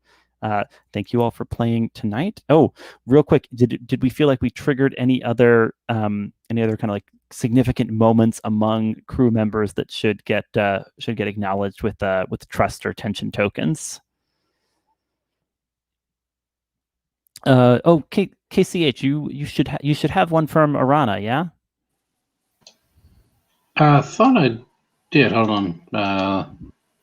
Thank you all for playing tonight. Oh, real quick, did we feel like we triggered any other kind of like significant moments among crew members that should get acknowledged with trust or attention tokens? KCH, you should have one from Orana, yeah? I thought I did. Hold on. Let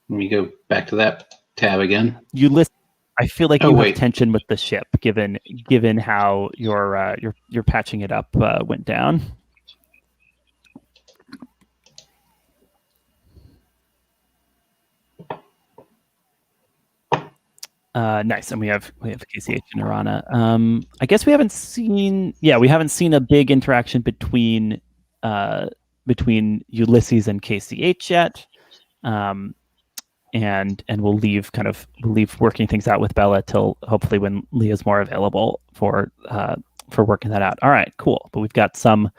me go back to that tab again. You list. I feel like you have tension with the ship, given how your patching it up went down. Nice, and we have KCH and Orana. I guess we haven't seen a big interaction between Ulysses and KCH yet. And we'll leave working things out with Bela till hopefully when Leah's more available for working that out. All right, cool. But we've got some.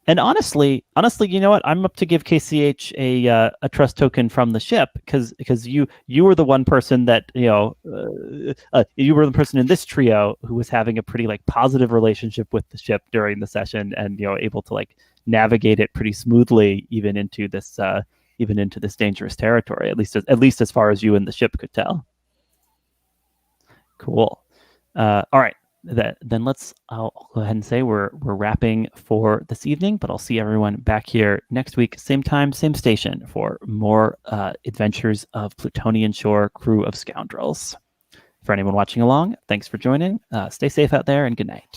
And honestly, you know what? I'm up to give KCH a trust token from the ship because you were the one person that you were the person in this trio who was having a pretty like positive relationship with the ship during the session, and able to like navigate it pretty smoothly even into this dangerous territory, at least as far as you and the ship could tell. Cool. All right. Then I'll go ahead and say we're wrapping for this evening, but I'll see everyone back here next week, same time, same station, for more adventures of Plutonian Shore, Crew of Scoundrels. For anyone watching along, thanks for joining. Stay safe out there, and good night.